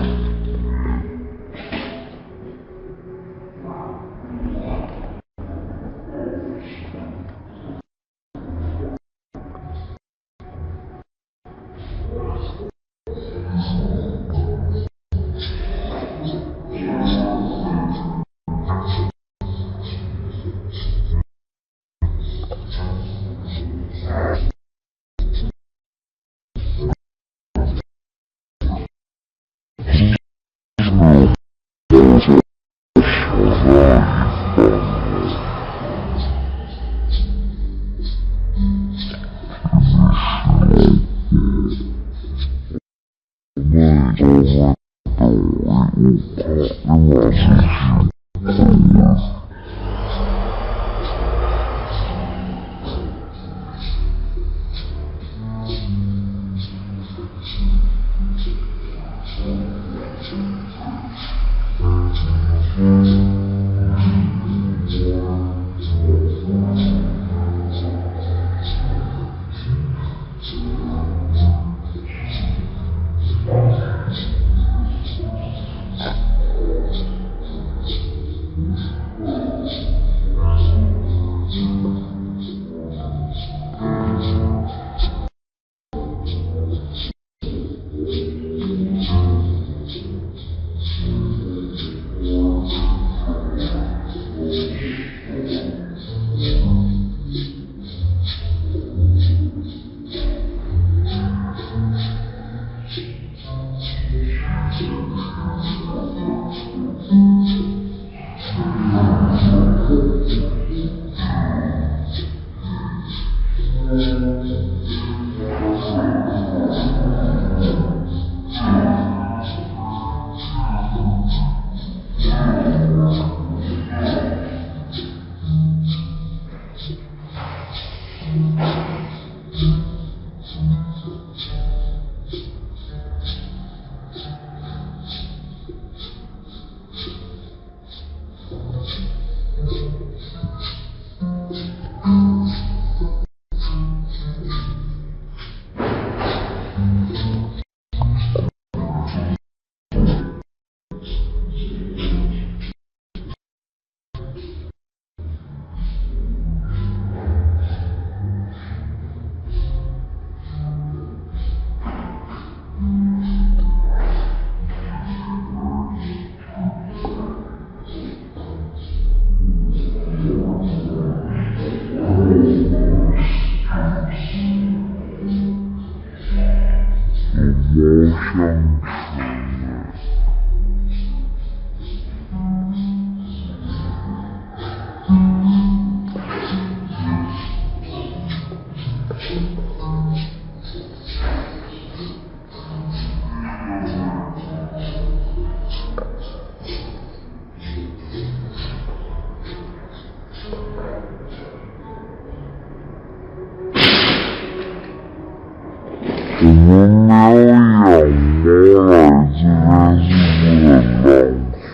我们没有养猫来这边是不是很浪费？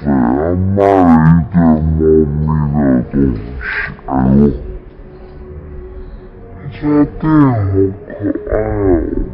还卖了一堆猫咪的东西。哎呦，这家店好可爱哦。